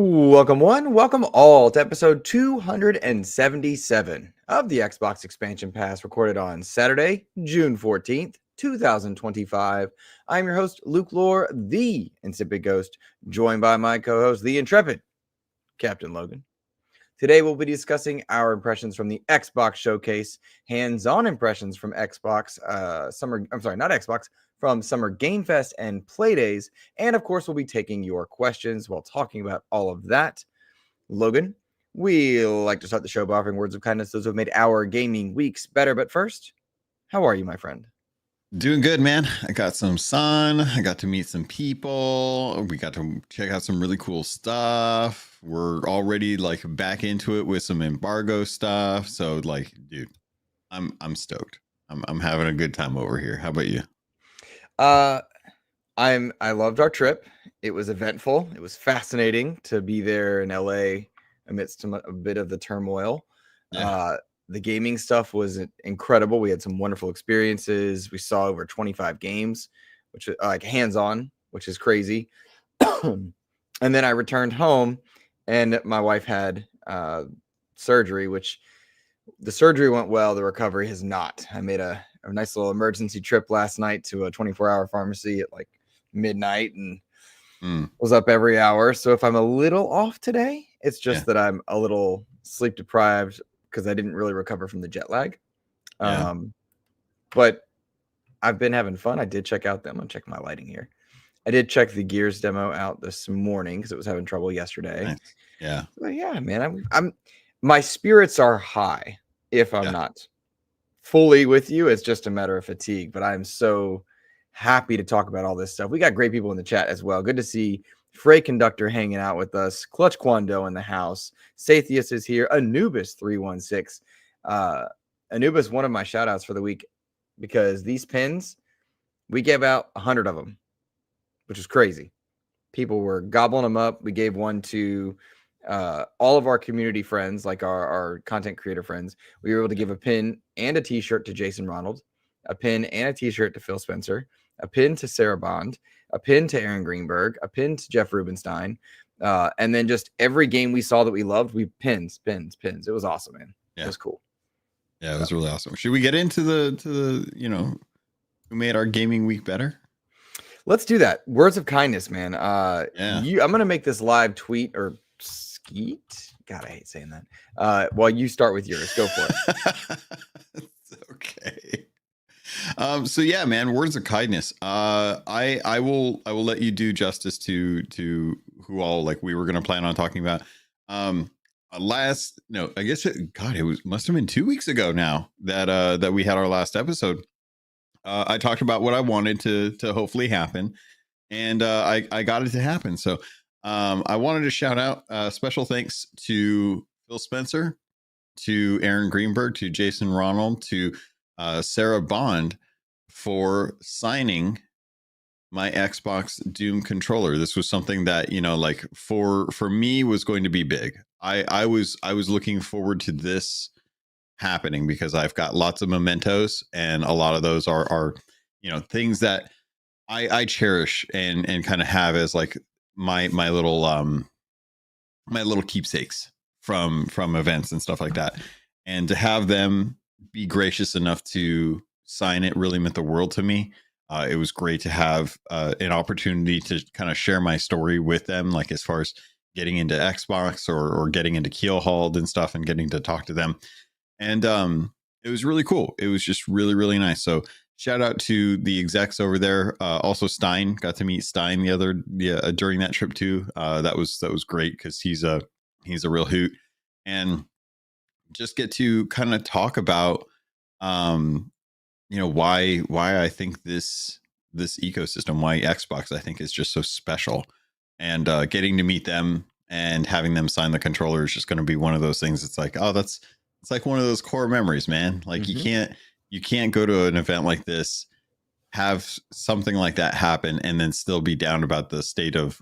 Welcome one, welcome all to episode 277 of the Xbox Expansion Pass, recorded on Saturday, June 14th, 2025. I'm your host, Luke Lohr, the Insipid Ghost, joined by my co-host, the Intrepid Captain Logun. Today we'll be discussing our impressions from the Xbox Showcase, hands-on impressions from from Summer Game Fest and Playdays, and of course we'll be taking your questions while talking about all of that. Logan, we like to start the show by offering words of kindness to those who have made our gaming weeks better, but first, how are you, my friend? Doing good, man. I got some sun. I got to meet some people. We got to check out some really cool stuff. We're already like back into it with some embargo stuff. So like, dude, I'm stoked. I'm having a good time over here. How about you? I loved our trip. It was eventful. It was fascinating to be there in LA amidst a bit of the turmoil. Yeah. The gaming stuff was incredible. We had some wonderful experiences. We saw over 25 games, which is like hands-on, which is crazy. And then I returned home and my wife had surgery, which the surgery went well. The recovery has not. I made a nice little emergency trip last night to a 24-hour pharmacy at like midnight and was up every hour. So if I'm a little off today, it's just that I'm a little sleep deprived because I didn't really recover from the jet lag. But I've been having fun. I did check out them. I'm gonna check my lighting here. I did check the Gears demo out this morning because it was having trouble yesterday. Nice. Yeah. But yeah, man. I'm my spirits are high if I'm not fully with you. It's just a matter of fatigue, but I'm so happy to talk about all this stuff. We got great people in the chat as well. Good to see Frey Conductor hanging out with us. Clutch Quando in the house. Sathius is here. Anubis 316. Anubis, one of my shout outs for the week because these pins, we gave out 100 of them, which is crazy. People were gobbling them up. We gave one to all of our community friends, like our content creator friends. We were able to give a pin and a t-shirt to Jason Ronald, a pin and a t-shirt to Phil Spencer, a pin to Sarah Bond, a pin to Aaron Greenberg, a pin to Jeff Rubenstein, and then just every game we saw that we loved, we pins. It was awesome, man. It was cool. Yeah, it was really awesome. Should we get into the who made our gaming week better? Let's do that. Words of kindness, man. I'm gonna make this live tweet or skeet. God, I hate saying that. While you start with yours, go for it. Okay. So yeah, man, words of kindness. I will let you do justice to who all like we were gonna plan on talking about. I guess it must have been 2 weeks ago now that we had our last episode. I talked about what I wanted to hopefully happen, and I got it to happen. So I wanted to shout out special thanks to Phil Spencer, to Aaron Greenberg, to Jason Ronald, to Sarah Bond for signing my Xbox Doom controller. This was something that like for me was going to be big. I was looking forward to this happening because I've got lots of mementos, and a lot of those are things that I cherish and kind of have as like my little keepsakes from events and stuff like that. And to have them be gracious enough to sign it really meant the world to me. It was great to have an opportunity to kind of share my story with them, like as far as getting into Xbox or getting into Keelhauled and stuff, and getting to talk to them. And it was really cool. It was just really, really nice. So shout out to the execs over there. Also Stein, got to meet Stein during that trip too. That was great because he's a real hoot, and just get to kind of talk about why I think this ecosystem, why Xbox I think is just so special, and getting to meet them and having them sign the controller is just going to be one of those things. It's like, it's like one of those core memories, man. Like you can't go to an event like this, have something like that happen, and then still be down about the state of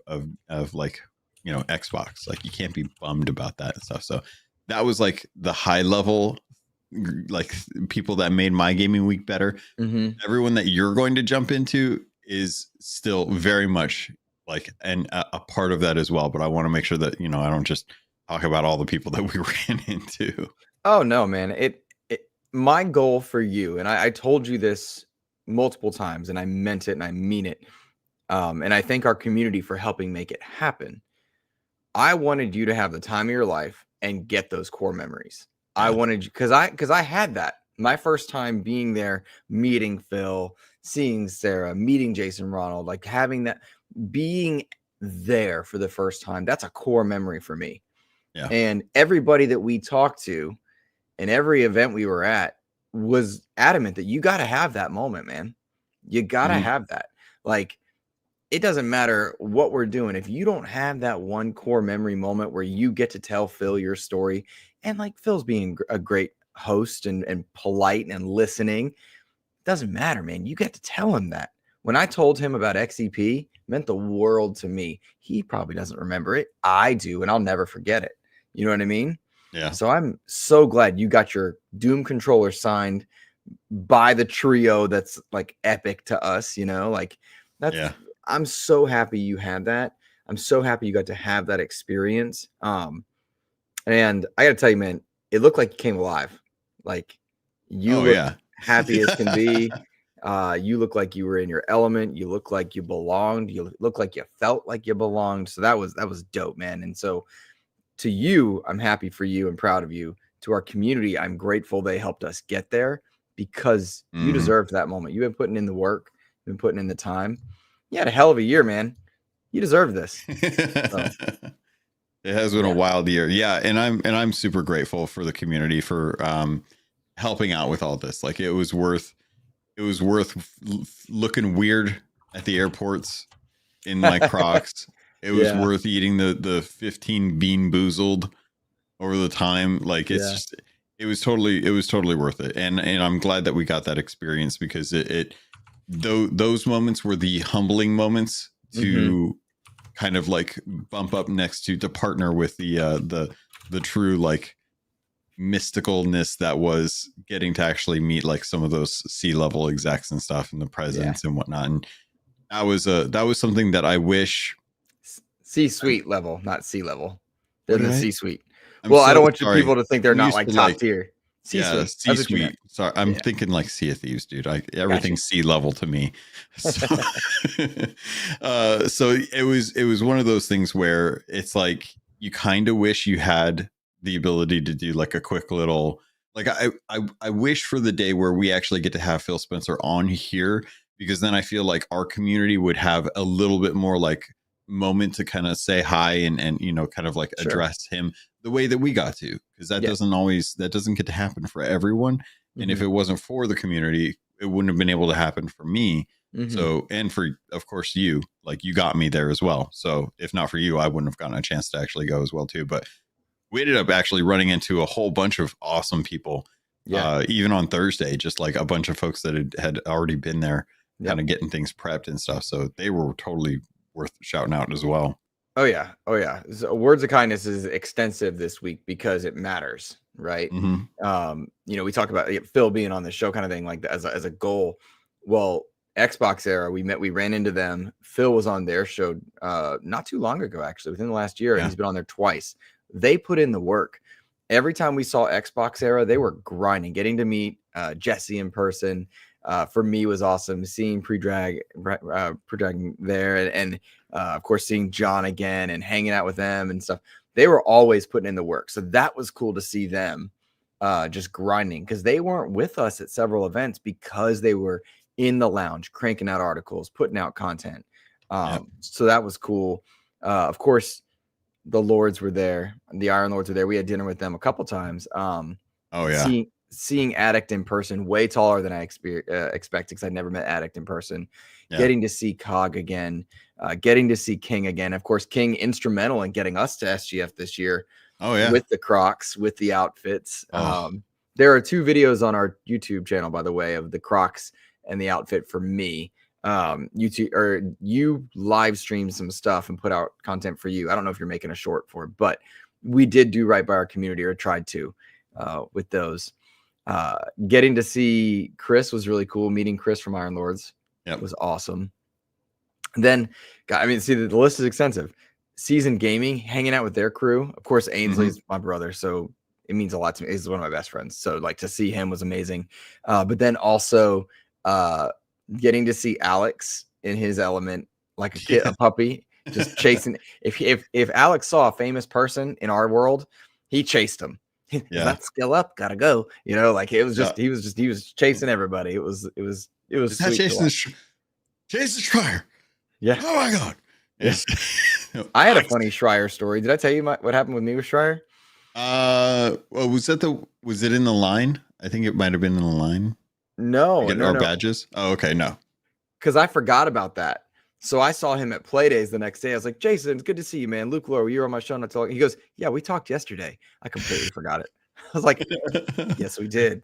like Xbox. Like you can't be bummed about that and stuff. So that was like the high level, like people that made my gaming week better. Everyone that you're going to jump into is still very much like, and a part of that as well. But I want to make sure that, I don't just talk about all the people that we ran into. Oh no, man. My goal for you, and I told you this multiple times, and I meant it and I mean it. And I thank our community for helping make it happen. I wanted you to have the time of your life and get those core memories. Yeah. I wanted you because I had that my first time being there, meeting Phil, seeing Sarah, meeting Jason Ronald, like having that, being there for the first time. That's a core memory for me. Yeah. And everybody that we talked to and every event we were at was adamant that you got to have that moment, man. You got to have that. Like, it doesn't matter what we're doing. If you don't have that one core memory moment where you get to tell Phil your story, and like Phil's being a great host and polite and listening, doesn't matter, man. You get to tell him that. When I told him about XEP, it meant the world to me. He probably doesn't remember it. I do, and I'll never forget it. You know what I mean? Yeah. So I'm so glad you got your Doom controller signed by the trio that's like epic to us, like that's I'm so happy you had that. I'm so happy you got to have that experience. And I gotta tell you, man, it looked like you came alive. Like you look happy as can be. You look like you were in your element. You look like you belonged. You look like you felt like you belonged. So that was dope, man. And so to you, I'm happy for you and proud of you. To our community, I'm grateful they helped us get there because you deserved that moment. You've been putting in the work, been putting in the time. You had a hell of a year, man. You deserve this. So. It has been a wild year. Yeah. And I'm super grateful for the community for helping out with all this. Like it was worth looking weird at the airports in my Crocs. It was worth eating the 15 Bean Boozled over the time. Like it's just, it was totally worth it. And I'm glad that we got that experience because those moments were the humbling moments to kind of like bump up next to partner with the true like mysticalness that was getting to actually meet like some of those C-level execs and stuff and the presidents and whatnot. And that was something that I wish C-suite level, not C-level. They're the C-suite. Well, I don't want you people to think they're not like top tier. C-suite. C-suite. Sorry, I'm thinking like Sea of Thieves, dude. Everything's C-level to me. So, so it was one of those things where it's like you kind of wish you had the ability to do like a quick little like I wish for the day where we actually get to have Phil Spencer on here because then I feel like our community would have a little bit more like moment to kind of say hi and kind of like address him the way that we got to because that doesn't get to happen for everyone and if it wasn't for the community it wouldn't have been able to happen for me so and for of course you like you got me there as well so if not for you I wouldn't have gotten a chance to actually go as well too but we ended up actually running into a whole bunch of awesome people even on Thursday just like a bunch of folks that had already been there kind of getting things prepped and stuff so they were totally worth shouting out as well. Oh yeah. So Words of Kindness is extensive this week because it matters, right? We talk about Phil being on the show kind of thing like as a goal. Well, Xbox Era, we ran into them. Phil was on their show not too long ago, actually, within the last year, and he's been on there twice. They put in the work. Every time we saw Xbox Era, they were grinding, getting to meet Jesse in person. For me was awesome seeing pre-drag there and of course seeing John again and hanging out with them and stuff. They were always putting in the work. So that was cool to see them just grinding because they weren't with us at several events because they were in the lounge, cranking out articles, putting out content. So that was cool. Of course, the Lords were there. The Iron Lords were there. We had dinner with them a couple times. Seeing Addict in person, way taller than I expected because I never met Addict in person. Getting to see Cog again, getting to see King again. Of course, King instrumental in getting us to SGF this year. With the Crocs, with the outfits. There are 2 videos on our YouTube channel, by the way, of the Crocs and the outfit for me. You live streamed some stuff and put out content for you. I don't know if you're making a short for it, but we did do right by our community or tried to with those. Getting to see Chris was really cool. Meeting Chris from Iron Lords was awesome. Then, I mean, see, the list is extensive. Seasoned Gaming, hanging out with their crew. Of course, Ainsley's my brother, so it means a lot to me. He's one of my best friends, so like to see him was amazing. But then also getting to see Alex in his element, like a kid, a puppy, just chasing. If Alex saw a famous person in our world, he chased him. That skill up, gotta go. You know, like it was just he was chasing everybody. It was sweet. Chase the Schreier. Yeah. Oh my God. Yes. I had a funny Schreier story. Did I tell you what happened with me with Schreier? Well, was it in the line? I think it might have been in the line. No, our badges. Oh, okay, no. Because I forgot about that. So I saw him at Playdays the next day. I was like, Jason, it's good to see you, man. Luke Lohr, you were on my show. And I told him. He goes, yeah, we talked yesterday. I completely forgot it. I was like, yes, we did.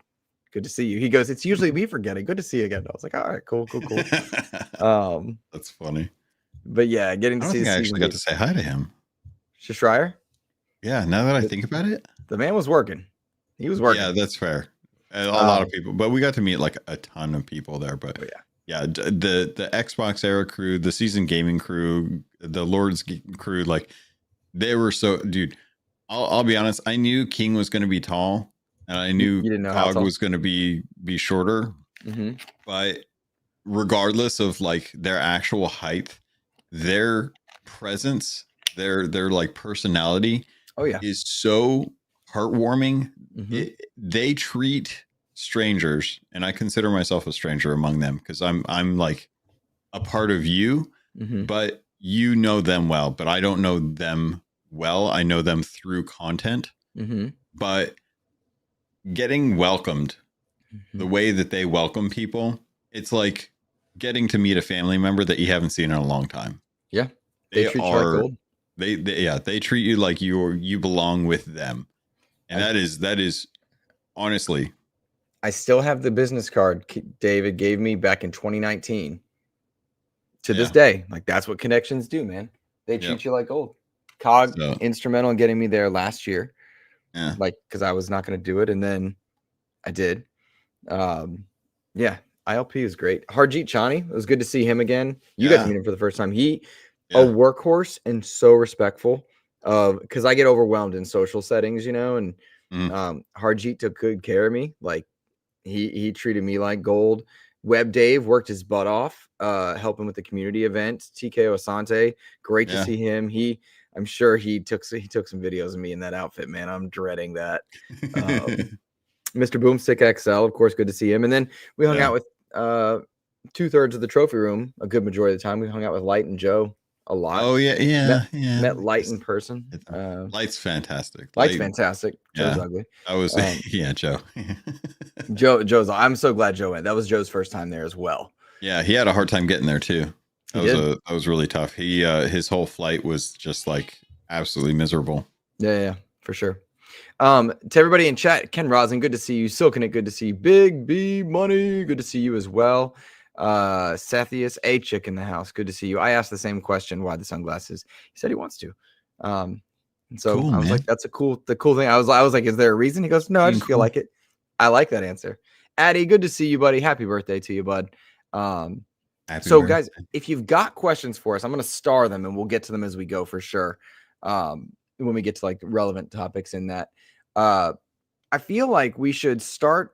Good to see you. He goes, it's usually me forgetting. Good to see you again. I was like, all right, cool. That's funny. But yeah, getting to see. I actually got to say hi to him. Schreier? Yeah. Now that I think about it, the man was working. He was working. Yeah, that's fair. A lot of people, but we got to meet like a ton of people there. But yeah, the Xbox era crew, the Seasoned Gaming crew, the Lord's crew, like they were so, dude. I'll be honest. I knew King was going to be tall, and I knew Cog was going to be shorter. But regardless of like their actual height, their presence, their like personality, is so heartwarming. They treat strangers, and I consider myself a stranger among them because I'm like a part of you, but you know them well, but I don't know them well. I know them through content, but getting welcomed the way that they welcome people, it's like getting to meet a family member that you haven't seen in a long time. Yeah, they treat you like gold. They treat you like you belong with them. And that is honestly. I still have the business card David gave me back in 2019. To this day, like that's what connections do, man. They treat you like gold. Cog instrumental in getting me there last year. Yeah, like because I was not going to do it, and then I did. ILP is great. Harjeet Chani, it was good to see him again. You got to meet him for the first time. He a workhorse and so respectful. Because I get overwhelmed in social settings, you know, and Harjeet took good care of me. Like he treated me like gold. Web Dave worked his butt off, helping with the community event. TK Asante, great to see him. I'm sure he took some videos of me in that outfit, man. I'm dreading that. Mr. Boomstick XL, of course, good to see him. And then we hung out with 2/3 of the trophy room, a good majority of the time. We hung out with Light and Joe a lot. Oh met Light in person. Light's fantastic. Light's fantastic. Joe's ugly. I was Joe. Joe's. I'm so glad Joe went. That was Joe's first time there as well. Yeah, he had a hard time getting there too. That was really tough. He his whole flight was just like absolutely miserable. Yeah, for sure. To everybody in chat, Ken Rosin, good to see you. Silkenik, good to see you. Big B Money, good to see you as well. Sathius A Chick in the house, good to see you. I asked the same question, why the sunglasses? He said he wants to. And so cool, I was like, that's the cool thing. I was like, is there a reason? He goes, no, I just feel like it. I like that answer. Addy, good to see you, buddy. Happy birthday to you, bud. Guys, if you've got questions for us, I'm going to star them and we'll get to them as we go for sure. When we get to like relevant topics in that, I feel like we should start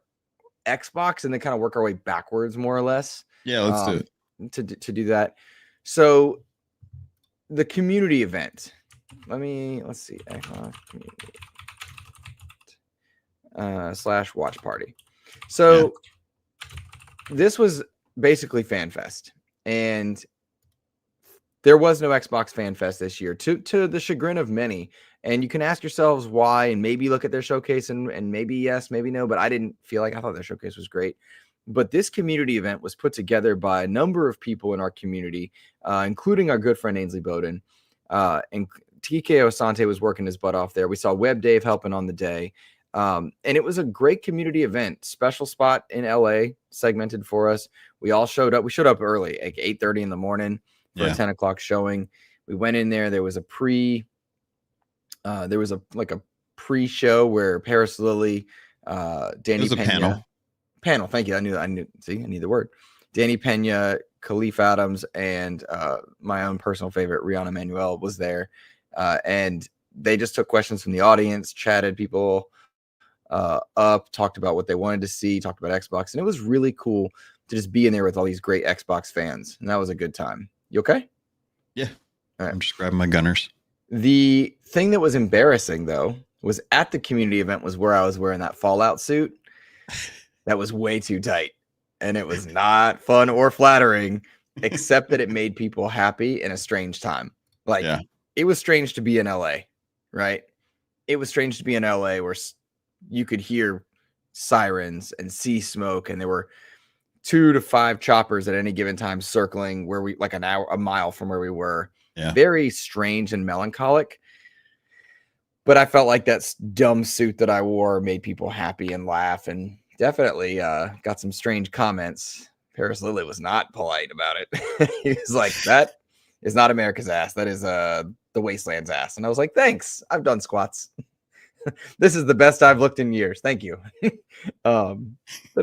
Xbox and then kind of work our way backwards more or less. Yeah, let's do it to do that. So the community event, let's see, Xbox / watch party. So this was basically FanFest, and there was no Xbox FanFest this year to the chagrin of many. And you can ask yourselves why, and maybe look at their showcase and maybe yes, maybe no, but I thought their showcase was great. But this community event was put together by a number of people in our community, including our good friend Ainsley Bowden. And TK Asante was working his butt off there. We saw Web Dave helping on the day. And it was a great community event. Special spot in LA, segmented for us. We all showed up. We showed up early, like 8:30 in the morning for a 10 o'clock showing. We went in there. There was a pre-show where Paris Lilly, Danny Pena. Panel. Thank you. I knew. See, I need the word. Danny Pena, Khalif Adams and my own personal favorite, Rihanna Manuel, was there. And they just took questions from the audience, chatted people up, talked about what they wanted to see, talked about Xbox. And it was really cool to just be in there with all these great Xbox fans. And that was a good time. You okay? Yeah. All right. I'm just grabbing my gunners. The thing that was embarrassing, though, was at the community event was where I was wearing that Fallout suit. That was way too tight. And it was not fun or flattering, except that it made people happy in a strange time. Like, it was strange to be in LA, right? It was strange to be in LA where you could hear sirens and see smoke, and there were 2 to 5 choppers at any given time circling where we, like a mile from where we were. Yeah. Very strange and melancholic. But I felt like that dumb suit that I wore made people happy and laugh, and definitely got some strange comments. Paris Lilly was not polite about it. He was like, that is not America's ass. That is the Wasteland's ass. And I was like, thanks. I've done squats. This is the best I've looked in years. Thank you. But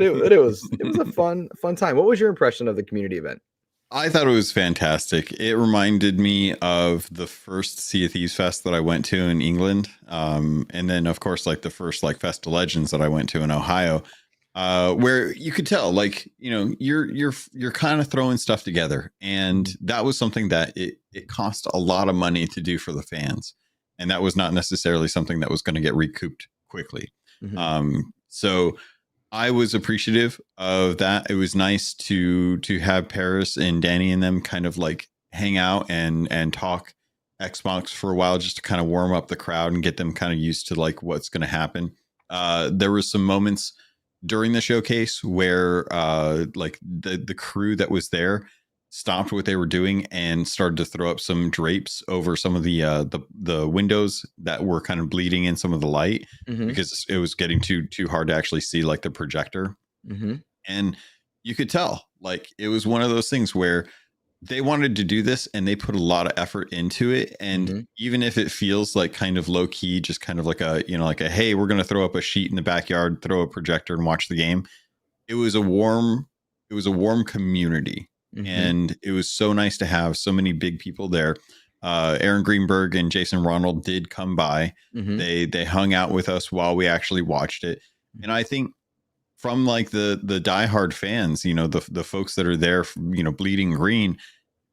it was a fun time. What was your impression of the community event? I thought it was fantastic. It reminded me of the first Sea of Thieves Fest that I went to in England. And then of course, like the first like Fest of Legends that I went to in Ohio, where you could tell, like, you know, you're kind of throwing stuff together. And that was something that it cost a lot of money to do for the fans. And that was not necessarily something that was going to get recouped quickly. Mm-hmm. So I was appreciative of that. It was nice to have Paris and Danny and them kind of like hang out and talk Xbox for a while, just to kind of warm up the crowd and get them kind of used to like what's going to happen. There was some moments during the showcase where like the crew that was there stopped what they were doing and started to throw up some drapes over some of the windows that were kind of bleeding in some of the light, because it was getting too hard to actually see like the projector. And you could tell like it was one of those things where they wanted to do this and they put a lot of effort into it. And even if it feels like kind of low key, just kind of like a, you know, like a, hey, we're going to throw up a sheet in the backyard, throw a projector and watch the game. It was a warm community. And it was so nice to have so many big people there. Aaron Greenberg and Jason Ronald did come by. They hung out with us while we actually watched it. And I think from like the diehard fans, you know, the folks that are there, you know, bleeding green,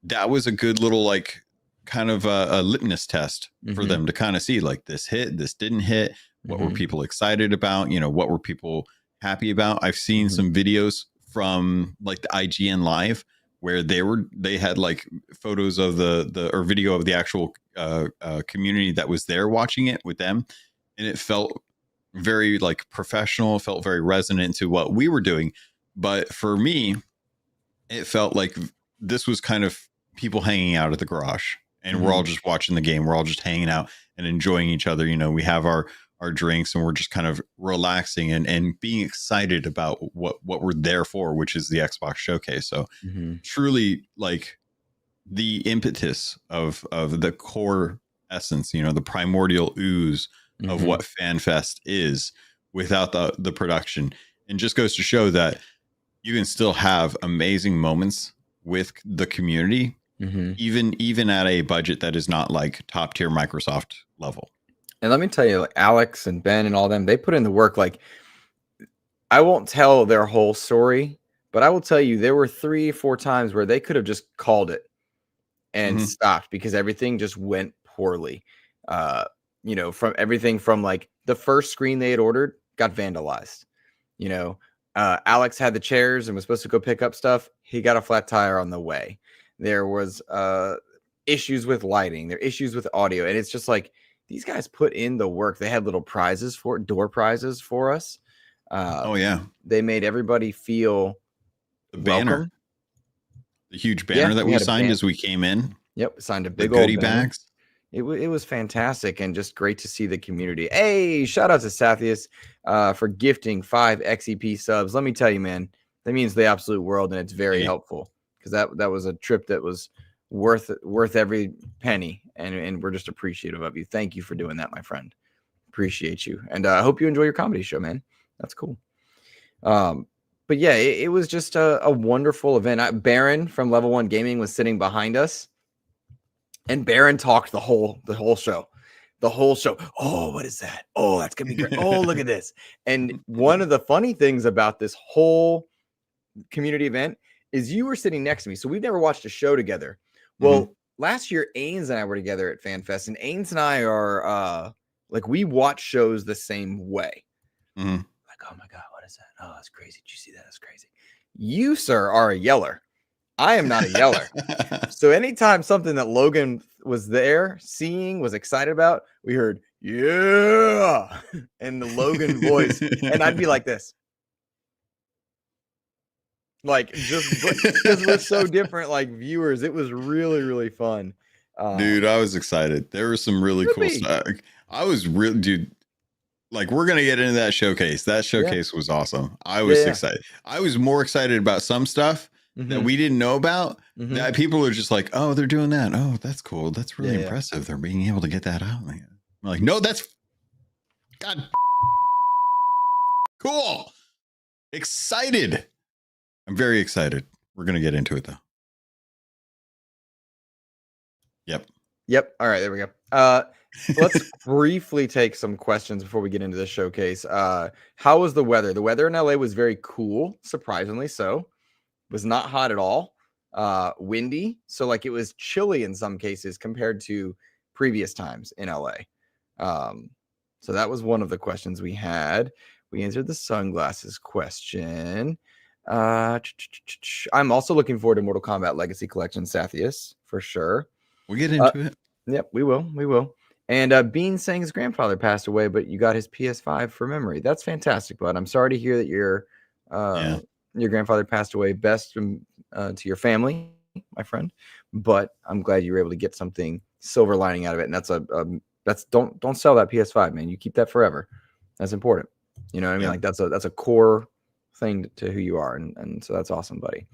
that was a good little like kind of a litmus test for them to kind of see like this hit, this didn't hit. What were people excited about? You know, what were people happy about? I've seen some videos from like the IGN Live where they had like photos of the or video of the actual community that was there watching it with them, and it felt very like professional, felt very resonant to what we were doing. But for me, it felt like this was kind of people hanging out at the garage, and we're all just watching the game. We're all just hanging out and enjoying each other. You know, we have our drinks and we're just kind of relaxing and being excited about what we're there for, which is the Xbox showcase. So truly like the impetus of the core essence, you know, the primordial ooze of what FanFest is without the production, and just goes to show that you can still have amazing moments with the community, even at a budget that is not like top tier Microsoft level. And let me tell you, like Alex and Ben and all them, they put in the work. Like, I won't tell their whole story, but I will tell you there were 3-4 times where they could have just called it and stopped because everything just went poorly. You know, from everything from like the first screen they had ordered got vandalized. You know, Alex had the chairs and was supposed to go pick up stuff. He got a flat tire on the way. There was issues with lighting. There are issues with audio. And it's just like, these guys put in the work. They had little prizes door prizes for us. They made everybody feel the banner, welcome. The huge banner that we signed as we came in. Yep, signed a big old goodie banner. bags. It was fantastic and just great to see the community. Hey, shout out to Sathius for gifting 5 XEP subs. Let me tell you, man, that means the absolute world, and it's very helpful because that was a trip that was worth every penny, and we're just appreciative of you. Thank you for doing that, my friend. Appreciate you, and I hope you enjoy your comedy show, man. That's cool. but yeah, it was just a wonderful event. Baron from Level 1 Gaming was sitting behind us, and Baron talked the whole show. The whole show. Oh, what is that? Oh, that's gonna be great. Oh, look at this. And one of the funny things about this whole community event is you were sitting next to me. So we've never watched a show together. Well, last year, Ains and I were together at FanFest, and Ains and I are like, we watch shows the same way. Like, oh my God, what is that? Oh, that's crazy. Did you see that? That's crazy. You, sir, are a yeller. I am not a yeller. So anytime something that Logan was there seeing, was excited about, we heard, yeah, and the Logan voice. And I'd be like this. Like, just because we're so different, like viewers, it was really, really fun. Dude, I was excited. There was some really cool stuff. I was really, dude, like, we're going to get into that showcase. That showcase was awesome. I was excited. I was more excited about some stuff that we didn't know about, that people are just like, oh, they're doing that. Oh, that's cool. That's really impressive. They're being able to get that out. I'm like, no, that's God cool. Excited. I'm very excited. We're going to get into it though. Yep. All right, there we go. Let's briefly take some questions before we get into the showcase. How was the weather? The weather in LA was very cool, surprisingly so. It was not hot at all. Windy, so like it was chilly in some cases compared to previous times in LA. So that was one of the questions we had. We answered the sunglasses question. I'm also looking forward to Mortal Kombat Legacy Collection, Sathius, for sure. We'll get into it. Yep, we will. And Bean saying his grandfather passed away, but you got his PS5 for memory. That's fantastic, bud. I'm sorry to hear that your grandfather passed away. Best to your family, my friend. But I'm glad you were able to get something silver lining out of it. And that's don't sell that PS5, man. You keep that forever. That's important. You know what I mean? Like that's a core thing to who you are, and so that's awesome, buddy.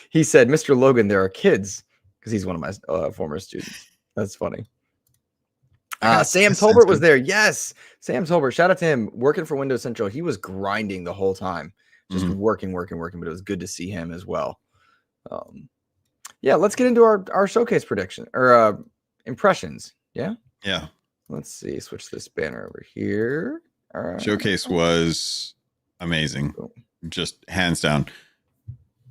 He said, Mr. Logan, there are kids, because he's one of my former students. That's funny. Sam Tolbert was there. Yes, Sam Tolbert. Shout out to him. Working for Windows Central. He was grinding the whole time, just working. But it was good to see him as well. Let's get into our showcase prediction or impressions. Yeah. Let's see. Switch this banner over here. All right. Showcase was amazing, just hands down.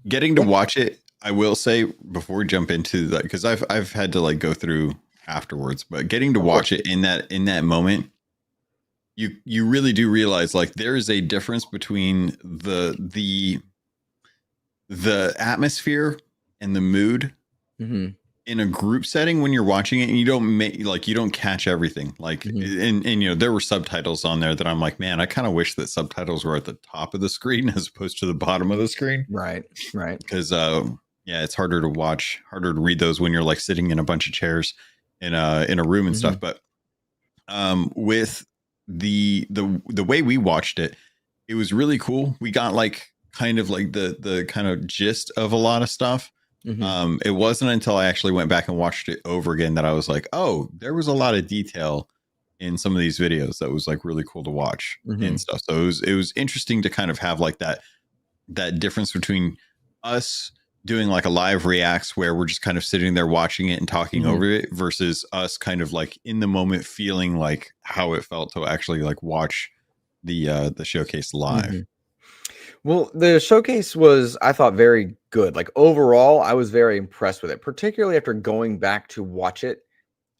Getting to watch it, I will say before we jump into that, because I've had to like go through afterwards, but getting to watch it in that moment, you really do realize like there is a difference between the atmosphere and the mood in a group setting when you're watching it, and you don't catch everything. Like, and you know, there were subtitles on there that I'm like, man, I kind of wish that subtitles were at the top of the screen as opposed to the bottom of the screen. Right. Because it's harder to watch, harder to read those when you're like sitting in a bunch of chairs in a room and stuff. But with the way we watched it, it was really cool. We got like kind of like the kind of gist of a lot of stuff. It wasn't until I actually went back and watched it over again that I was like, oh, there was a lot of detail in some of these videos that was like really cool to watch and stuff. So it was interesting to kind of have like that difference between us doing like a live reacts where we're just kind of sitting there watching it and talking over it versus us kind of like in the moment feeling like how it felt to actually like watch the showcase live. Well, the showcase was, I thought, very good. Like overall, I was very impressed with it, particularly after going back to watch it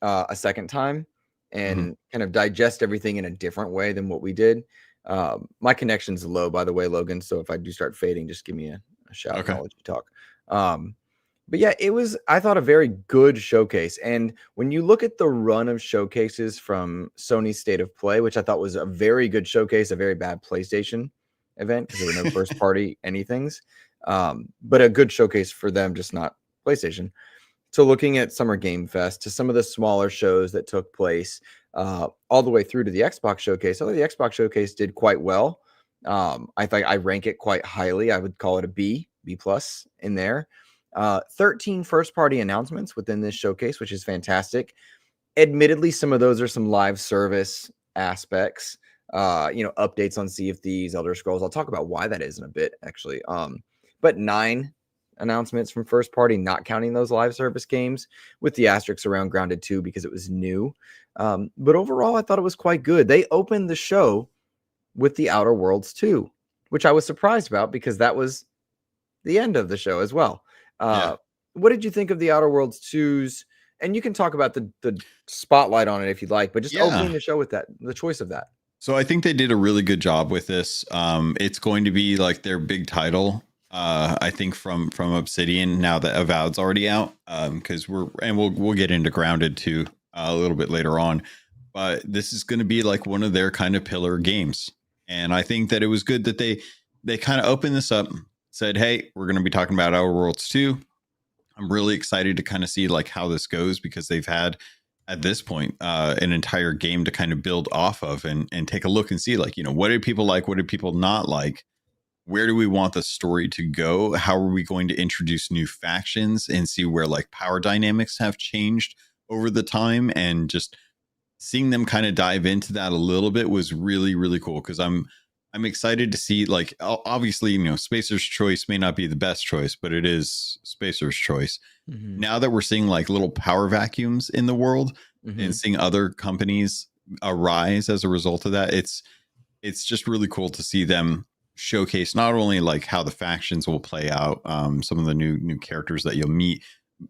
a second time and kind of digest everything in a different way than what we did. My connection's low, by the way, Logan. So if I do start fading, just give me a shout. Okay. I'll let you talk. But yeah, it was, I thought, a very good showcase. And when you look at the run of showcases from Sony's State of Play, which I thought was a very good showcase, a very bad PlayStation event because there were no first party anythings, but a good showcase for them, just not PlayStation. So looking at Summer Game Fest, to some of the smaller shows that took place, all the way through to the Xbox Showcase, I thought the Xbox Showcase did quite well. I think I rank it quite highly. I would call it a B plus in there. 13 first party announcements within this showcase, which is fantastic. Admittedly, some of those are some live service aspects. Updates on Sea of Thieves, Elder Scrolls. I'll talk about why that is in a bit, actually. But 9 announcements from first party, not counting those live service games, with the asterisks around Grounded 2 because it was new. But overall, I thought it was quite good. They opened the show with The Outer Worlds 2, which I was surprised about because that was the end of the show as well. What did you think of The Outer Worlds 2's? And you can talk about the spotlight on it if you'd like, but just opening the show with that, the choice of that. So I think they did a really good job with this. It's going to be like their big title. I think from Obsidian now that Avowed's already out. Because we'll get into Grounded too a little bit later on. But this is going to be like one of their kind of pillar games. And I think that it was good that they kind of opened this up, said, hey, we're going to be talking about Outer Worlds 2. I'm really excited to kind of see like how this goes because they've had at this point an entire game to kind of build off of and take a look and see like, what did people like? What did people not like? Where do we want the story to go? How are we going to introduce new factions and see where like power dynamics have changed over the time? And just seeing them kind of dive into that a little bit was really, really cool. Cause I'm excited to see like, obviously, Spacer's Choice may not be the best choice, but it is Spacer's Choice. Mm-hmm. Now that we're seeing like little power vacuums in the world and seeing other companies arise as a result of that, it's just really cool to see them showcase not only like how the factions will play out, some of the new characters that you'll meet,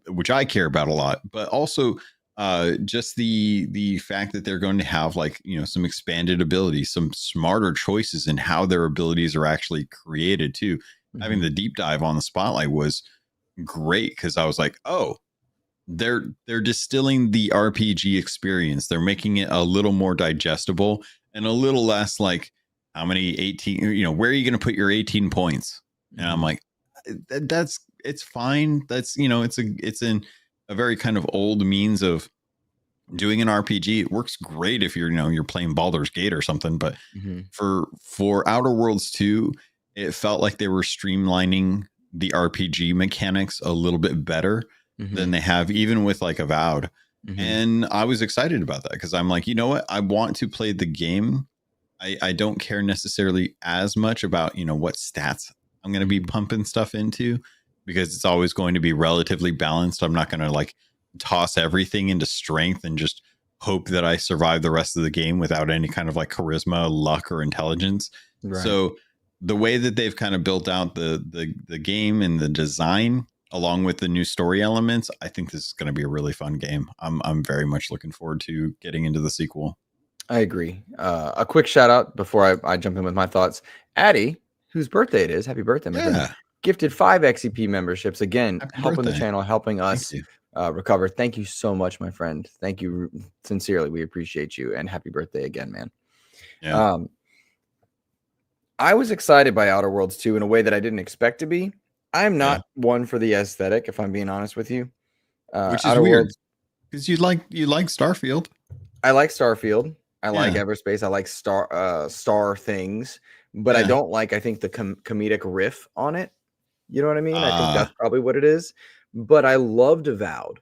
which I care about a lot, but also just the fact that they're going to have like, some expanded abilities, some smarter choices in how their abilities are actually created too. Mm-hmm. Having the deep dive on the spotlight was great because I was like, oh, they're distilling the RPG experience. They're making it a little more digestible and a little less like how many 18, where are you going to put your 18 points? And I'm like, it's fine. That's, it's in a very kind of old means of doing an RPG. It works great if you're playing Baldur's Gate or something, but for Outer Worlds 2, it felt like they were streamlining the RPG mechanics a little bit better than they have even with like Avowed. And I was excited about that because I'm like, you know what? I want to play the game. I don't care necessarily as much about, what stats I'm going to be pumping stuff into because it's always going to be relatively balanced. I'm not going to like toss everything into strength and just hope that I survive the rest of the game without any kind of like charisma, luck, or intelligence. Right. So the way that they've kind of built out the game and the design along with the new story elements, I think this is going to be a really fun game. I'm very much looking forward to getting into the sequel. I agree. A quick shout out before I jump in with my thoughts. Addie, whose birthday it is, happy birthday, my friend, gifted 5 XEP memberships. Again, happy helping birthday. the channel, helping us recover. Thank you so much, my friend. Thank you sincerely. We appreciate you. And happy birthday again, man. Yeah. I was excited by Outer Worlds 2 in a way that I didn't expect to be. I'm not one for the aesthetic, if I'm being honest with you. Which is Outer weird because you like Starfield. I like Starfield. I like Everspace. I like star things, but I don't like, I think, the comedic riff on it. You know what I mean? I think that's probably what it is. But I loved Avowed.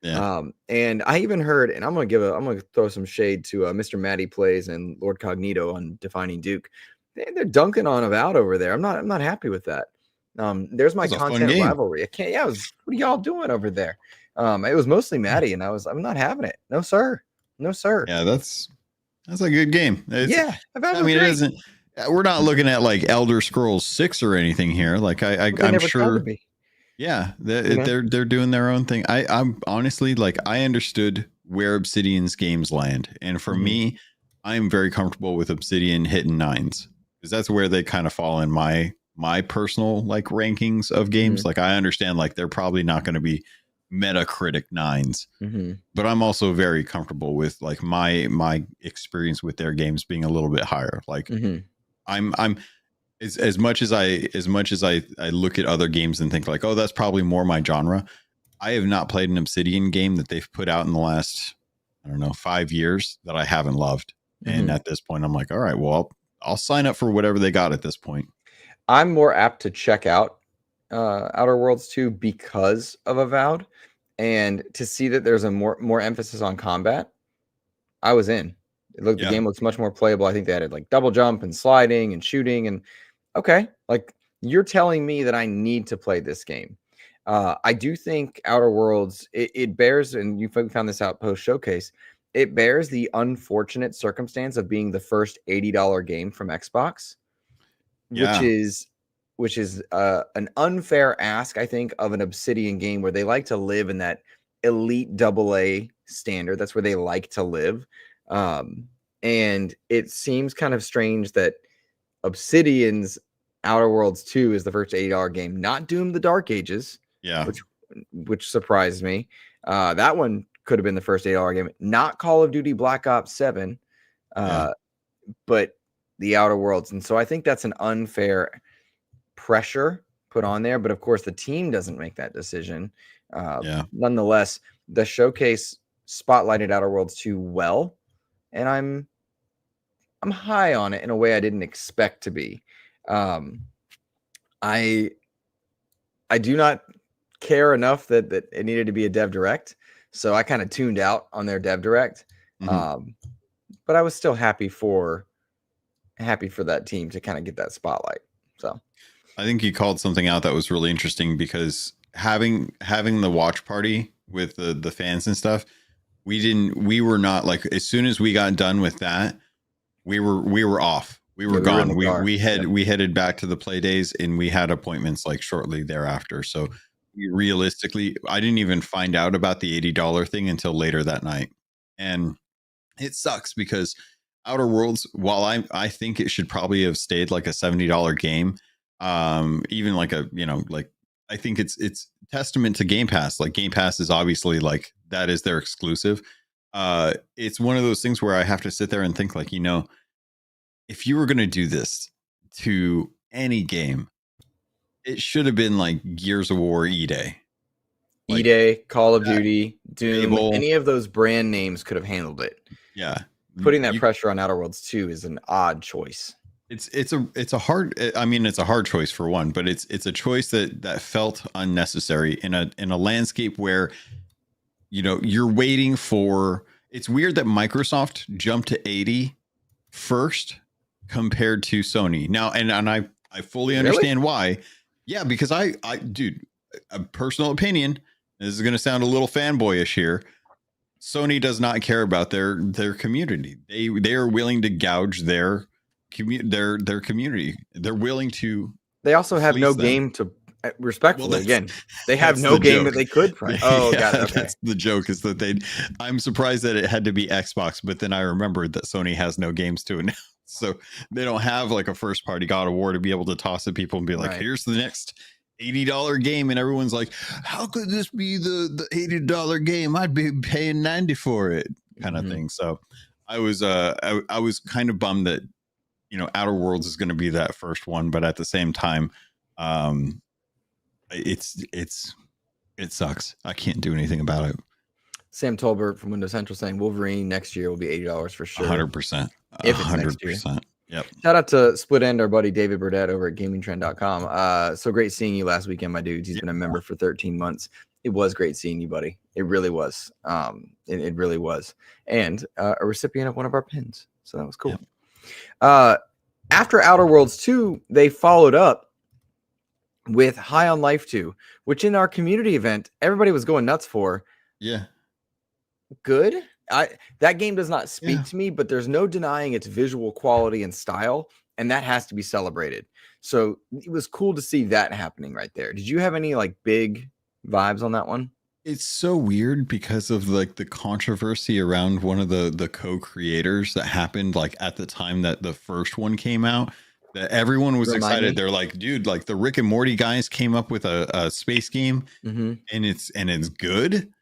Yeah. And I even heard, and I'm gonna throw some shade to Mr. Matty Plays and Lord Cognito on Defining Duke. They're dunking on Avowed over there. I'm not happy with that. There's my content rivalry. What are y'all doing over there? It was mostly Maddie, and I'm not having it. No, sir. Yeah, that's a good game. I mean, it isn't. We're not looking at like Elder Scrolls 6 or anything here. Like I'm sure. Yeah, they're doing their own thing. I'm honestly like I understood where Obsidian's games land, and for me, I'm very comfortable with Obsidian hitting 9s because that's where they kind of fall in my personal like rankings of games. Like I understand like they're probably not going to be Metacritic 9s, but I'm also very comfortable with like my experience with their games being a little bit higher. Like I'm as much as I look at other games and think like, oh, that's probably more my genre. I have not played an Obsidian game that they've put out in the last, I don't know, 5 years that I haven't loved. And at this point, I'm like, all right, well, I'll sign up for whatever they got at this point. I'm more apt to check out Outer Worlds 2 because of Avowed, and to see that there's a more emphasis on combat, I was in. The game looks much more playable. I think they added like double jump and sliding and shooting. And okay, like you're telling me that I need to play this game. I do think Outer Worlds, it bears, and you found this out post showcase, it bears the unfortunate circumstance of being the first $80 game from Xbox, which is an unfair ask, I think, of an Obsidian game where they like to live in that elite AA standard. That's where they like to live. And it seems kind of strange that Obsidian's Outer Worlds 2 is the first $80 game, not Doom the Dark Ages, which surprised me. That one could have been the first $8 game, not Call of Duty Black Ops 7, but the Outer Worlds. And so I think that's an unfair pressure put on there. But of course, the team doesn't make that decision. Nonetheless, the showcase spotlighted Outer Worlds 2 well, and I'm high on it in a way I didn't expect to be. I do not care enough that it needed to be a dev direct, so I kind of tuned out on their dev direct. But I was still happy for that team to kind of get that spotlight. So I think you called something out that was really interesting, because having the watch party with the fans and stuff, we were not like, as soon as we got done with that, we were off. We were gone. We headed back to the play days, and we had appointments like shortly thereafter. So realistically, I didn't even find out about the $80 thing until later that night. And it sucks because Outer Worlds, while I think it should probably have stayed like a $70 game, even like I think it's testament to Game Pass. Like Game Pass is obviously like, that is their exclusive. It's one of those things where I have to sit there and think like, if you were going to do this to any game, it should have been like Gears of War E-Day. Like, E-Day, Call of Duty, Doom, any of those brand names could have handled it. Yeah. Putting that pressure on Outer Worlds 2 is an odd choice. It's a hard choice for one, but it's a choice that felt unnecessary in a landscape where, you're waiting for. It's weird that Microsoft jumped to 80 first compared to Sony now, and I fully understand why. Yeah, because dude, a personal opinion, this is going to sound a little fanboyish here, Sony does not care about their community. They are willing to gouge their community. They're willing to. They also have no game to. Respectfully, again, they have no game that they could. Oh, yeah, okay. That's the joke, is that I'm surprised that it had to be Xbox, but then I remembered that Sony has no games to announce, so they don't have like a first party God of War to be able to toss at people and be like, here's the next $80 game, and everyone's like, how could this be the $80 game? I'd be paying $90 for it, kind of thing. So I was kind of bummed that Outer Worlds is going to be that first one, but at the same time, it sucks. I can't do anything about it. Sam Tolbert from Windows Central saying Wolverine next year will be $80 for sure. 100%. If it's next year. Yep. Shout out to Split End, our buddy David Burdett over at gamingtrend.com. So great seeing you last weekend, my dudes. He's been a member for 13 months. It was great seeing you, buddy. It really was. It really was. And a recipient of one of our pins. So that was cool. Yep. After Outer Worlds 2, they followed up with High on Life 2, which in our community event, everybody was going nuts for. Yeah. Good. That game does not speak to me, but there's no denying its visual quality and style, and that has to be celebrated. So it was cool to see that happening right there. Did you have any like big vibes on that one? It's so weird because of like the controversy around one of the co-creators that happened like at the time that the first one came out, that everyone was excited. They're like, dude, like the Rick and Morty guys came up with a space game and it's good.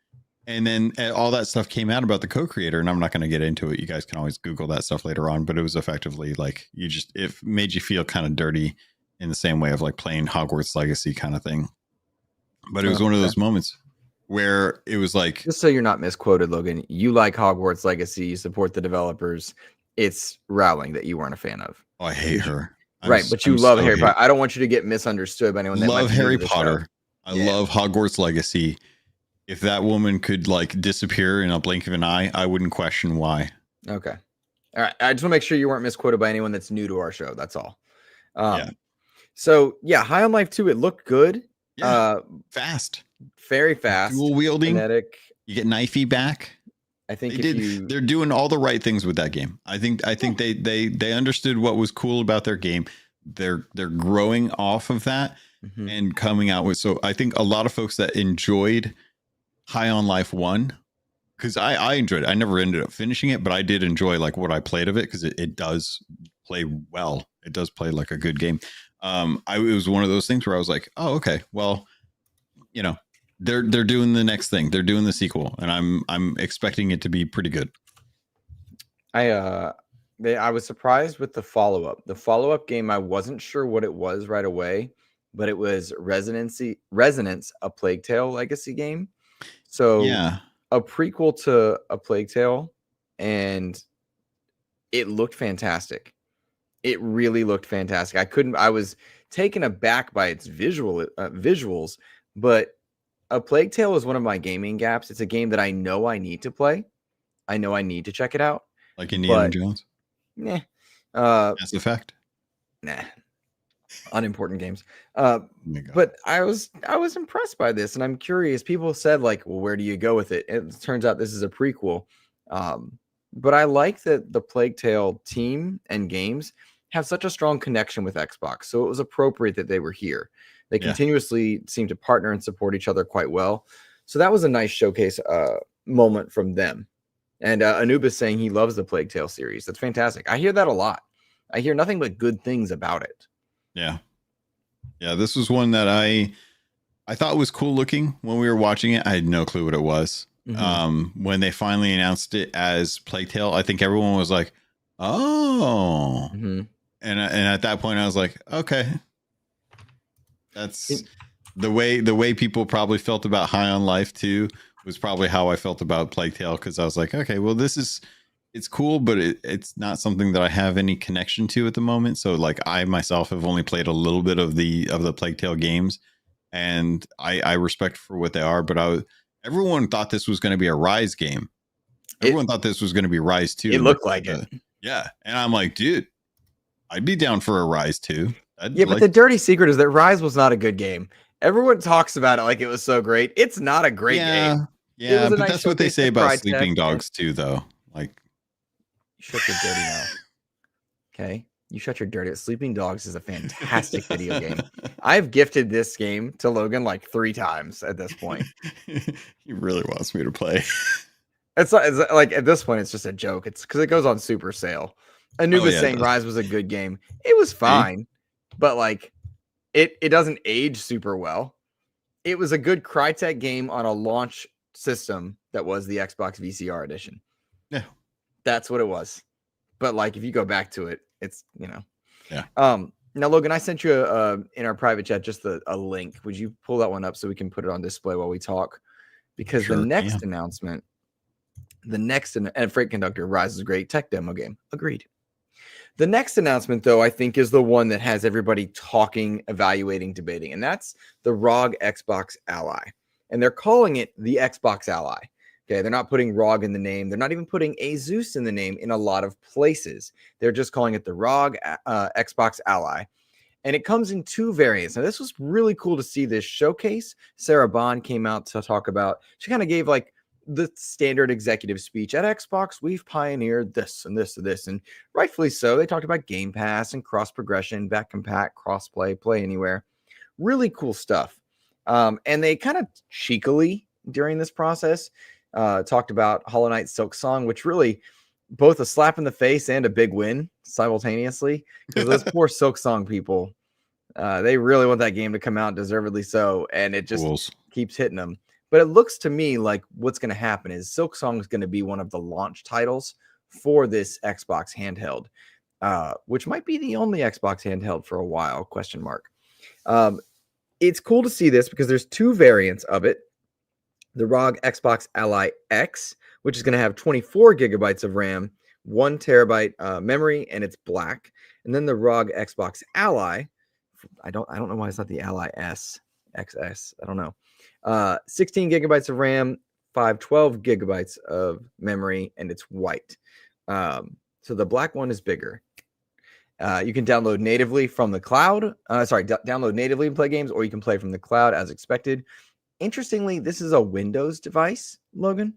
And then all that stuff came out about the co-creator, and I'm not going to get into it. You guys can always Google that stuff later on, but it was effectively like it made you feel kind of dirty in the same way of like playing Hogwarts Legacy kind of thing. But it was one of those moments where it was like, just so you're not misquoted, Logan, you like Hogwarts Legacy, you support the developers. It's Rowling that you weren't a fan of. Oh, I hate her. But you love Harry Potter. I don't want you to get misunderstood by anyone that love Harry Potter. I love Hogwarts Legacy. If that woman could like disappear in a blink of an eye, I wouldn't question why. Okay. All right. I just want to make sure you weren't misquoted by anyone that's new to our show. That's all. Yeah. So yeah, High on Life 2, it looked good. Yeah. Fast. Very fast. Dual wielding. Kinetic. You get knifey back. I think they're doing all the right things with that game. I think they understood what was cool about their game. They're growing off of that and coming out with. So I think a lot of folks that enjoyed High on Life 1, because I enjoyed it. I never ended up finishing it, but I did enjoy like what I played of it, because it does play well. It does play like a good game. It was one of those things where I was like, oh, okay, well, you know, they're doing the next thing. They're doing the sequel, and I'm expecting it to be pretty good. I was surprised with the follow-up. The follow-up game, I wasn't sure what it was right away, but it was Resonance, a Plague Tale legacy game. So yeah, a prequel to A Plague Tale, and it looked fantastic. It really looked fantastic. I was taken aback by its visuals, but A Plague Tale is one of my gaming gaps. It's a game that I know I need to play. I know I need to check it out. Like Indiana Jones? Nah. Mass Effect? Nah. Unimportant games. But I was impressed by this, and I'm curious. People said, like, well, where do you go with it? It turns out this is a prequel. But I like that the Plague Tale team and games have such a strong connection with Xbox. So it was appropriate that they were here. They continuously seem to partner and support each other quite well. So that was a nice showcase moment from them. And Anubis saying he loves the Plague Tale series. That's fantastic. I hear that a lot. I hear nothing but good things about it. Yeah. Yeah, this was one that I thought was cool looking when we were watching it. I had no clue what it was. When they finally announced it as Plague Tale, I think everyone was like, oh. And at that point I was like, okay. That's the way people probably felt about High on Life 2 was probably how I felt about Plague Tale, because I was like, okay, well, it's cool, but it's not something that I have any connection to at the moment. So like I myself have only played a little bit of the Plague Tale games, and I respect for what they are, but everyone thought this was going to be a Rise game. Everyone thought this was going to be Rise 2. It looked like it. Yeah. And I'm like, dude, I'd be down for a Rise 2. But the dirty secret is that Rise was not a good game. Everyone talks about it like it was so great. It's not a great game. Yeah, but that's what they say about Sleeping Dogs too, though. Like, you shut your dirty mouth. Okay, you shut your dirty. Sleeping Dogs is a fantastic video game. I've gifted this game to Logan like 3 times at this point. He really wants me to play. It's like at this point, it's just a joke. It's because it goes on super sale. Anubis saying Rise was a good game. It was fine, but like it doesn't age super well. It was a good Crytek game on a launch system that was the Xbox VCR edition. Yeah, that's what it was. But like if you go back to it, it's yeah. Now Logan, I sent you in our private chat just a link. Would you pull that one up so we can put it on display while we talk? Because the next announcement, and Freight Conductor Rise is a great tech demo game. Agreed. The next announcement, though, I think is the one that has everybody talking, evaluating, debating, and that's the ROG Xbox Ally. And they're calling it the Xbox Ally. Okay, they're not putting ROG in the name. They're not even putting Asus in the name in a lot of places. They're just calling it the ROG Xbox Ally. And it comes in 2 variants. Now, this was really cool to see this showcase. Sarah Bond came out to talk about, she kind of gave like the standard executive speech. At Xbox, we've pioneered this and this and this, and rightfully so. They talked about Game Pass and cross progression, back compat, crossplay, play anywhere. Really cool stuff. And they kind of cheekily during this process talked about Hollow Knight Silk Song, which really both a slap in the face and a big win simultaneously, because those poor Silk Song people, they really want that game to come out, deservedly so, and it just keeps hitting them. But it looks to me like what's going to happen is Silk Song is going to be one of the launch titles for this Xbox handheld, which might be the only Xbox handheld for a while, ? It's cool to see this because there's 2 variants of it. The ROG Xbox Ally X, which is going to have 24 gigabytes of RAM, 1 terabyte memory, and it's black. And then the ROG Xbox Ally, I don't know why it's not the Ally S, XS, I don't know. 16 gigabytes of RAM, 512 gigabytes of memory, and it's white. So So the black one is bigger. You can download natively from the cloud. Download natively and play games, or you can play from the cloud as expected. Interestingly, this is a Windows device, Logan,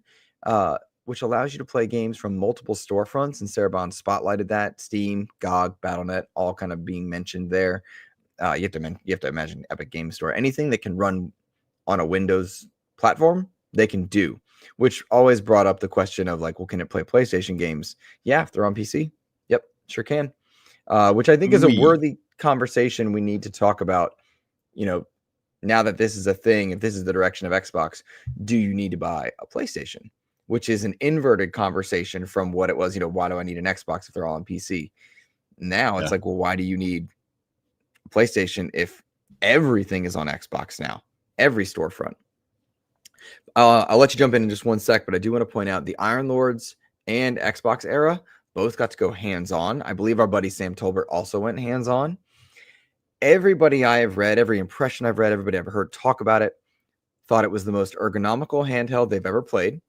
which allows you to play games from multiple storefronts. And Cerebon spotlighted that. Steam, GOG, Battle.net, all kind of being mentioned there. You have to imagine Epic Game Store. Anything that can run on a Windows platform, they can do. Which always brought up the question of like, well, can it play PlayStation games? Yeah, if they're on PC. Yep, sure can. Which I think is a worthy conversation we need to talk about. You know, now that this is a thing, if this is the direction of Xbox, do you need to buy a PlayStation? Which is an inverted conversation from what it was, why do I need an Xbox if they're all on PC? Now it's like, well, why do you need a PlayStation if everything is on Xbox now? Every storefront. I'll let you jump in just one sec, but I do want to point out the Iron Lords and Xbox era both got to go hands-on. I believe our buddy Sam Tolbert also went hands-on. Everybody I have read, every impression I've read, everybody I've heard talk about it, thought it was the most ergonomical handheld they've ever played,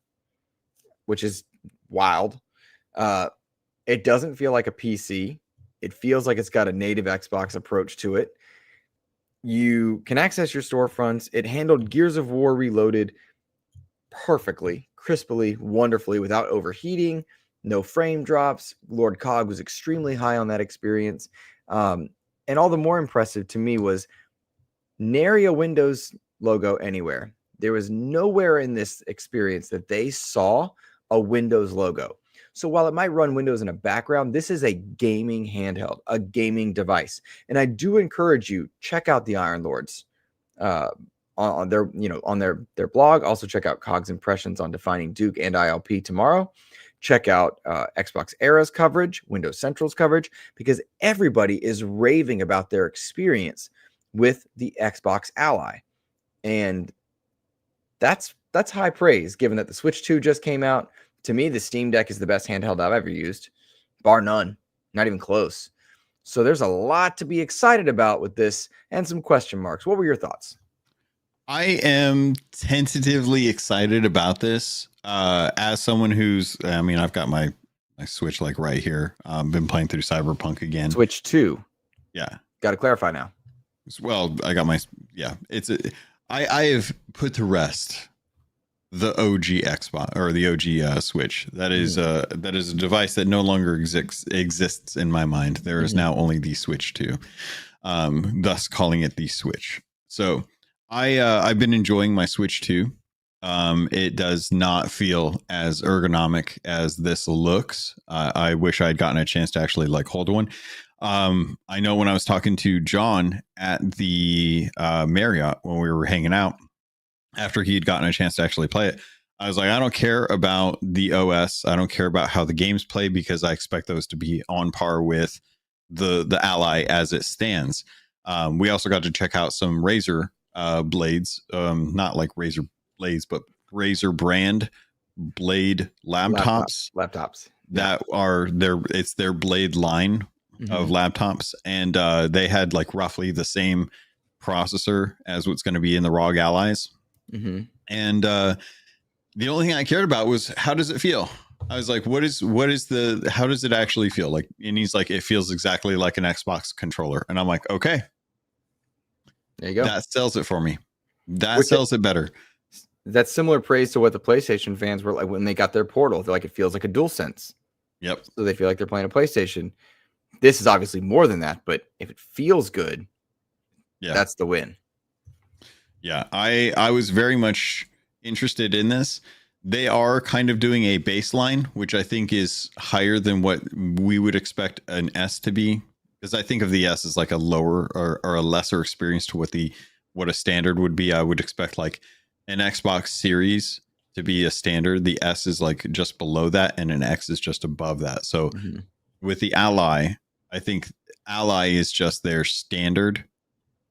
which is wild. It doesn't feel like a PC. It feels like it's got a native Xbox approach to it. You can access your storefronts. It handled Gears of War Reloaded perfectly, crisply, wonderfully, without overheating, no frame drops. Lord Cog was extremely high on that experience. And all the more impressive to me was nary a Windows logo anywhere. There was nowhere in this experience that they saw a Windows logo. So while it might run Windows in a background, this is a gaming handheld, a gaming device. And I do encourage you, check out the Iron Lords on their, on their blog. Also check out Cog's impressions on Defining Duke and ILP tomorrow. Check out Xbox Era's coverage, Windows Central's coverage, because everybody is raving about their experience with the Xbox Ally. And that's high praise, given that the Switch 2 just came out. To me, the Steam Deck is the best handheld I've ever used, bar none, not even close. So there's a lot to be excited about with this and some question marks. What were your thoughts? I am tentatively excited about this. As someone who's, I've got my Switch like right here. Been playing through Cyberpunk again. Switch 2. Yeah. Got to clarify now. Well, I got I have put to rest the OG Xbox or the OG Switch. That is a device that no longer exists in my mind. There is now only the Switch 2, thus calling it the Switch. So I've been enjoying my Switch 2. It does not feel as ergonomic as this looks. I wish I'd gotten a chance to actually like hold one. I know when I was talking to John at the Marriott when we were hanging out, after he'd gotten a chance to actually play it, I was like, I don't care about the OS. I don't care about how the games play because I expect those to be on par with the Ally as it stands. We also got to check out some Razer blades, not like Razer blades, but Razer brand blade laptops that are it's their blade line of laptops. And they had like roughly the same processor as what's going to be in the ROG Allies. And the only thing I cared about was how does it feel? I was like, how does it actually feel like? And he's like, it feels exactly like an Xbox controller. And I'm like, okay, there you go. That sells it for me. That sells it better. That's similar praise to what the PlayStation fans were like when they got their Portal. They're like, it feels like a DualSense. Yep. So they feel like they're playing a PlayStation. This is obviously more than that, but if it feels good, that's the win. Yeah, I was very much interested in this. They are kind of doing a baseline, which I think is higher than what we would expect an S to be. Because I think of the S as like a lower or a lesser experience to what a standard would be. I would expect like an Xbox Series to be a standard. The S is like just below that, and an X is just above that. So with the Ally, I think Ally is just their standard,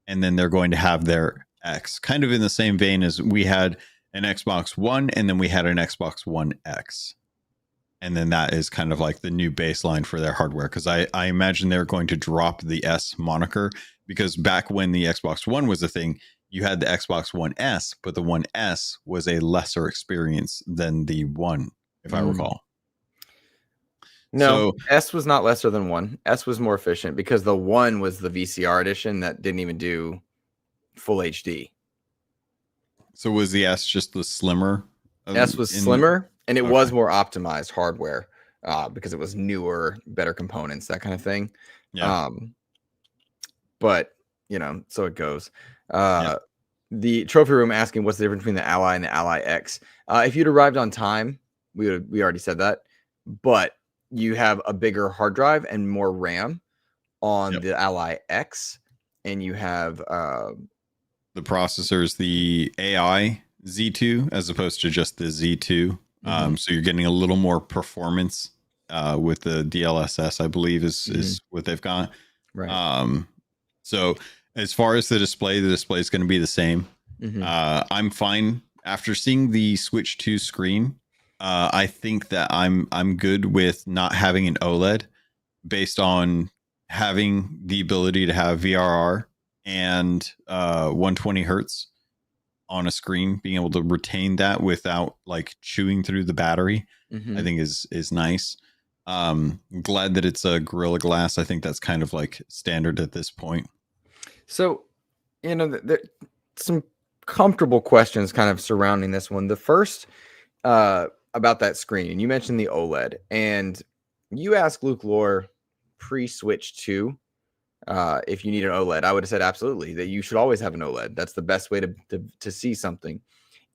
and then they're going to have their X, kind of in the same vein as we had an Xbox One, and then we had an Xbox One X. And then that is kind of like the new baseline for their hardware. Because I imagine they're going to drop the S moniker, because back when the Xbox One was a thing, you had the Xbox One S, but the One S was a lesser experience than the One, if I recall. No, So S was not lesser than 1. S was more efficient because the 1 was the VCR edition that didn't even do full HD. was the S just the slimmer? S was In the, slimmer and it okay. was more optimized hardware because it was newer, better components, that kind of thing. Yeah. But so it goes. Yeah. The trophy room asking what's the difference between the Ally and the Ally X. If you'd arrived on time, we already said that, but you have a bigger hard drive and more RAM on Yep. the Ally X, and you have The processor is the AI Z2 as opposed to just the Z2. So you're getting a little more performance with the DLSS, I believe, is what they've got. right. So as far as the display is going to be the same. I'm fine after seeing the Switch 2 screen. I think that I'm good with not having an OLED based on having the ability to have VRR and 120 hertz on a screen, being able to retain that without like chewing through the battery. I think is nice. Glad that it's a Gorilla Glass. I think that's kind of like standard at this point. So, some comfortable questions kind of surrounding this one. The first about that screen, you mentioned the OLED, and you asked Luke Lohr pre-Switch 2 if you need an OLED. I would have said absolutely, that you should always have an OLED. That's the best way to see something.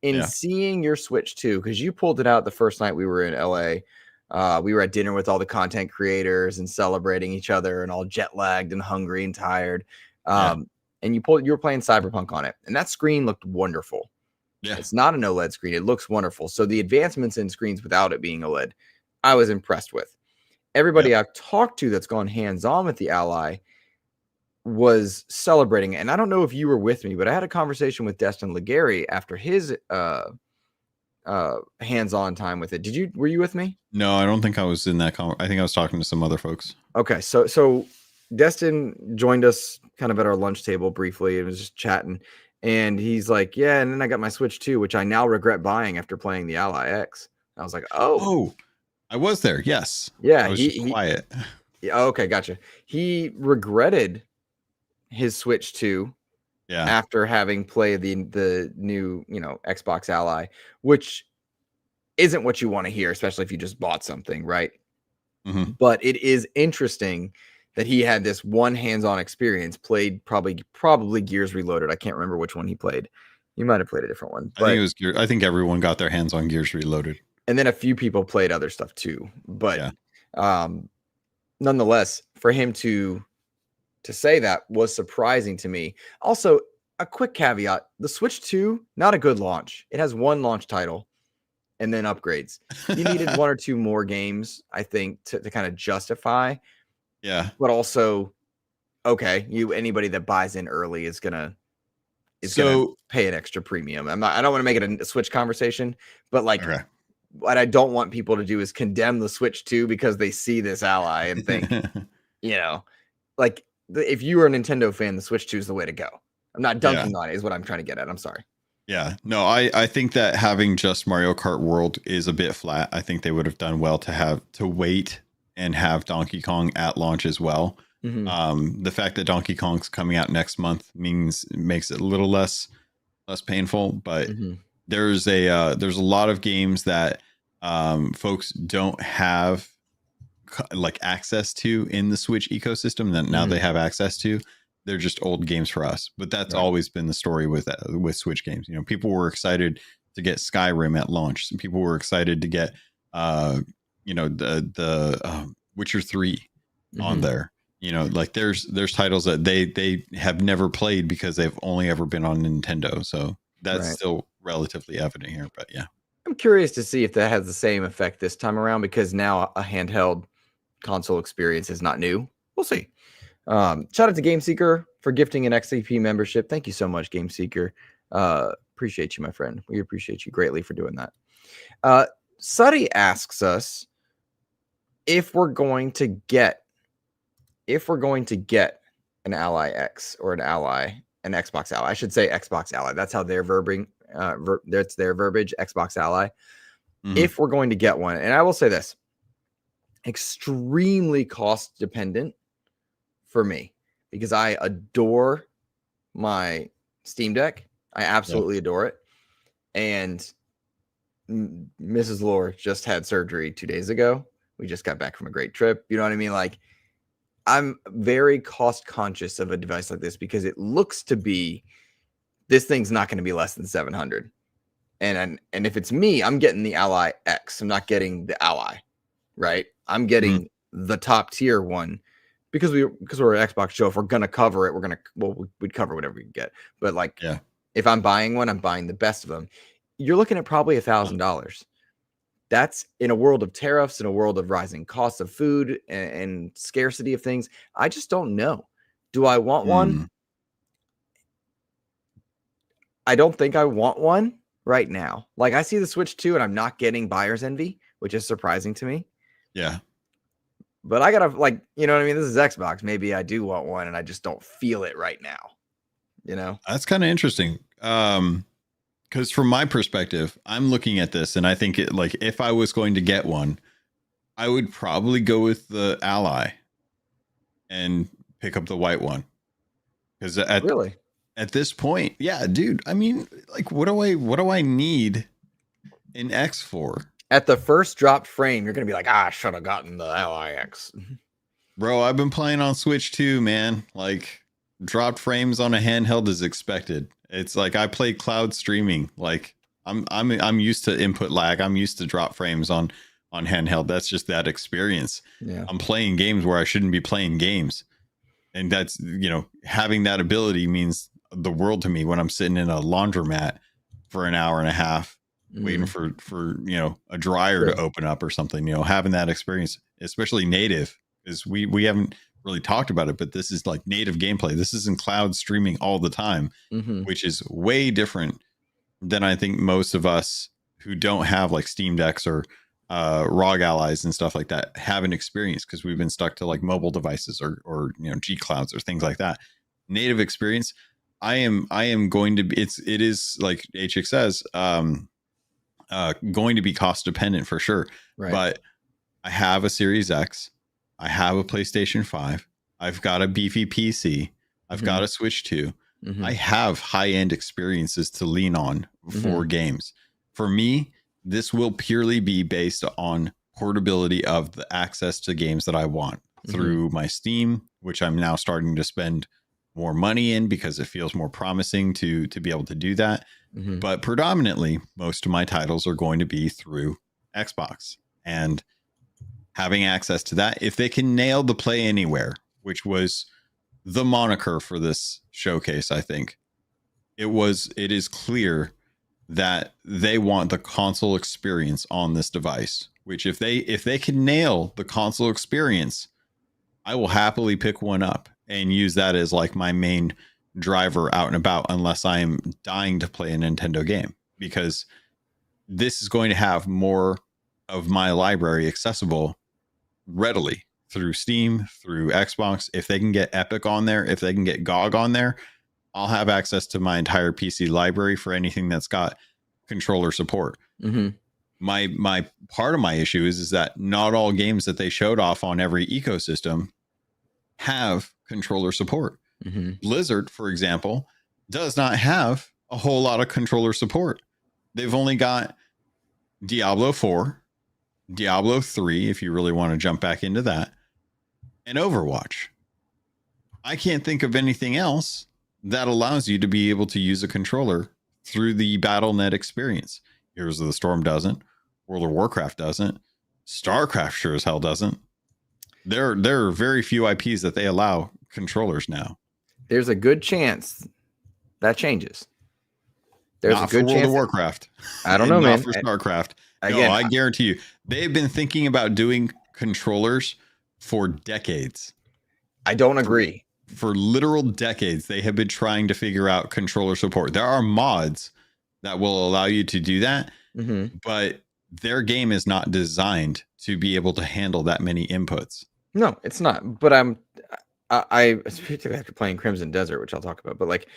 In seeing your Switch 2, because you pulled it out the first night we were in LA. We were at dinner with all the content creators and celebrating each other and all jet lagged and hungry and tired. And you were playing Cyberpunk on it, and that screen looked wonderful. Yeah. It's not an OLED screen. It looks wonderful. So the advancements in screens without it being OLED, I was impressed with. Everybody I've talked to that's gone hands-on with the Ally was celebrating it. And I don't know if you were with me, but I had a conversation with Destin Legary after his hands-on time with it. Were you with me? No, I don't think I was in that. I think I was talking to some other folks. Okay, so Destin joined us kind of at our lunch table briefly and was just chatting. And he's like, yeah, and then I got my Switch 2, which I now regret buying after playing the Ally X. I was like, oh, I was there. Yes. Yeah, I was just quiet. Yeah, okay, gotcha. He regretted his Switch 2 after having played the new, Xbox Ally, which isn't what you want to hear, especially if you just bought something, right? But it is interesting that he had this one hands-on experience, played probably Gears Reloaded. I can't remember which one he played. You might have played a different one. I think it was Gears. I think everyone got their hands on Gears Reloaded. And then a few people played other stuff too. But nonetheless, for him to say that was surprising to me. Also, a quick caveat, the Switch 2, not a good launch. It has one launch title and then upgrades. You needed one or two more games, I think, to kind of justify. Yeah. But also, okay, anybody that buys in early is gonna pay an extra premium. I don't want to make it a Switch conversation, but what I don't want people to do is condemn the Switch 2 because they see this Ally and think, if you are a Nintendo fan, the Switch 2 is the way to go. I'm not dunking on it, is what I'm trying to get at. I'm sorry. Yeah, no, I think that having just Mario Kart World is a bit flat. I think they would have done well to wait and have Donkey Kong at launch as well. The fact that Donkey Kong's coming out next month makes it a little less painful, but there's a lot of games that folks don't have like access to in the Switch ecosystem that now they have access to. They're just old games for us, but that's always been the story with Switch games. People were excited to get Skyrim at launch. Some people were excited to get the Witcher 3 on there. There's titles that they have never played because they've only ever been on Nintendo. So that's still relatively evident here. But yeah, I'm curious to see if that has the same effect this time around, because now a handheld console experience is not new. We'll see. Shout out to Game Seeker for gifting an XEP membership. Thank you so much, Game Seeker. Appreciate you, my friend. We appreciate you greatly for doing that. Suddy asks us if we're going to get an Ally X or an Xbox Ally. I should say Xbox Ally. That's how they're verbing. That's their verbiage, Xbox Ally. If we're going to get one, and I will say this, extremely cost dependent for me because I adore my Steam Deck. I absolutely adore it. And Mrs. Lohr just had surgery 2 days ago. We just got back from a great trip. You know what I mean? Like, I'm very cost conscious of a device like this because it looks to be, this thing's not going to be less than 700. And if it's me, I'm getting the Ally X. I'm not getting the Ally, right? I'm getting the top tier one because we're an Xbox show. If we're gonna cover it, we'd cover whatever we can get. But like, if I'm buying one, I'm buying the best of them. You're looking at probably $1,000. That's in a world of tariffs, in a world of rising costs of food and scarcity of things. I just don't know. Do I want one? I don't think I want one right now. Like, I see the Switch 2 and I'm not getting buyer's envy, which is surprising to me. Yeah. But I gotta, like, you know what I mean? This is Xbox. Maybe I do want one and I just don't feel it right now. You know? That's kind of interesting. Because from my perspective, I'm looking at this and I think it, like, if I was going to get one, I would probably go with the Ally and pick up the white one. Because at this point, yeah, dude, I mean, like, what do I need an X for? At the first dropped frame, you're gonna be like, I should have gotten the Ally X. Bro, I've been playing on Switch too, man. Like, dropped frames on a handheld is expected. It's like I play cloud streaming. Like, I'm used to input lag. I'm used to drop frames on handheld. That's just that experience. Yeah. I'm playing games where I shouldn't be playing games. And that's, you know, having that ability means the world to me when I'm sitting in a laundromat for an hour and a half waiting for you know, a dryer to open up or something. You know, having that experience, especially native, is we haven't really talked about it, but this is like native gameplay. This is in cloud streaming all the time, which is way different than I think most of us who don't have like Steam Decks or ROG Allies and stuff like that have an experience, because we've been stuck to like mobile devices or you know, G Clouds or things like that. Native experience, I am going to be, it is like HX says, going to be cost dependent for sure. Right. But I have a Series X, I have a PlayStation 5, I've got a beefy PC, I've got a Switch 2. I have high-end experiences to lean on for games. For me, this will purely be based on portability of the access to games that I want through my Steam, which I'm now starting to spend more money in because it feels more promising to be able to do that. But predominantly, most of my titles are going to be through Xbox, and having access to that, if they can nail the play anywhere, which was the moniker for this showcase, I think it is clear that they want the console experience on this device, which if they can nail the console experience, I will happily pick one up and use that as like my main driver out and about, unless I am dying to play a Nintendo game, because this is going to have more of my library accessible readily through Steam, through Xbox. If they can get Epic on there, if they can get GOG on there, I'll have access to my entire PC library for anything that's got controller support. My part of my issue is that not all games that they showed off on every ecosystem have controller support. Blizzard, for example, does not have a whole lot of controller support. They've only got Diablo 4, Diablo 3, if you really want to jump back into that, and Overwatch. I can't think of anything else that allows you to be able to use a controller through the BattleNet experience. Heroes of the Storm doesn't. World of Warcraft doesn't. StarCraft sure as hell doesn't. There are very few IPs that they allow controllers now. There's a good chance that changes. There's not a good for World chance of Warcraft. I don't know, not man. For StarCraft. Again, no, I guarantee you, they've been thinking about doing controllers for decades. I don't agree. For literal decades, they have been trying to figure out controller support. There are mods that will allow you to do that, but their game is not designed to be able to handle that many inputs. No, it's not. But I particularly after playing Crimson Desert, which I'll talk about, but like,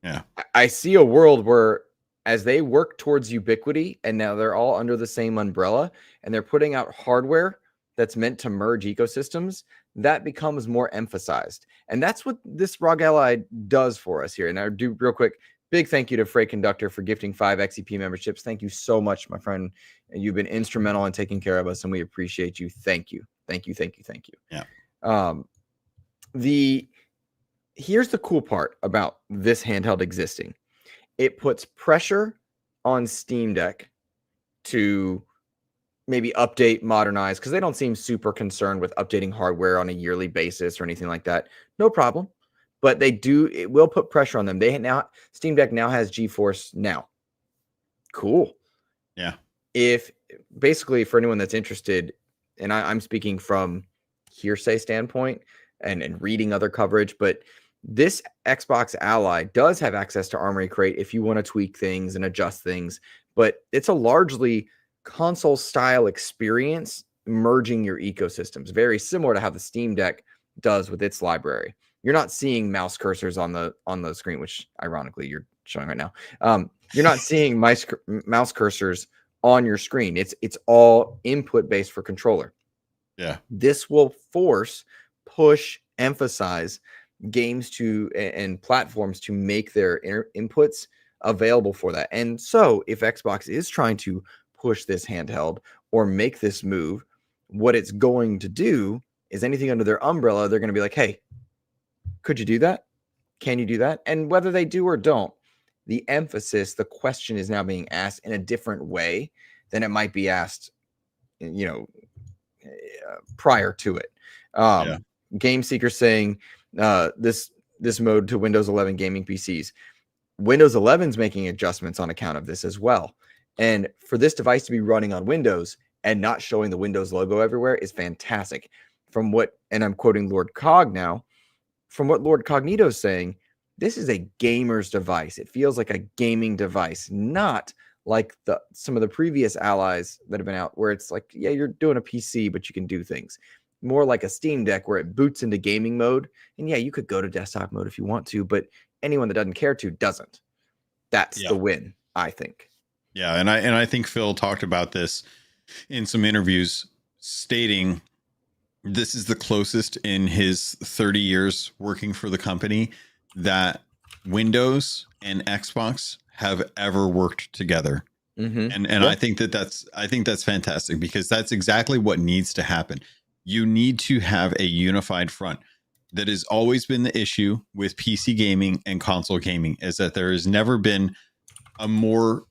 yeah, I see a world where as they work towards ubiquity and now they're all under the same umbrella and they're putting out hardware that's meant to merge ecosystems, that becomes more emphasized. And that's what this ROG Ally does for us here. And I do real quick, big thank you to Freight Conductor for gifting 5 XEP memberships. Thank you so much, my friend. You've been instrumental in taking care of us, and we appreciate you. Thank you. Thank you. Thank you. Thank you. Yeah. Here's the cool part about this handheld existing. It puts pressure on Steam Deck to maybe update, modernize, because they don't seem super concerned with updating hardware on a yearly basis or anything like that. No problem. But it will put pressure on them. Steam Deck now has GeForce Now. Cool. Yeah. If basically, for anyone that's interested, and I'm speaking from hearsay standpoint and reading other coverage, but this Xbox Ally does have access to Armory Crate if you want to tweak things and adjust things, but it's a largely console style experience merging your ecosystems, very similar to how the Steam Deck does with its library. You're not seeing mouse cursors on the screen, which ironically you're showing right now. You're not seeing mouse cursors on your screen. It's all input based for controller. Yeah. This will push, emphasize games and platforms to make their inputs available for that. And so if Xbox is trying to push this handheld or make this move, what it's going to do is anything under their umbrella, they're going to be like, hey, could you do that? Can you do that? And whether they do or don't, the question is now being asked in a different way than it might be asked, prior to it. Game Seeker saying this mode to Windows 11 gaming PCs. Windows 11's making adjustments on account of this as well. And for this device to be running on Windows and not showing the Windows logo everywhere is fantastic. And I'm quoting Lord Cog now, from what Lord Cognito is saying, this is a gamer's device. It feels like a gaming device, not like some of the previous Allies that have been out where it's like, yeah, you're doing a PC, but you can do things. More like a Steam Deck where it boots into gaming mode. And yeah, you could go to desktop mode if you want to, but anyone that doesn't care to doesn't. That's the win, I think. Yeah, and I think Phil talked about this in some interviews, stating this is the closest in his 30 years working for the company that Windows and Xbox have ever worked together. Mm-hmm. And I think that's fantastic, because that's exactly what needs to happen. You need to have a unified front. That has always been the issue with PC gaming and console gaming, is that there has never been a more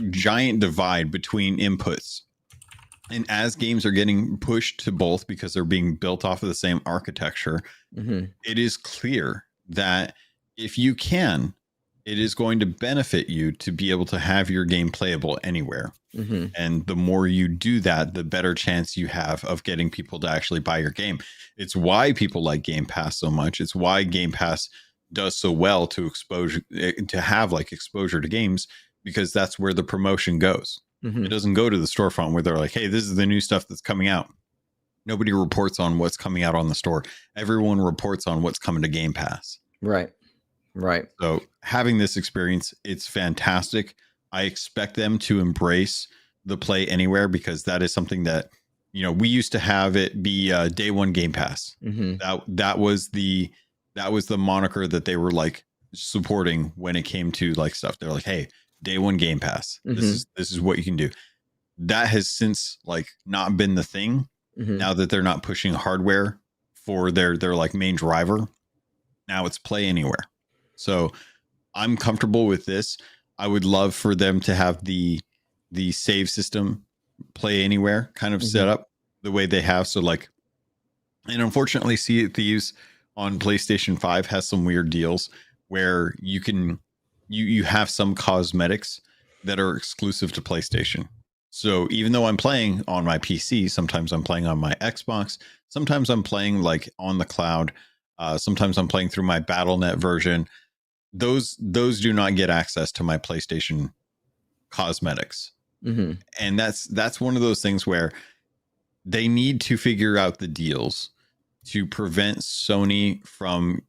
giant divide between inputs. And as games are getting pushed to both because they're being built off of the same architecture, it is clear that if you can, it is going to benefit you to be able to have your game playable anywhere. And the more you do that, the better chance you have of getting people to actually buy your game. It's why people like Game Pass so much. It's why Game Pass does so well to have exposure to games, because that's where the promotion goes. It doesn't go to the storefront where they're like, hey, this is the new stuff that's coming out. Nobody reports on what's coming out on the store. Everyone reports on what's coming to Game Pass. Right. So having this experience, it's fantastic. I expect them to embrace the play anywhere, because that is something that, we used to have it be day one Game Pass. That was the moniker that they were like supporting when it came to like stuff. They're like, hey, day one Game Pass. This is what you can do. That has since like not been the thing. Now that they're not pushing hardware for their like main driver, now it's play anywhere. So I'm comfortable with this. I would love for them to have the save system play anywhere kind of set up the way they have. So like, and unfortunately, Sea of Thieves on PlayStation 5 has some weird deals where you can you have some cosmetics that are exclusive to PlayStation. So even though I'm playing on my PC, sometimes I'm playing on my Xbox, sometimes I'm playing like on the cloud, sometimes I'm playing through my BattleNet version. Those do not get access to my PlayStation cosmetics. And that's one of those things where they need to figure out the deals to prevent Sony from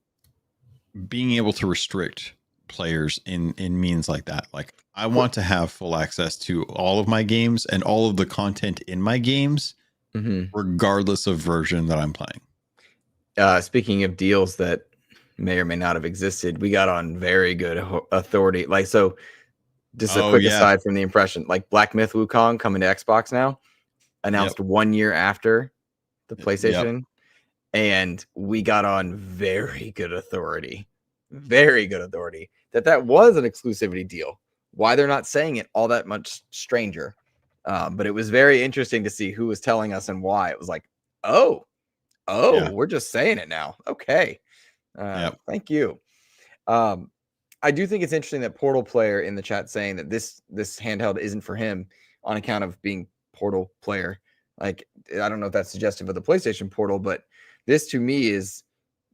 being able to restrict players in means like that. Like, I want to have full access to all of my games and all of the content in my games regardless of version that I'm playing. Speaking of deals that may or may not have existed, we got on very good authority. Like, so just a quick aside from the impression, like Black Myth Wukong coming to Xbox now, announced 1 year after the PlayStation. And we got on very good authority that was an exclusivity deal. Why they're not saying it all that much stranger. But it was very interesting to see who was telling us and why. It was like, we're just saying it now. Okay. Thank you. I do think it's interesting that Portal player in the chat saying that this handheld isn't for him on account of being Portal player. Like, I don't know if that's suggestive of the PlayStation Portal, but this to me is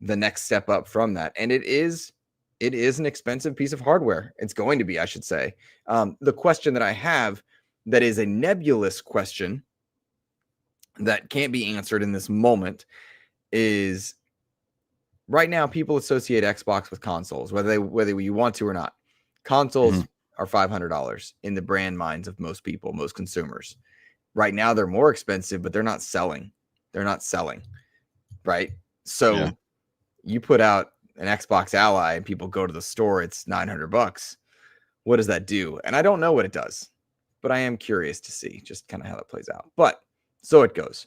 the next step up from that. And it is an expensive piece of hardware. It's going to be, I should say. The question that I have that is a nebulous question that can't be answered in this moment is, right now people associate Xbox with consoles, whether you want to or not. Consoles are $500 in the brand minds of most people, most consumers. Right now they're more expensive, but they're not selling. Right? So you put out an Xbox Ally and people go to the store, it's $900. What does that do? And I don't know what it does, but I am curious to see just kind of how that plays out. But so it goes.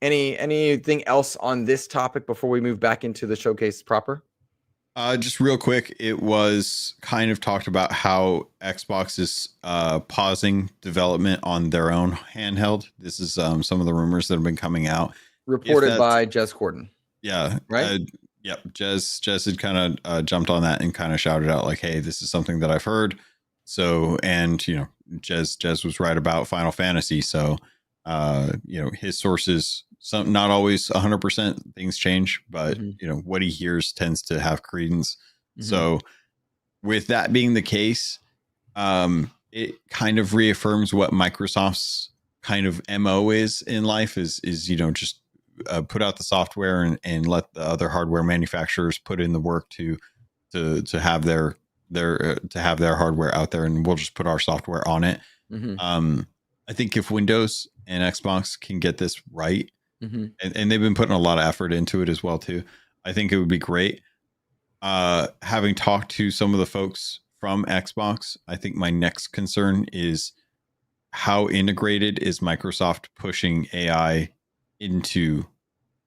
Anything else on this topic before we move back into the showcase proper? Just real quick, it was kind of talked about how Xbox is pausing development on their own handheld. This is some of the rumors that have been coming out. Reported by Jez Corden. Yeah. Right? Yep. Jez had kind of jumped on that and kind of shouted out like, hey, this is something that I've heard. So, and, you know, Jez was right about Final Fantasy. So, you know, his sources, not always 100%, things change, but you know, what he hears tends to have credence. So with that being the case, it kind of reaffirms what Microsoft's kind of MO is in life is, you know, just put out the software and let the other hardware manufacturers put in the work to have their hardware out there, and we'll just put our software on it. I think if Windows and Xbox can get this right, and they've been putting a lot of effort into it as well too, I think it would be great. Having talked to some of the folks from Xbox, I think my next concern is how integrated is Microsoft pushing AI into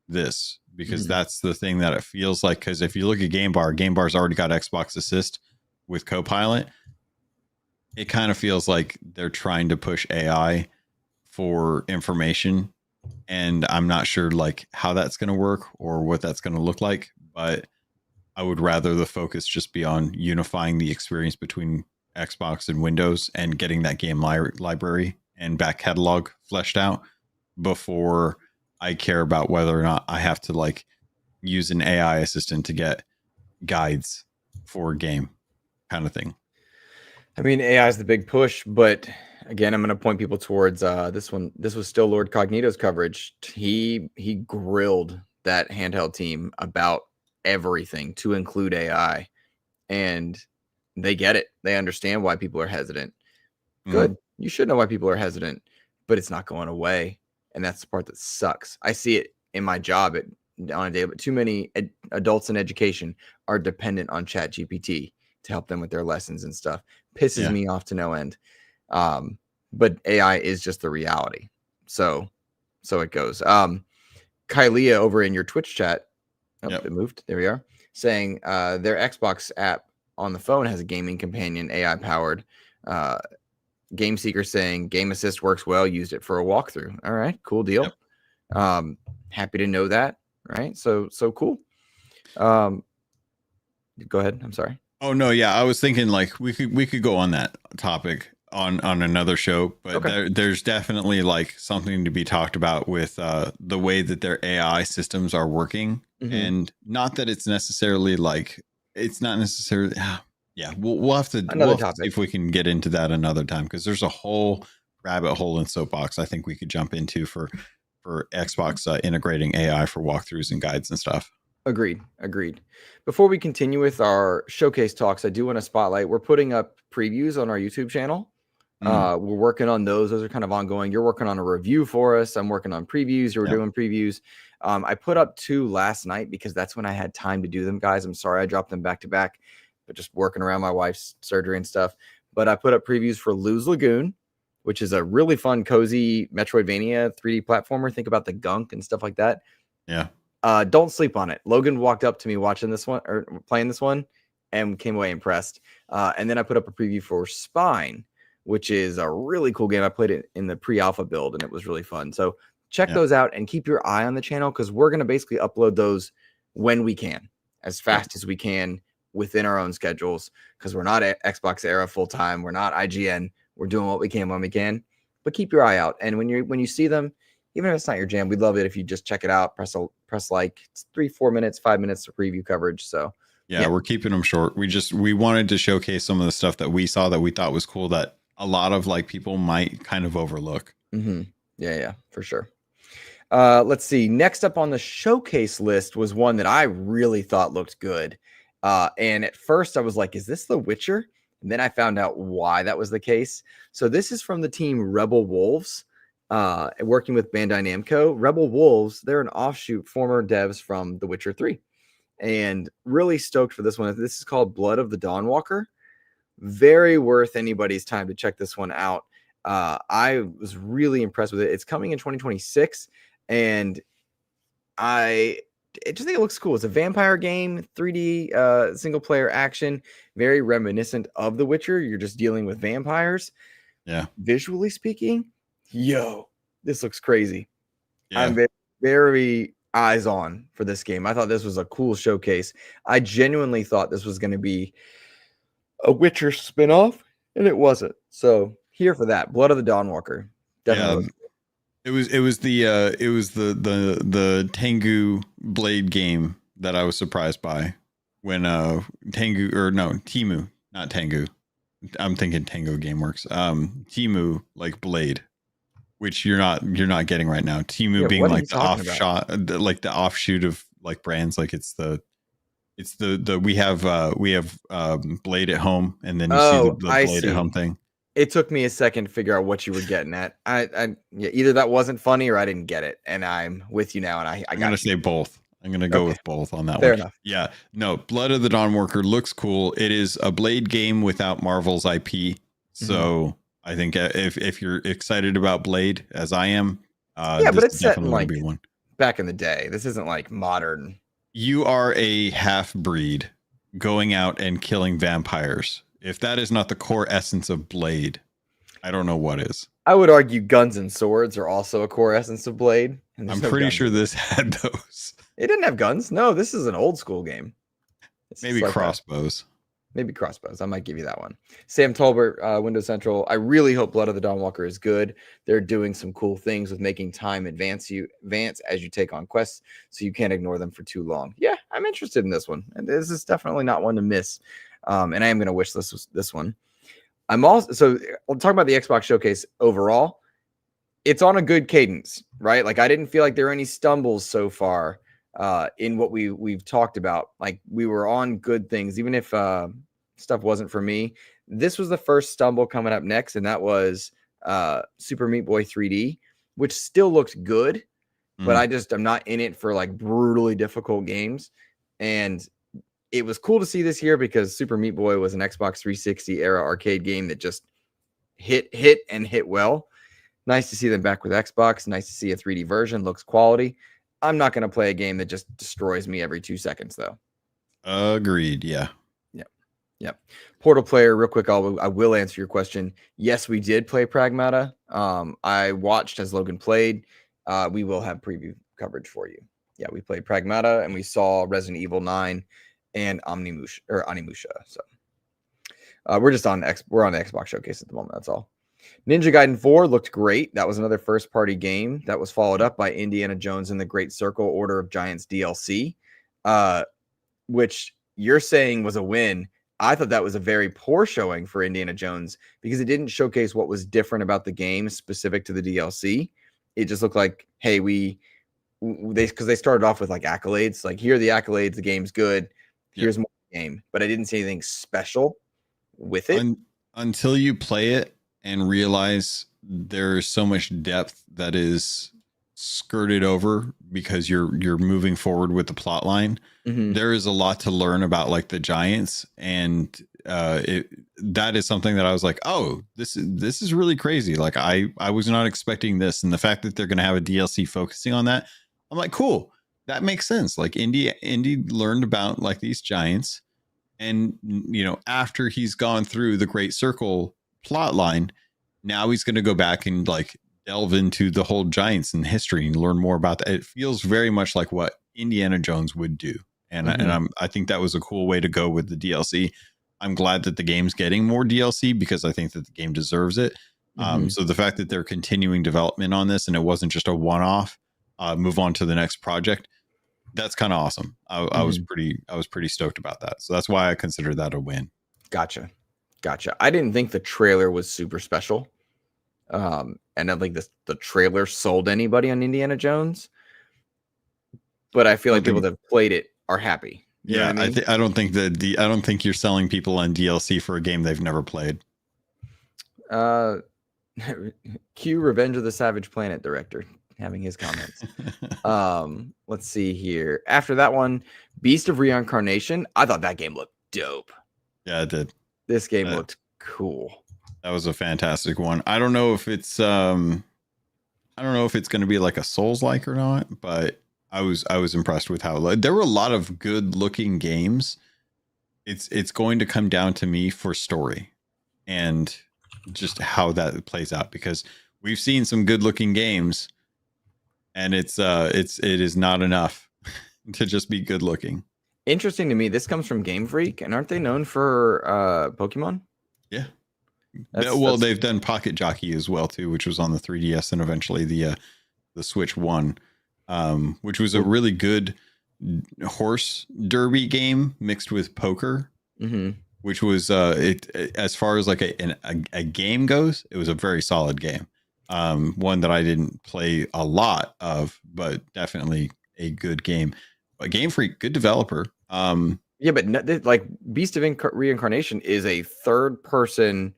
this, because that's the thing that it feels like. Because if you look at Game Bar's already got Xbox Assist with Copilot. It kind of feels like they're trying to push AI for information, and I'm not sure like how that's going to work or what that's going to look like, but I would rather the focus just be on unifying the experience between Xbox and Windows and getting that game library and back catalog fleshed out before I care about whether or not I have to like use an AI assistant to get guides for a game kind of thing. I mean, AI is the big push, but again, I'm going to point people towards this one. This was still Lord Cognito's coverage. He grilled that Handheld team about everything to include AI, and they get it. They understand why people are hesitant. Good. You should know why people are hesitant, but it's not going away. And that's the part that sucks. I see it in my job on a day, but too many adults in education are dependent on ChatGPT to help them with their lessons and stuff. Pisses me off to no end. But AI is just the reality. So it goes. Kylia over in your Twitch chat, it moved. There we are. Saying their Xbox app on the phone has a gaming companion, AI powered. Game Seeker saying Game Assist works well. Used it for a walkthrough. All right, cool deal. Happy to know that. Right. So cool. Go ahead. I'm sorry. Oh no, yeah, I was thinking like we could go on that topic on another show, but there's definitely like something to be talked about with the way that their AI systems are working, and not that it's necessarily like it's not necessarily. Yeah, we'll have to see if we can get into that another time, because there's a whole rabbit hole in soapbox I think we could jump into for Xbox integrating AI for walkthroughs and guides and stuff. Agreed. Before we continue with our showcase talks, I do want to spotlight, we're putting up previews on our YouTube channel. Mm. We're working on those. Those are kind of ongoing. You're working on a review for us. I'm working on previews. You're doing previews. I put up 2 last night because that's when I had time to do them, guys. I'm sorry I dropped them back to back, but just working around my wife's surgery and stuff. But I put up previews for Lose Lagoon, which is a really fun, cozy Metroidvania 3D platformer. Think about the gunk and stuff like that. Yeah. Don't sleep on it. Logan walked up to me watching this one or playing this one and came away impressed. And then I put up a preview for Spine, which is a really cool game. I played it in the pre-alpha build and it was really fun. So check those out and keep your eye on the channel because we're going to basically upload those when we can, as fast as we can within our own schedules, because we're not at Xbox Era full time. We're not IGN. We're doing what we can when we can. But keep your eye out. And when you see them, even if it's not your jam, we'd love it if you just check it out. Press like. It's 3-4 minutes, 5 minutes of preview coverage. So yeah, we're keeping them short. We wanted to showcase some of the stuff that we saw that we thought was cool that a lot of like people might kind of overlook. Yeah, for sure. Let's see. Next up on the showcase list was one that I really thought looked good. And at first I was like, is this The Witcher? And then I found out why that was the case. So this is from the team Rebel Wolves, working with Bandai Namco. Rebel Wolves, they're an offshoot, former devs from The Witcher 3. And really stoked for this one. This is called Blood of the Dawnwalker. Very worth anybody's time to check this one out. I was really impressed with it. It's coming in 2026, and I just think it looks cool. It's a vampire game, 3D single player action, very reminiscent of The Witcher. You're just dealing with vampires. Yeah. Visually speaking, this looks crazy. Yeah. I'm very, very eyes on for this game. I thought this was a cool showcase. I genuinely thought this was going to be a Witcher spinoff, and it wasn't. So here for that. Blood of the Dawnwalker. Definitely. It was the Tengu Blade game that I was surprised by when Timu, not Tengu. I'm thinking Tango Gameworks. Timu like Blade, which you're not getting right now. Timu being like the offshoot of like brands, like it's the we have Blade at Home, and then you see the Blade at Home thing. It took me a second to figure out what you were getting at. Either that wasn't funny or I didn't get it, and I'm with you now. And I'm gonna say both. I'm gonna go with both on that Fair one. Enough. Yeah, no, Blood of the Dawnwalker looks cool. It is a Blade game without Marvel's IP, so I think if you're excited about Blade, as I am, but it's set in like back in the day. This isn't like modern. You are a half breed going out and killing vampires. If that is not the core essence of Blade, I don't know what is. I would argue guns and swords are also a core essence of Blade. I'm pretty sure this had those. It didn't have guns. No, this is an old school game. Maybe like crossbows. Maybe crossbows. I might give you that one. Sam Tolbert, Windows Central. I really hope Blood of the Dawnwalker is good. They're doing some cool things with making time advance as you take on quests, so you can't ignore them for too long. Yeah, I'm interested in this one. And this is definitely not one to miss. And I am going to wish this one. I'll talk about the Xbox Showcase overall. It's on a good cadence, right? Like I didn't feel like there were any stumbles so far in what we've talked about. Like we were on good things, even if stuff wasn't for me. This was the first stumble coming up next, and that was Super Meat Boy 3D, which still looked good, but I'm not in it for like brutally difficult games. And it was cool to see this here because Super Meat Boy was an Xbox 360 era arcade game that just hit well. Nice to see them back with Xbox. Nice to see a 3D version. Looks quality. I'm not going to play a game that just destroys me every 2 seconds, though. Agreed. Yeah. Yep. Portal Player, real quick, I will answer your question. Yes, we did play Pragmata. I watched as Logan played. We will have preview coverage for you. Yeah, we played Pragmata, and we saw Resident Evil 9 and Onimusha. So we're on the Xbox Showcase at the moment. That's all. Ninja Gaiden 4 looked great. That was another first-party game that was followed up by Indiana Jones and the Great Circle Order of Giants DLC, which you're saying was a win. I thought that was a very poor showing for Indiana Jones because it didn't showcase what was different about the game specific to the DLC. It just looked like, hey, because they started off with like accolades, like here are the accolades, the game's good, here's more game, but I didn't see anything special with it until you play it and realize there's so much depth that is skirted over because you're moving forward with the plot line. There is a lot to learn about like the giants, and that is something that I was like, oh, this is really crazy. Like I was not expecting this, and the fact that they're going to have a DLC focusing on that, I'm like, cool, that makes sense. Like Indy learned about like these giants, and after he's gone through the Great Circle plot line, now he's going to go back and like delve into the whole giants and history and learn more about that. It feels very much like what Indiana Jones would do. And I think that was a cool way to go with the DLC. I'm glad that the game's getting more DLC because I think that the game deserves it. So the fact that they're continuing development on this and it wasn't just a one-off, move on to the next project, that's kind of awesome. I was pretty stoked about that. So that's why I consider that a win. Gotcha. I didn't think the trailer was super special. And I don't think the trailer sold anybody on Indiana Jones. But I feel like people that have played it are happy. You know what I mean? I don't think you're selling people on DLC for a game they've never played. Cue Revenge of the Savage Planet director having his comments. Let's see here. After that one, Beast of Reincarnation. I thought that game looked dope. Yeah, it did. This game looked cool. That was a fantastic one. I don't know if it's going to be like a Souls-like or not, but I was impressed with how there were a lot of good looking games. It's going to come down to me for story and just how that plays out, because we've seen some good looking games and it is not enough to just be good looking. Interesting to me, this comes from Game Freak, and aren't they known for Pokemon? Yeah. They've done Pocket Jockey as well too, which was on the 3DS and eventually the Switch 1. Which was a really good horse derby game mixed with poker, which was as far as like a game goes, it was a very solid game. One that I didn't play a lot of, but definitely a good game. A Game Freak, good developer. Yeah, but like Beast of Reincarnation is a third person.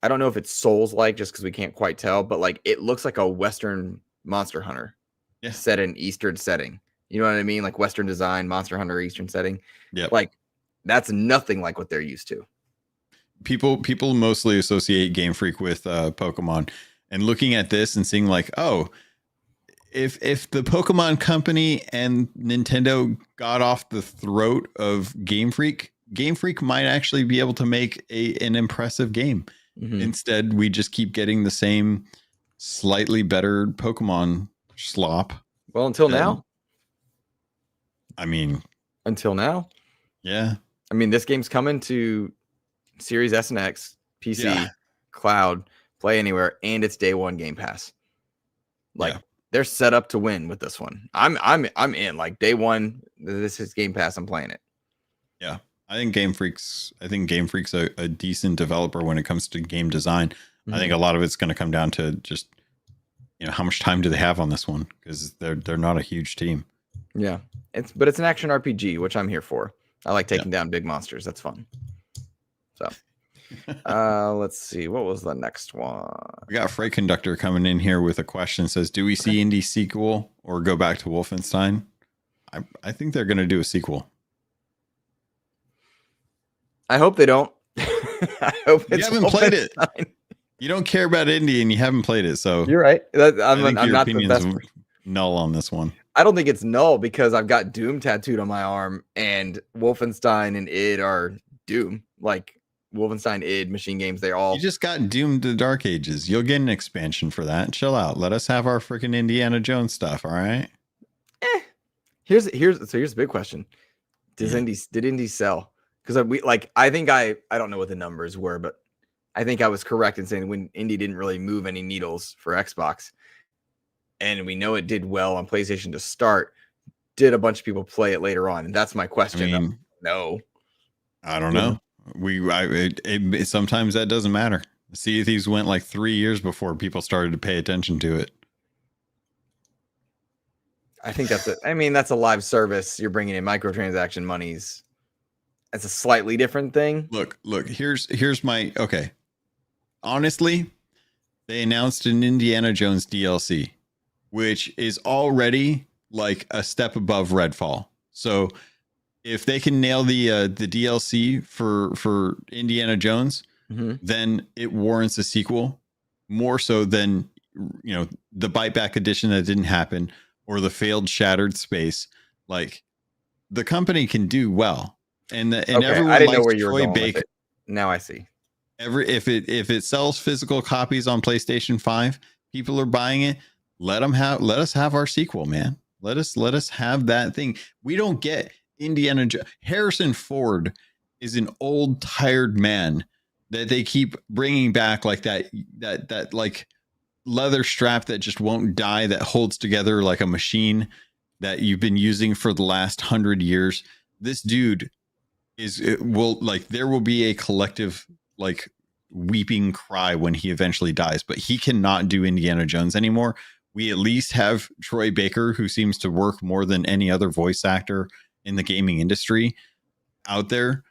I don't know if it's Souls-like just because we can't quite tell, but like it looks like a Western Monster Hunter. Yeah. Set in Eastern setting. You know what I mean? Like Western design, Monster Hunter, Eastern setting. Yeah. Like that's nothing like what they're used to. People mostly associate Game Freak with Pokemon, and looking at this and seeing like, oh, if the Pokemon company and Nintendo got off the throat of Game Freak might actually be able to make an impressive game. Instead, we just keep getting the same slightly better Pokemon slop. Well, until now. I mean, until now. Yeah. I mean, this game's coming to Series S and X, PC, cloud, play anywhere, and it's day one Game Pass. Like they're set up to win with this one. I'm in. Like day one, this is Game Pass. I'm playing it. Yeah. I think Game Freak's a decent developer when it comes to game design. I think a lot of it's going to come down to just, how much time do they have on this one? Because they're not a huge team. Yeah, but it's an action RPG, which I'm here for. I like taking down big monsters. That's fun. So, let's see. What was the next one? We got Freight Conductor coming in here with a question. It says, do we see Indy sequel or go back to Wolfenstein? I think they're going to do a sequel. I hope they don't. I hope it's you haven't played it. You don't care about Indy and you haven't played it, so you're right. I'm not the best. Null on this one. I don't think it's null because I've got Doom tattooed on my arm, and Wolfenstein and id are Doom. Like Wolfenstein, id, Machine Games, they all. You just got Doom to Dark Ages. You'll get an expansion for that. Chill out. Let us have our freaking Indiana Jones stuff. All right. Here's the big question: did Indy sell? Because I think I don't know what the numbers were, but I think I was correct in saying when Indy didn't really move any needles for Xbox, and we know it did well on PlayStation to start. Did a bunch of people play it later on? And that's my question. No, I don't know. Sometimes that doesn't matter. Sea of Thieves went like 3 years before people started to pay attention to it. I think that's a live service. You're bringing in microtransaction monies. It's a slightly different thing. Look, here's my, okay. honestly, they announced an Indiana Jones DLC, which is already like a step above Redfall. So if they can nail the DLC for Indiana Jones, then it warrants a sequel more so than the bite back edition that didn't happen or the failed Shattered Space. Like the company can do well, and everyone I didn't know likes where you were Troy going with Baker. it. Now I see. If it sells physical copies on PlayStation 5, people are buying it. Let us have our sequel, man. Let us have that thing. We don't get Indiana Harrison Ford is an old tired man that they keep bringing back, like that like leather strap that just won't die, that holds together like a machine that you've been using for the last 100 years. This dude there will be a collective like weeping cry when he eventually dies, but he cannot do Indiana Jones anymore. We at least have Troy Baker, who seems to work more than any other voice actor in the gaming industry out there,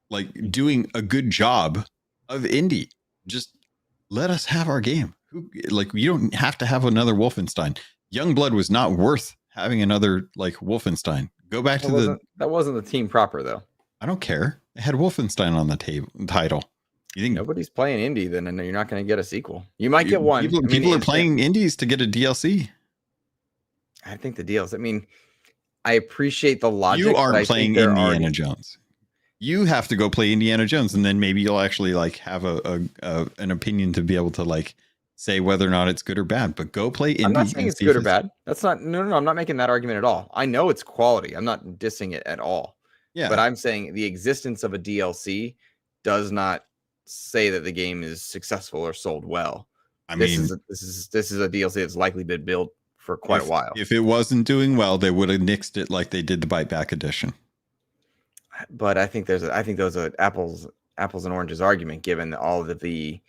like doing a good job of indie. Just let us have our game. You don't have to have another Wolfenstein. Youngblood was not worth having another like Wolfenstein. Go back that wasn't the team proper though. I don't care. It had Wolfenstein on the title. You think nobody's playing indie? Then you're not going to get a sequel. You might get one. People are playing indies to get a DLC. I think the deals. I mean, I appreciate the logic. You aren't playing Indiana Jones. You have to go play Indiana Jones, and then maybe you'll actually like have an opinion to be able to like say whether or not it's good or bad. But go play indie. I'm not saying it's good or bad. That's not. No. I'm not making that argument at all. I know it's quality. I'm not dissing it at all. Yeah. But I'm saying the existence of a DLC does not say that the game is successful or sold well. This is a DLC that's likely been built for quite a while. If it wasn't doing well, they would have nixed it like they did the Bite Back edition. But I think those are apples and oranges argument, given all of the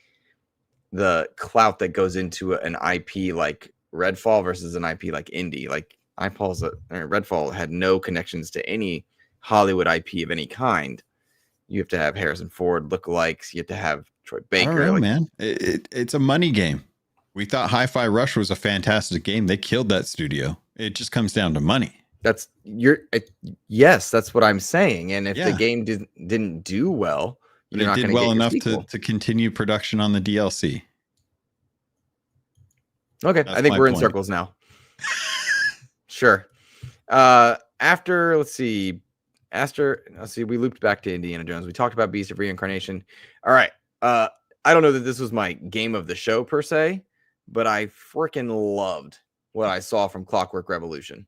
clout that goes into an IP like Redfall versus an IP like Indie. Like Redfall had no connections to any Hollywood IP of any kind. You have to have Harrison Ford lookalikes. You have to have Troy Baker. I don't know, man. It's a money game. We thought Hi-Fi Rush was a fantastic game. They killed that studio. It just comes down to money. Yes, that's what I'm saying. And if the game didn't do well, you're not going to get enough to continue production on the DLC. Okay, that's I think we're in circles now. Sure. We looped back to Indiana Jones. We talked about Beast of Reincarnation. All right. I don't know that this was my game of the show per se, but I freaking loved what I saw from Clockwork Revolution.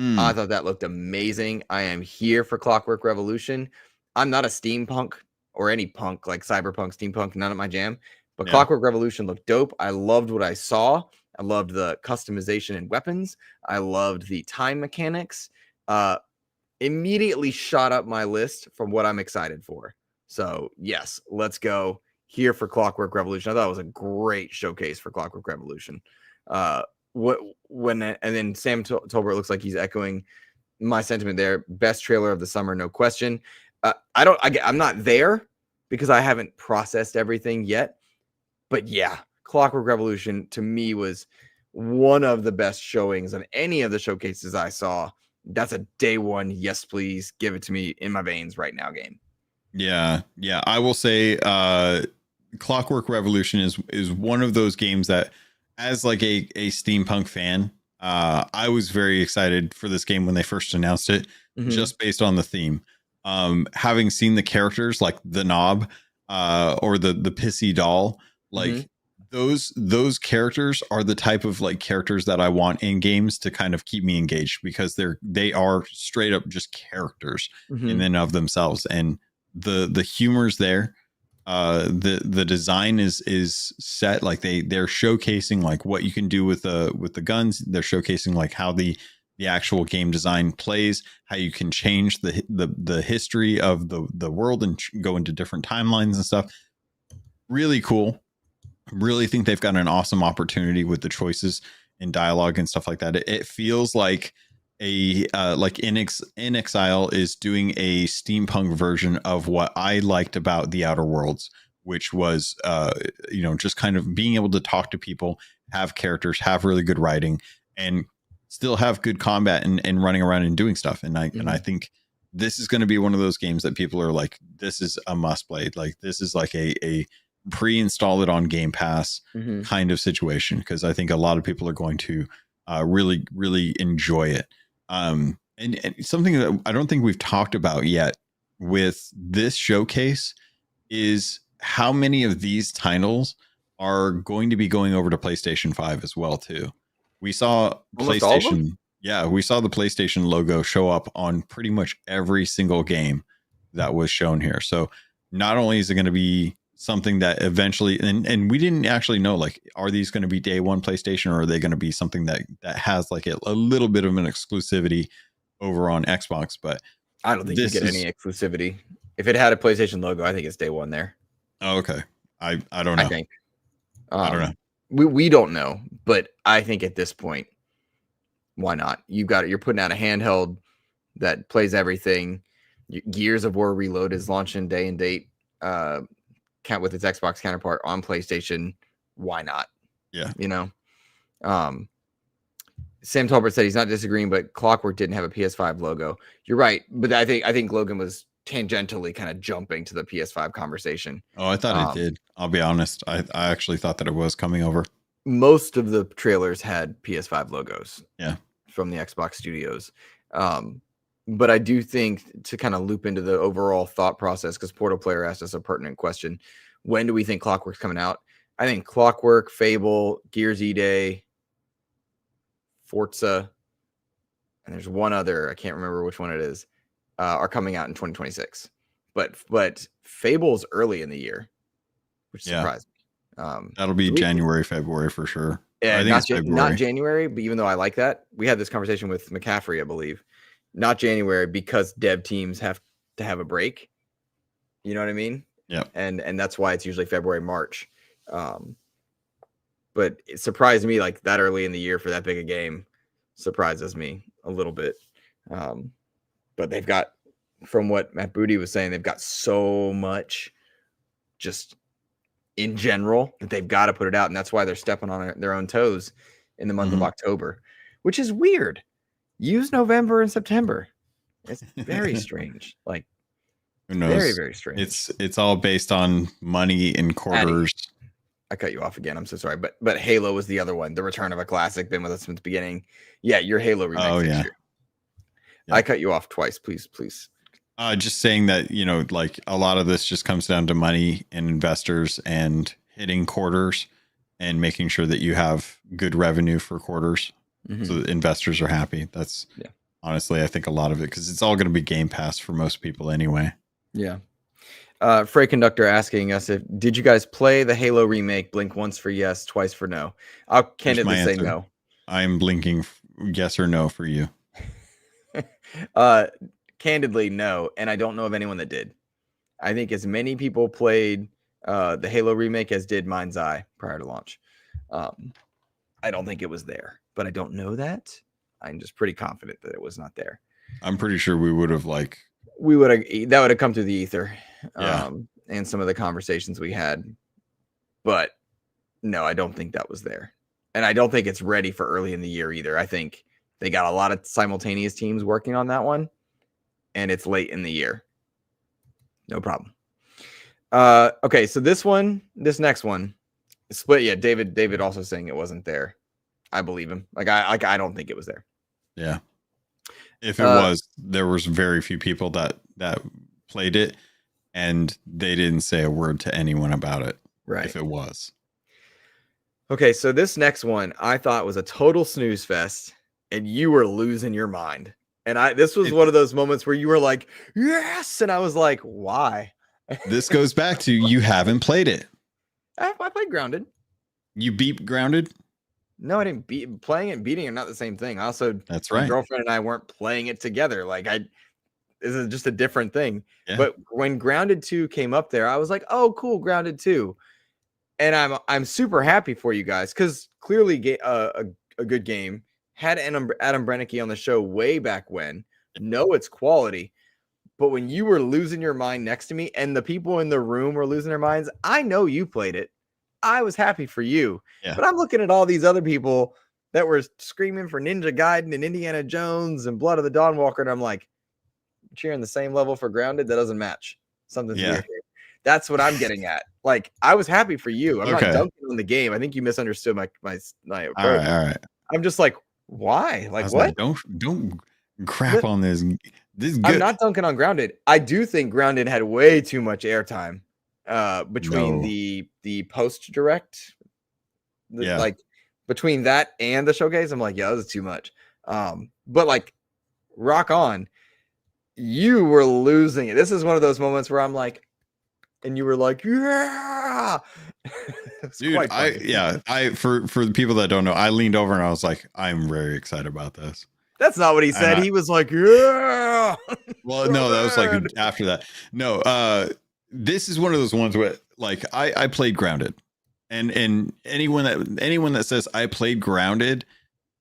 I thought that looked amazing. I am here for Clockwork Revolution. I'm not a steampunk or any punk like cyberpunk, steampunk, none of my jam. But Clockwork Revolution looked dope. I loved what I saw. I loved the customization and weapons. I loved the time mechanics. Immediately shot up my list from what I'm excited for. So yes, let's go here for Clockwork Revolution. I thought it was a great showcase for Clockwork Revolution. And then Sam Tolbert looks like he's echoing my sentiment there. Best trailer of the summer, no question. I'm not there because I haven't processed everything yet. But yeah, Clockwork Revolution to me was one of the best showings of any of the showcases I saw. That's a day one. Yes, please give it to me in my veins right now game. Yeah. I will say Clockwork Revolution is one of those games that, as like a steampunk fan, I was very excited for this game when they first announced it, just based on the theme. Having seen the characters like the knob or the pissy doll, like those characters are the type of like characters that I want in games to kind of keep me engaged, because they are straight up just characters in and of themselves, and the humor's there. The design is set, like they're showcasing like what you can do with the guns. They're showcasing like how the actual game design plays, how you can change the history of the world and go into different timelines and stuff. Really cool. Really think they've got an awesome opportunity with the choices in dialogue and stuff like that. It feels like like In Exile is doing a steampunk version of what I liked about The Outer Worlds, which was just kind of being able to talk to people, have characters, have really good writing, and still have good combat and running around and doing stuff. And I think this is going to be one of those games that people are like, this is a must play. Like this is like a pre-install it on Game Pass kind of situation, because I think a lot of people are going to really, really enjoy it. And something that I don't think we've talked about yet with this showcase is how many of these titles are going to be going over to PlayStation 5 as well too. We saw Almost all of them? PlayStation. Yeah, we saw the PlayStation logo show up on pretty much every single game that was shown here. So not only is it going to be something that eventually, and we didn't actually know, like, are these going to be day one PlayStation, or are they going to be something that has like a little bit of an exclusivity over on Xbox? But I don't think you get any exclusivity. If it had a PlayStation logo, I think it's day one there. Oh, okay. I don't know. I think. I don't know. We don't know, but I think at this point, why not? You're putting out a handheld that plays everything. Gears of War Reload is launching day and date, count with its Xbox counterpart on PlayStation. Why not? Yeah. Sam Tolbert said he's not disagreeing, but Clockwork didn't have a PS5 logo. You're right, but I think Logan was tangentially kind of jumping to the PS5 conversation. Oh, I thought it did. I'll be honest. I actually thought that it was coming over. Most of the trailers had PS5 logos. Yeah. From the Xbox studios. But I do think, to kind of loop into the overall thought process, because Portal Player asked us a pertinent question, when do we think Clockwork's coming out? I think Clockwork, Fable, Gears E-Day, Forza, and there's one other, I can't remember which one it is, are coming out in 2026. But Fable's early in the year, which surprised me. That'll be January, February for sure. Yeah, not January, but even though I like that, we had this conversation with McCaffrey, I believe. Not January, because dev teams have to have a break. You know what I mean? Yeah. And that's why it's usually February, March. But it surprised me, like, that early in the year for that big a game surprises me a little bit. But they've got, from what Matt Booty was saying, they've got so much just in general that they've got to put it out. And that's why they're stepping on their own toes in the month of October, which is weird. Use November and September. It's very strange. Like, who knows? Very, very strange. It's all based on money in quarters. I cut you off again. I'm so sorry. But Halo was the other one. The return of a classic, been with us since the beginning. Yeah, your Halo remake. Oh, yeah. I cut you off twice. Please. Just saying that, like, a lot of this just comes down to money and investors and hitting quarters and making sure that you have good revenue for quarters. So that investors are happy. That's honestly, I think a lot of it, because it's all going to be Game Pass for most people anyway. Yeah. Freight Conductor asking us, did you guys play the Halo remake? Blink once for yes, twice for no. I'll candidly say no. I'm blinking yes or no for you. Candidly, no. And I don't know of anyone that did. I think as many people played the Halo remake as did Mind's Eye prior to launch. I don't think it was there, but I don't know that. I'm just pretty confident that it was not there. I'm pretty sure we would have that would have come through the ether, Yeah. And some of the conversations we had, but no, I don't think that was there. And I don't think it's ready for early in the year either. I think they got a lot of simultaneous teams working on that one, and it's late in the year. No problem. Okay, so this next one, split. Yeah, David also saying it wasn't there. I believe him. I don't think it was there. Yeah. If it was, there was very few people that played it, and they didn't say a word to anyone about it. Right. If it was. Okay, so this next one I thought was a total snooze fest, and you were losing your mind. And this was one of those moments where you were like, yes, and I was like, why? This goes back to, you haven't played it. I played Grounded. You beat Grounded? No, I didn't beat. Playing and beating are not the same thing. Also, that's right. My girlfriend and I weren't playing it together. This is just a different thing. Yeah. But when Grounded 2 came up there, I was like, oh, cool, Grounded 2. And I'm super happy for you guys, because clearly a good game. Had Adam Brennicky on the show way back when. Know its quality. But when you were losing your mind next to me and the people in the room were losing their minds, I know you played it. I was happy for you. Yeah. But I'm looking at all these other people that were screaming for Ninja Gaiden and Indiana Jones and Blood of the Dawnwalker. And I'm like, cheering the same level for Grounded? That doesn't match. Something's weird here. That's what I'm getting at. Like, I was happy for you. I'm not dunking on the game. I think you misunderstood my approach. All right. I'm just like, why? Like, what? Like, don't crap on this. This is good. I'm not dunking on Grounded. I do think Grounded had way too much airtime between the post direct. Like between that and the showcase, I'm like, yeah, this is too much. But like, rock on. You were losing it. This is one of those moments where I'm like, and you were like, yeah. Dude, for the people that don't know, I leaned over and I was like, I'm very excited about this. That's not what he said. He was like, yeah. Well, no, that was like after that. No, this is one of those ones where like I played Grounded. And anyone that says I played Grounded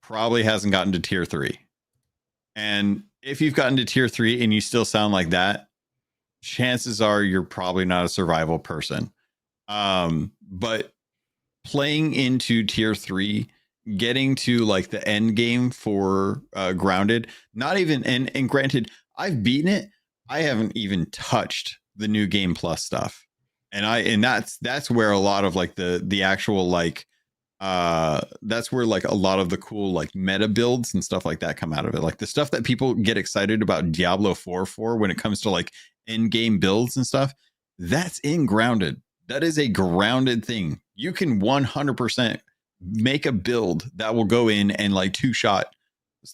probably hasn't gotten to tier 3. And if you've gotten to tier 3 and you still sound like that, chances are you're probably not a survival person. But playing into tier 3, getting to like the end game for Grounded, not even and granted, I've beaten it. I haven't even touched the new Game Plus stuff. And that's where a lot of like the actual like that's where like a lot of the cool like meta builds and stuff like that come out of it. Like the stuff that people get excited about Diablo 4 for when it comes to like end game builds and stuff, that's in Grounded. That is a Grounded thing. You can 100% make a build that will go in and like 2-shot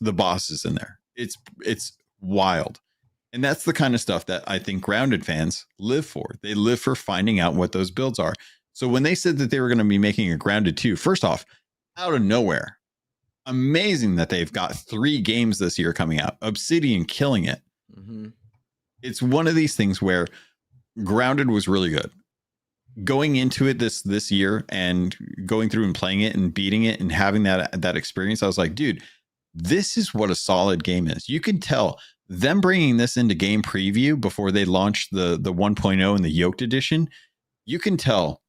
the bosses in there. It's wild. And that's the kind of stuff that I think Grounded fans live for. They live for finding out what those builds are. So when they said that they were going to be making a Grounded 2, first off, out of nowhere, amazing that they've got 3 games this year coming out. Obsidian killing it. Mm-hmm. It's one of these things where Grounded was really good. Going into it this year and going through and playing it and beating it and having that experience, I was like, dude, this is what a solid game is. You can tell them bringing this into game preview before they launched the 1.0 and the Yoked edition. You can tell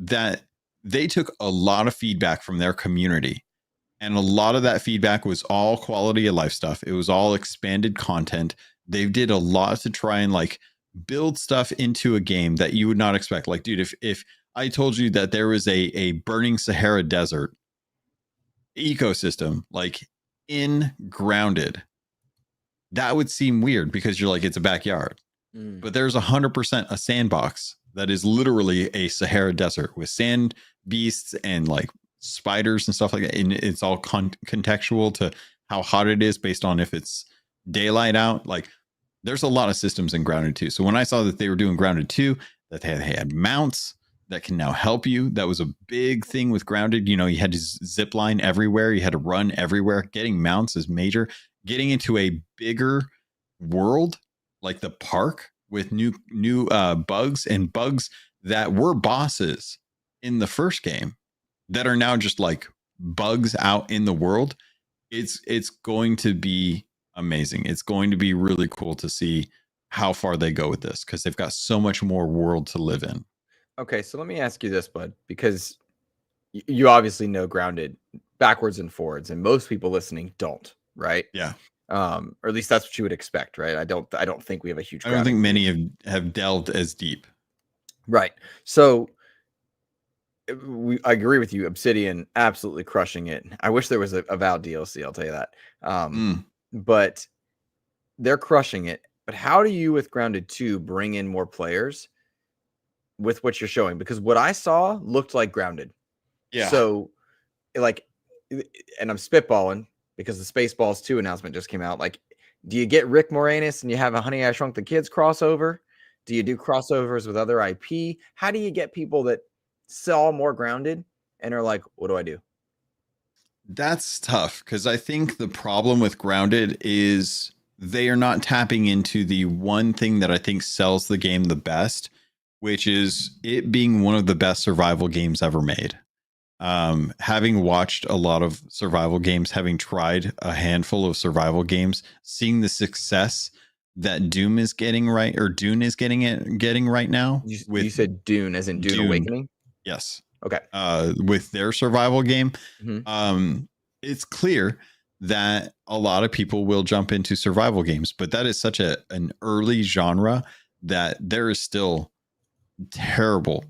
that they took a lot of feedback from their community, and a lot of that feedback was all quality of life stuff. It was all expanded content. They did a lot to try and like build stuff into a game that you would not expect. Like, dude, if I told you that there was a burning Sahara desert ecosystem like in Grounded, that would seem weird because you're like, it's a backyard. But there's 100% a sandbox that is literally a Sahara desert with sand beasts and like spiders and stuff like that. And it's all contextual to how hot it is based on if it's daylight out. Like, there's a lot of systems in Grounded 2. So when I saw that they were doing Grounded 2, that they had mounts that can now help you, that was a big thing with Grounded. You know, you had to zip line everywhere. You had to run everywhere. Getting mounts is major. Getting into a bigger world like the park with new bugs and bugs that were bosses in the first game that are now just like bugs out in the world. It's going to be amazing. It's going to be really cool to see how far they go with this because they've got so much more world to live in. Okay, so let me ask you this, bud, because you obviously know Grounded backwards and forwards, and most people listening don't, right? Yeah. Or at least that's what you would expect, right? I don't think we have a huge. I don't think many have delved as deep. Right. So I agree with you. Obsidian absolutely crushing it. I wish there was a Val DLC. I'll tell you that. But they're crushing it. But how do you, with Grounded 2, bring in more players with what you're showing? Because what I saw looked like Grounded. Yeah. So, like, and I'm spitballing because the Spaceballs 2 announcement just came out. Like, do you get Rick Moranis and you have a Honey, I Shrunk the Kids crossover? Do you do crossovers with other IP? How do you get people that saw more Grounded and are like, what do I do? That's tough because I think the problem with Grounded is they are not tapping into the one thing that I think sells the game the best, which is it being one of the best survival games ever made. Having watched a lot of survival games, having tried a handful of survival games, seeing the success that Doom is getting right, or Dune is getting right now. You said Dune as in Dune Awakening? Yes. Okay. With their survival game, Mm-hmm. it's clear that a lot of people will jump into survival games, but that is such an early genre that there is still terrible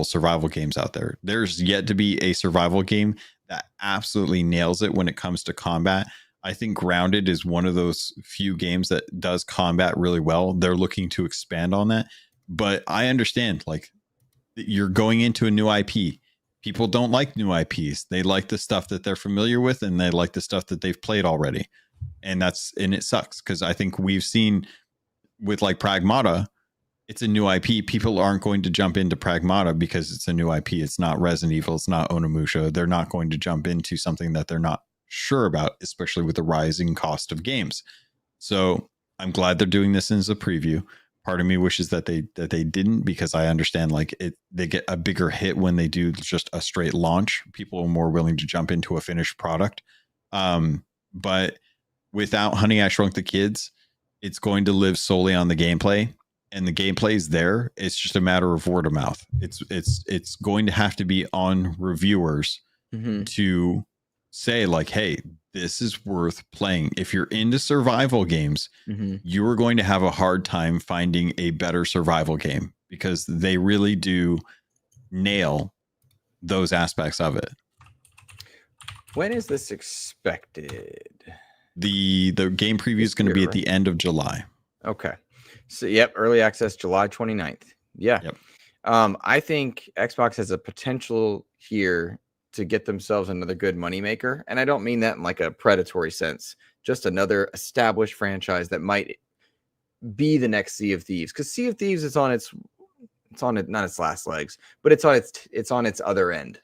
survival games out there. There's yet to be a survival game that absolutely nails it when it comes to combat. I think Grounded is one of those few games that does combat really well. They're looking to expand on that, but I understand, like, you're going into a new IP. People don't like new IPs. They like the stuff that they're familiar with, and they like the stuff that they've played already. And it sucks, because I think we've seen with like Pragmata, it's a new IP. People aren't going to jump into Pragmata because it's a new IP. It's not Resident Evil. It's not Onimusha. They're not going to jump into something that they're not sure about, especially with the rising cost of games. So I'm glad they're doing this as a preview. Part of me wishes that they didn't, because I understand, like, they get a bigger hit when they do just a straight launch. People are more willing to jump into a finished product. But without Honey, I Shrunk the Kids, it's going to live solely on the gameplay, and the gameplay is there. It's just a matter of word of mouth. It's going to have to be on reviewers to say, like, hey, this is worth playing. If you're into survival games, you are going to have a hard time finding a better survival game, because they really do nail those aspects of it. When is this expected? The game preview is going to be at the end of July. Okay. So, yep, early access July 29th. Yeah. Yep. I think Xbox has a potential here to get themselves another good moneymaker. And I don't mean that in like a predatory sense, just another established franchise that might be the next Sea of Thieves. Because Sea of Thieves is on its not its last legs, but it's on its other end.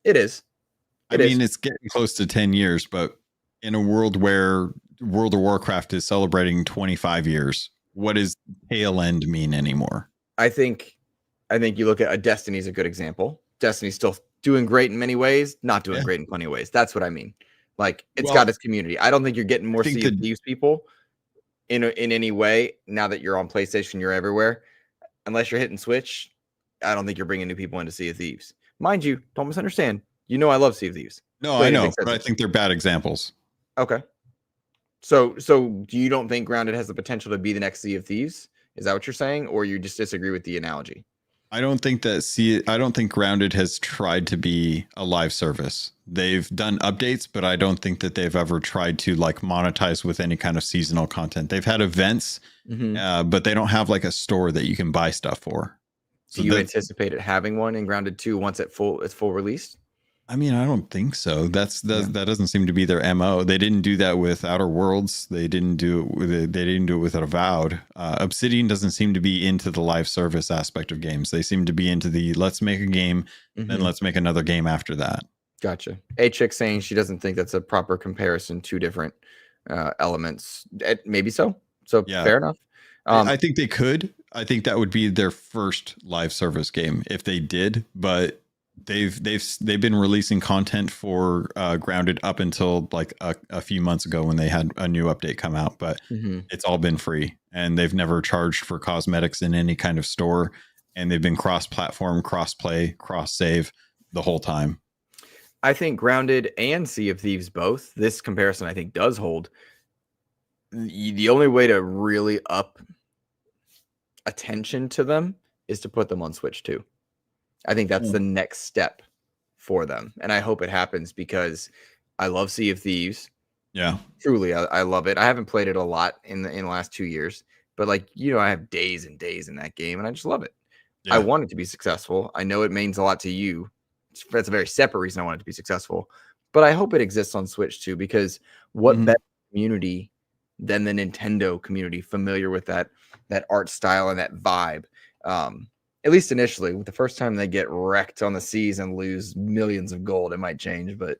It is. I mean, it's getting close to 10 years, but in a world where World of Warcraft is celebrating 25 years, what does tail end mean anymore? I think you look at Destiny's a good example. Destiny's still doing great in many ways, not doing great in plenty of ways. That's what I mean. Like, it's got its community. I don't think you're getting more Sea of Thieves people in any way now that you're on PlayStation. You're everywhere, unless you're hitting Switch. I don't think you're bringing new people into Sea of Thieves. Mind you, don't misunderstand. You know I love Sea of Thieves. No, I know, but I think they're bad examples. Okay. So do you don't think Grounded has the potential to be the next Sea of Thieves? Is that what you're saying, or you just disagree with the analogy? I don't think Grounded has tried to be a live service. They've done updates, but I don't think that they've ever tried to like monetize with any kind of seasonal content. They've had events, but they don't have like a store that you can buy stuff for. So do you anticipate it having one in Grounded 2 once it's full release? I mean, I don't think so. That doesn't seem to be their MO. They didn't do that with Outer Worlds. They didn't do it with Avowed. Obsidian doesn't seem to be into the live service aspect of games. They seem to be into the let's make a game, then let's make another game after that. Gotcha. A chick saying she doesn't think that's a proper comparison to different elements. Maybe so. So yeah. Fair enough. I think they could. I think that would be their first live service game if they did, but they've been releasing content for Grounded up until like a few months ago when they had a new update come out, but it's all been free, and they've never charged for cosmetics in any kind of store, and they've been cross-platform, cross-play, cross-save the whole time. I think Grounded and Sea of Thieves both, this comparison I think does hold. The only way to really up attention to them is to put them on Switch too. I think that's the next step for them. And I hope it happens, because I love Sea of Thieves. Yeah. Truly, I love it. I haven't played it a lot in the last 2 years, but like, I have days and days in that game, and I just love it. Yeah. I want it to be successful. I know it means a lot to you. That's a very separate reason I want it to be successful, but I hope it exists on Switch too, because what better community than the Nintendo community, familiar with that art style and that vibe. At least initially, the first time they get wrecked on the seas and lose millions of gold, it might change, but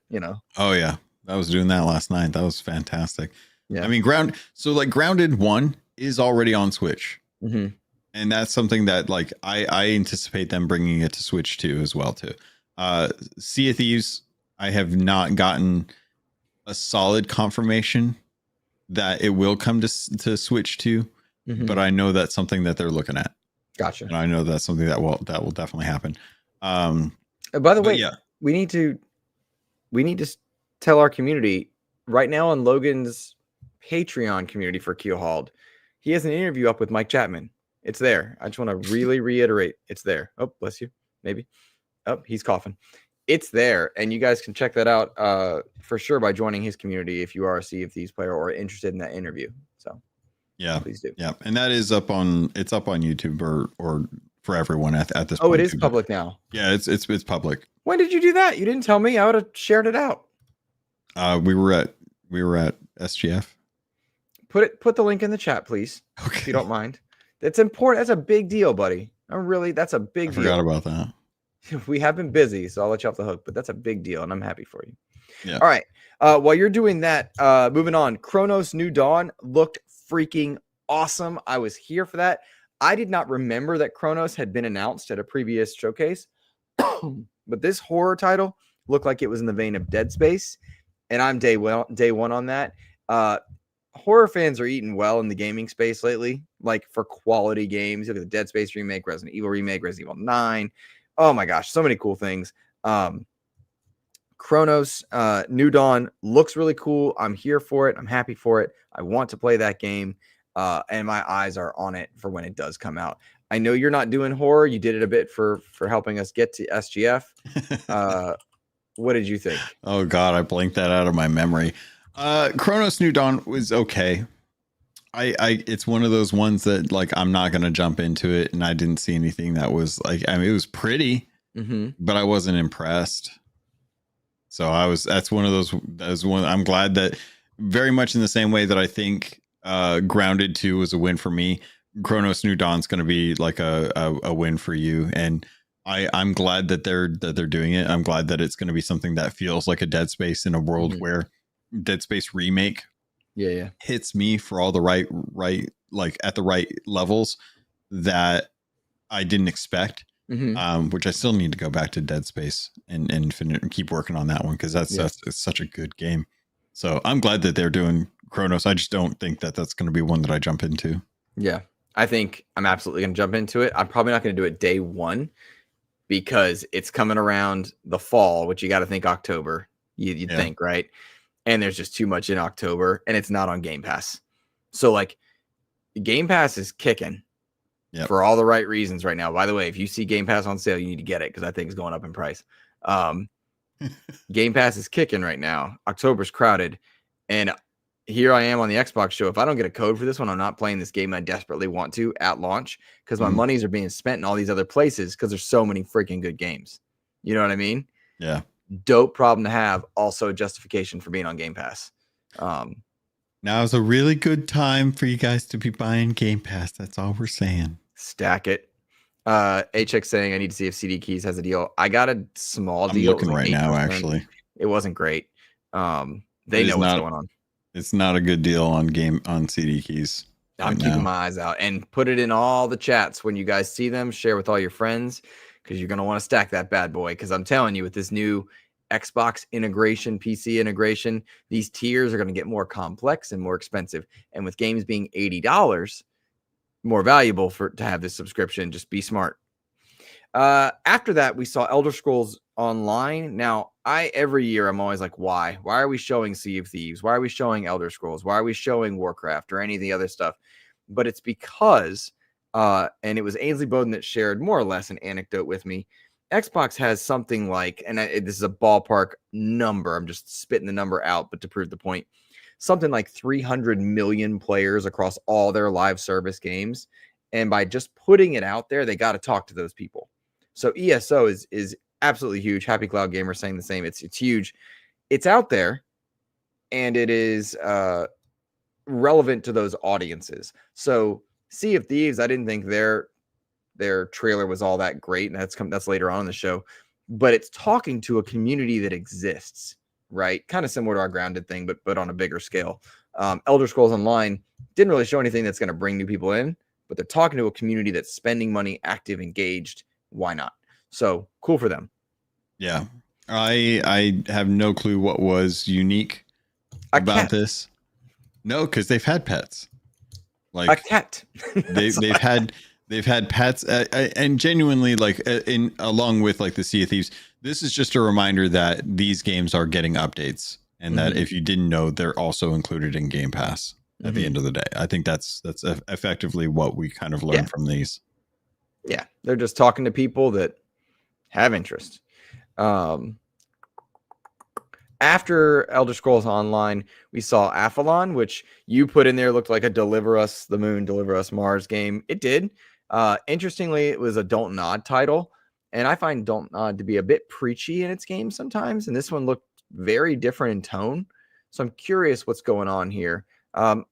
Oh yeah. I was doing that last night. That was fantastic. Yeah. I mean, Grounded 1 is already on Switch. And that's something that like, I anticipate them bringing it to Switch 2 as well too. Sea of Thieves, I have not gotten a solid confirmation that it will come to Switch 2. but I know that's something that they're looking at. Gotcha. And I know that's something that will definitely happen. By the way, yeah, we need to tell our community right now on Logan's Patreon community for Keelhauled. He has an interview up with Mike Chapman. It's there. I just want to really reiterate. It's there. Oh, bless you. Maybe. Oh, he's coughing. It's there, and you guys can check that out for sure by joining his community if you are a Sea of Thieves player or interested in that interview. So, yeah, please do. Yeah, and that is up on YouTube or for everyone at this point. Oh, it is public now. Yeah, it's public. When did you do that? You didn't tell me. I would have shared it out. We were at SGF. Put the link in the chat, please. Okay. If you don't mind. That's important. That's a big deal, buddy. That's a big deal. I forgot about that. We have been busy, so I'll let you off the hook, but that's a big deal, and I'm happy for you. Yeah. All right. While you're doing that, moving on, Chronos New Dawn looked freaking awesome. I was here for that. I did not remember that Chronos had been announced at a previous showcase, but this horror title looked like it was in the vein of Dead Space, and I'm day one on that. Horror fans are eating well in the gaming space lately, like for quality games. Look at the Dead Space remake, Resident Evil remake, Resident Evil 9. Oh my gosh, so many cool things. Chronos New Dawn looks really cool. I'm here for it. I'm happy for it. I want to play that game, and my eyes are on it for when it does come out. I know you're not doing horror. You did it a bit for helping us get to SGF. What did you think? Oh God, I blanked that out of my memory. Chronos New Dawn was okay. It's one of those ones that like I'm not gonna jump into it, and I didn't see anything that was like, I mean, it was pretty, but I wasn't impressed. So that's one of those. I'm glad that very much in the same way that I think Grounded 2 was a win for me, Chronos New Dawn's going to be like a win for you, and I'm glad that they're doing it. I'm glad that it's going to be something that feels like a Dead Space in a world where Dead Space remake hits me for all the right like at the right levels that I didn't expect. Which I still need to go back to Dead Space and keep working on that one, because that's such a good game. So I'm glad that they're doing Chronos. I just don't think that that's going to be one that I jump into. Yeah, I think I'm absolutely going to jump into it. I'm probably not going to do it day one because it's coming around the fall, which you got to think October. You'd think, right? And there's just too much in October, and it's not on Game Pass. So like, Game Pass is kicking. For all the right reasons right now. By the way, if you see Game Pass on sale, you need to get it because that thing's going up in price. Game Pass is kicking right now. October's crowded. And here I am on the Xbox show. If I don't get a code for this one, I'm not playing this game I desperately want to at launch, because my monies are being spent in all these other places because there's so many freaking good games. You know what I mean? Yeah. Dope problem to have. Also justification for being on Game Pass. Now is a really good time for you guys to be buying Game Pass. That's all we're saying. Stack it. HX saying I need to see if CD Keys has a deal. I got a small deal. I'm looking right now, actually. It wasn't great. They know what's going on. It's not a good deal on CD Keys. I'm keeping my eyes out, and put it in all the chats when you guys see them. Share with all your friends, because you're going to want to stack that bad boy. Because I'm telling you, with this new Xbox integration, PC integration, these tiers are going to get more complex and more expensive. And with games being $80 more valuable to have this subscription, just be smart. After that, we saw Elder Scrolls Online. Now, every year I'm always like, why are we showing Sea of Thieves? Why are we showing Elder Scrolls? Why are we showing Warcraft or any of the other stuff? But it's because and it was Ainsley Bowden that shared more or less an anecdote with me. Xbox has something like, and this is a ballpark number, I'm just spitting the number out, but to prove the point, something like 300 million players across all their live service games. And by just putting it out there, they got to talk to those people. So ESO is absolutely huge. Happy Cloud Gamer saying the same. It's huge. It's out there, and it is relevant to those audiences. So Sea of Thieves, I didn't think their trailer was all that great, and that's later on in the show. But it's talking to a community that exists, right? Kind of similar to our Grounded thing, but on a bigger scale. Elder Scrolls Online didn't really show anything that's going to bring new people in, but they're talking to a community that's spending money, active, engaged. Why not? So cool for them. Yeah. I have no clue what was unique about this. No, because they've had pets. A Like cat. they've had pets, and genuinely, like in along with like the Sea of Thieves, this is just a reminder that these games are getting updates, and that if you didn't know, they're also included in Game Pass at the end of the day. I think that's effectively what we kind of learned from these. Yeah, they're just talking to people that have interest. After Elder Scrolls Online, we saw Athlon, which you put in there, looked like a Deliver Us the Moon, Deliver Us Mars game. It did. Interestingly, it was a Don't Nod title, and I find Don't Nod to be a bit preachy in its game sometimes, and this one looked very different in tone. So I'm curious what's going on here. I'm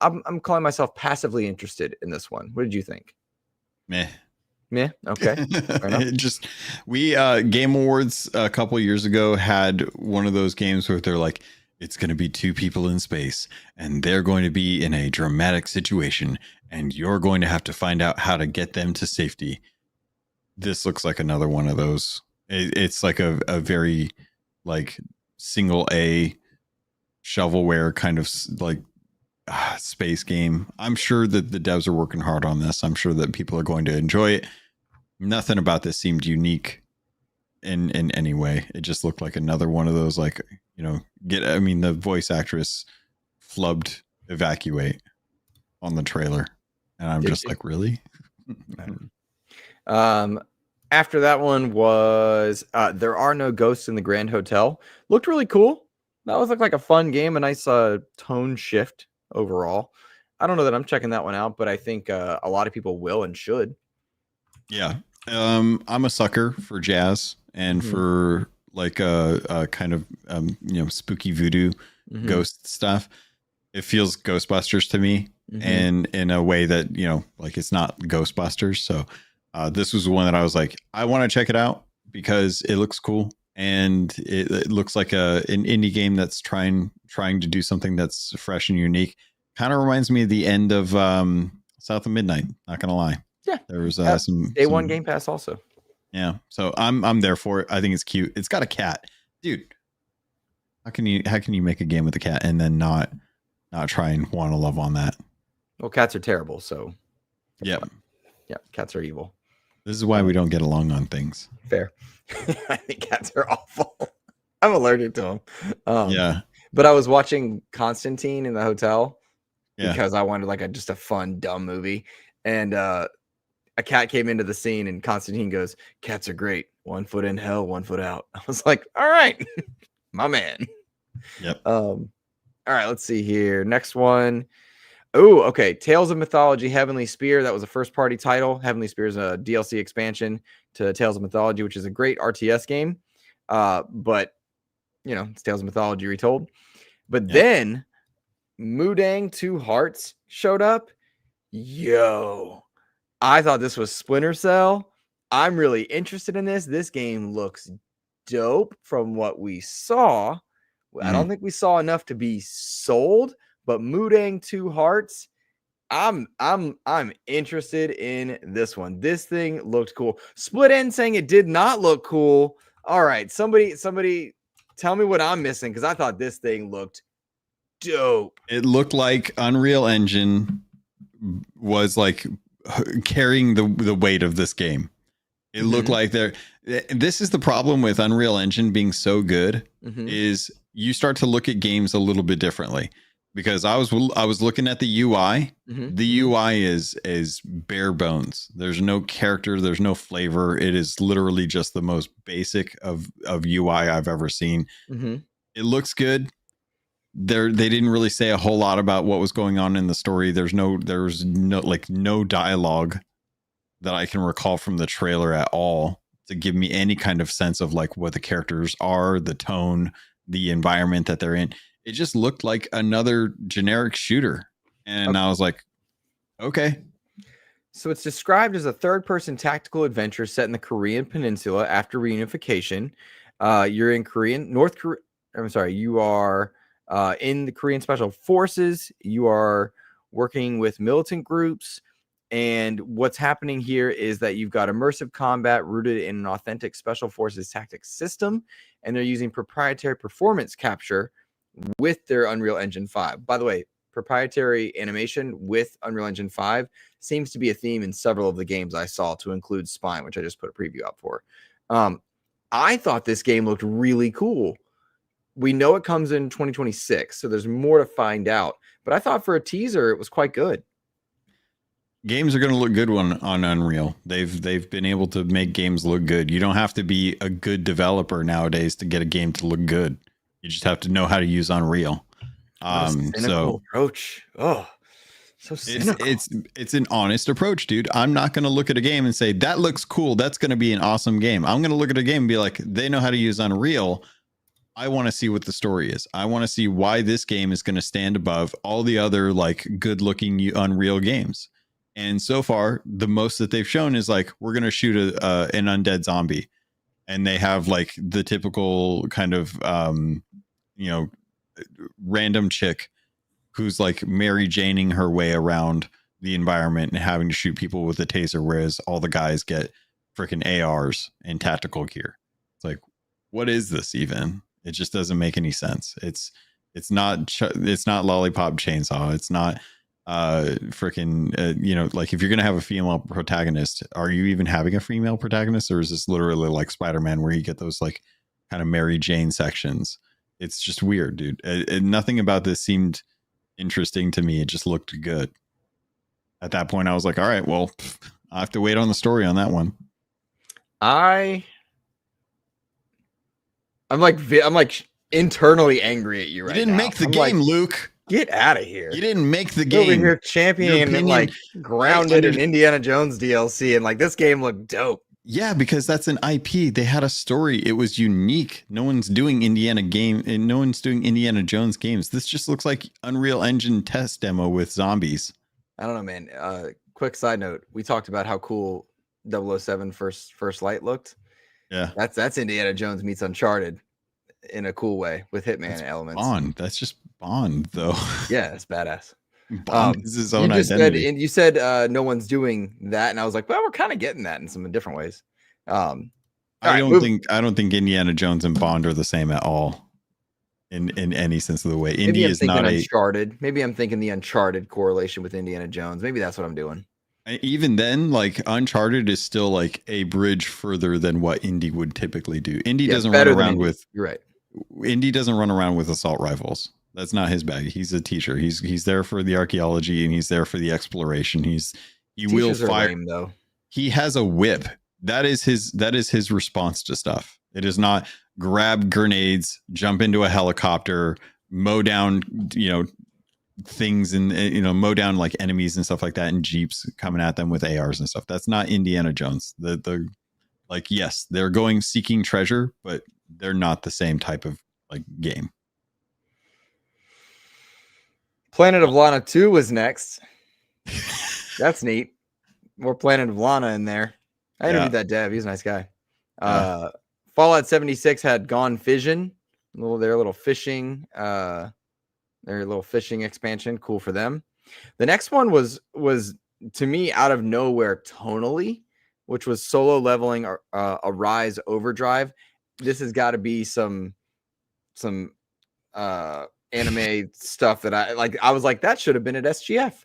calling myself passively interested in this one. What did you think? Meh. Yeah. Okay. Just we Game Awards a couple years ago had one of those games where they're like, it's going to be two people in space and they're going to be in a dramatic situation and you're going to have to find out how to get them to safety. This looks like another one of those. It's like a very like single A shovelware kind of like space game. I'm sure that the devs are working hard on this. I'm sure that people are going to enjoy it. Nothing about this seemed unique in any way. It just looked like another one of those, like, you know, the voice actress flubbed Evacuate on the trailer. And I'm just like, really? After that one was There Are No Ghosts in the Grand Hotel. Looked really cool. That was like a fun game, a nice tone shift overall. I don't know that I'm checking that one out, but I think a lot of people will and should. Yeah. I'm a sucker for jazz and for like a kind of spooky voodoo ghost stuff. It feels Ghostbusters to me, and in a way that, you know, like it's not Ghostbusters. So this was one that I was like, I want to check it out because it looks cool and it looks like an indie game that's trying to do something that's fresh and unique. Kind of reminds me of the end of South of Midnight. Not gonna lie. Yeah, there was some Day One Game Pass also. Yeah, so I'm there for it. I think it's cute. It's got a cat, dude. How can you make a game with a cat and then not try and want to love on that? Well, cats are terrible, so yeah, cats are evil. This is why we don't get along on things. Fair. I think cats are awful. I'm allergic to them. Yeah, but I was watching Constantine in the hotel because I wanted like just a fun dumb movie, and a cat came into the scene and Constantine goes, "Cats are great. 1 foot in hell, 1 foot out." I was like, all right, my man. Yep. All right, let's see here. Next one. Oh, okay. Tales of Mythology, Heavenly Spear. That was a first party title. Heavenly Spear is a DLC expansion to Tales of Mythology, which is a great RTS game. But you know, it's Tales of Mythology retold. But then Mudang Two Hearts showed up. Yo. I thought this was Splinter Cell. I'm really interested in this. This game looks dope from what we saw. I don't think we saw enough to be sold, but Mudang Two Hearts, I'm interested in this one. This thing looked cool. Split End saying it did not look cool. All right, somebody tell me what I'm missing because I thought this thing looked dope. It looked like Unreal Engine was like carrying the weight of this game. It looked like this is the problem with Unreal Engine being so good is you start to look at games a little bit differently, because I was looking at the UI. The UI is bare bones. There's no character, there's no flavor. It is literally just the most basic of UI I've ever seen. It looks good. They didn't really say a whole lot about what was going on in the story. There's no dialogue that I can recall from the trailer at all to give me any kind of sense of like what the characters are, the tone, the environment that they're in. It just looked like another generic shooter. And I was like, okay. So it's described as a third-person tactical adventure set in the Korean Peninsula after reunification. You're in you are in the Korean Special Forces. You are working with militant groups. And what's happening here is that you've got immersive combat rooted in an authentic Special Forces tactics system. And they're using proprietary performance capture with their Unreal Engine 5. By the way, proprietary animation with Unreal Engine 5 seems to be a theme in several of the games I saw, to include Spine, which I just put a preview up for. I thought this game looked really cool. We know it comes in 2026, so there's more to find out. But I thought for a teaser, it was quite good. Games are going to look good on Unreal. They've been able to make games look good. You don't have to be a good developer nowadays to get a game to look good. You just have to know how to use Unreal. So approach. Oh, so cynical. It's an honest approach, dude. I'm not going to look at a game and say that looks cool. That's going to be an awesome game. I'm going to look at a game and be like, they know how to use Unreal. I want to see what the story is. I want to see why this game is going to stand above all the other like good looking Unreal games. And so far, the most that they've shown is like, we're going to shoot an undead zombie. And they have like the typical kind of, random chick who's like Mary Janing her way around the environment and having to shoot people with a taser, whereas all the guys get freaking ARs and tactical gear. It's like, what is this even? It just doesn't make any sense. It's not Lollipop Chainsaw. It's not like if you're gonna have a female protagonist, are you even having a female protagonist, or is this literally like Spider-Man where you get those like kind of Mary Jane sections? It's just weird, dude. Nothing about this seemed interesting to me. It just looked good. At that point, I was like, all right, well, I have to wait on the story on that one. I'm like internally angry at you right now. You didn't make the game, like, Luke. Get out of here. You didn't make the game. Over here championing and like grounded in Indiana Jones DLC, and like this game looked dope. Yeah, because that's an IP. They had a story. It was unique. No one's doing Indiana Jones games. This just looks like Unreal Engine test demo with zombies. I don't know, man. Quick side note. We talked about how cool 007 First Light looked. Yeah. That's Indiana Jones meets Uncharted in a cool way with Hitman elements. Bond. That's just Bond, though. Yeah, it's badass. Bond is his own identity. You said no one's doing that, and I was like, well, we're kind of getting that in some different ways. I don't think Indiana Jones and Bond are the same at all in any sense of the way. Indy is not Uncharted. Maybe I'm thinking the Uncharted correlation with Indiana Jones. Maybe that's what I'm doing. Even then, like Uncharted is still like a bridge further than what Indy would typically do. Indy doesn't run around with. You're right. Indy doesn't run around with assault rifles. That's not his bag. He's a teacher. He's there for the archaeology and he's there for the exploration. He will fire. Lame, though. He has a whip. That is his response to stuff. It is not grab grenades, jump into a helicopter, mow down, things and mow down like enemies and stuff like that, and jeeps coming at them with ARs and stuff. That's not Indiana Jones. Yes, they're going seeking treasure, but they're not the same type of like game. Planet of Lana 2 was next. That's neat. More Planet of Lana in there. I interviewed that dev. He's a nice guy. Fallout 76 had Gone Fission. Their little fishing expansion. Cool for them. The next one was to me out of nowhere tonally, which was Solo Leveling Arise Overdrive. This has got to be some anime stuff that I was like, that should have been at SGF,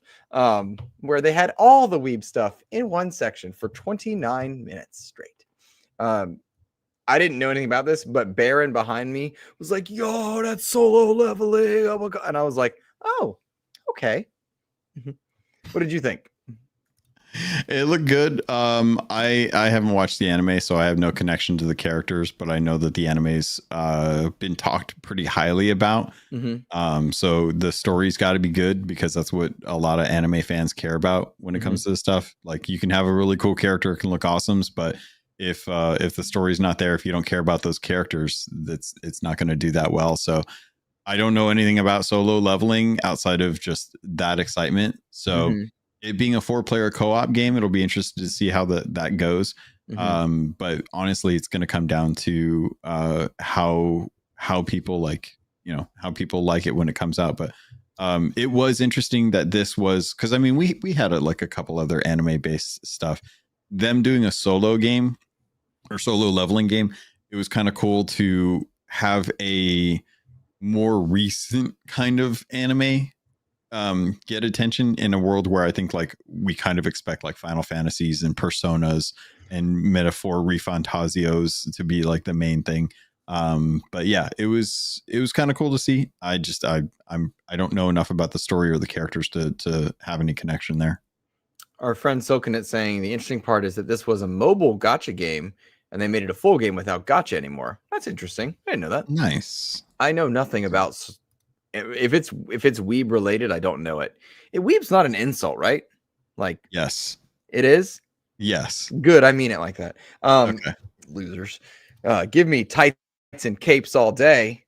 where they had all the weeb stuff in one section for 29 minutes straight. I didn't know anything about this, but Baron behind me was like, yo, that's Solo Leveling. Oh my God. And I was like, oh, okay. What did you think? It looked good. I haven't watched the anime, so I have no connection to the characters, but I know that the anime's been talked pretty highly about. Mm-hmm. So the story's got to be good, because that's what a lot of anime fans care about when it comes to this stuff. Like, you can have a really cool character, it can look awesome, but if the story's not there, if you don't care about those characters, it's not going to do that well. So I don't know anything about Solo Leveling outside of just that excitement. So it being a 4-player co-op game, it'll be interesting to see how that goes. But honestly, it's going to come down to how people like it when it comes out. But it was interesting that this was, because I mean we had a couple other anime based stuff. Them doing a solo game or Solo Leveling game, it was kind of cool to have a more recent kind of anime get attention in a world where I think like we kind of expect like Final Fantasies and Personas and Metaphor Refantasios to be like the main thing. But yeah, it was kind of cool to see. I don't know enough about the story or the characters to have any connection there. Our friend Silkenit saying the interesting part is that this was a mobile gacha game and they made it a full game without gacha anymore. That's interesting. I didn't know that. Nice. I know nothing about if it's weeb related, I don't know it. Weeb's not an insult, right? Like, yes, it is. Yes, good. I mean it like that. Okay. Losers, give me tights and capes all day.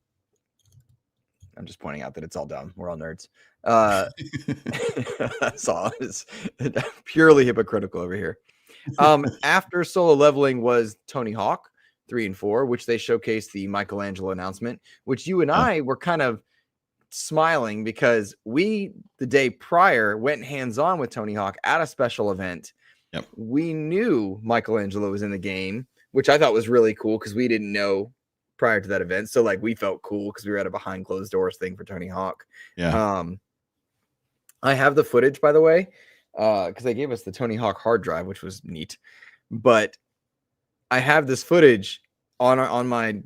I'm just pointing out that it's all dumb. We're all nerds. That's all. It's purely hypocritical over here. After solo leveling was Tony Hawk 3 and 4, which they showcased the Michelangelo announcement, which you and I were kind of smiling because we, the day prior, went hands-on with Tony Hawk at a special event. Yep. We knew Michelangelo was in the game, which I thought was really cool because we didn't know prior to that event. So like we felt cool because we were at a behind closed doors thing for Tony Hawk. Yeah. I have the footage, by the way, because they gave us the Tony Hawk hard drive, which was neat. But I have this footage on my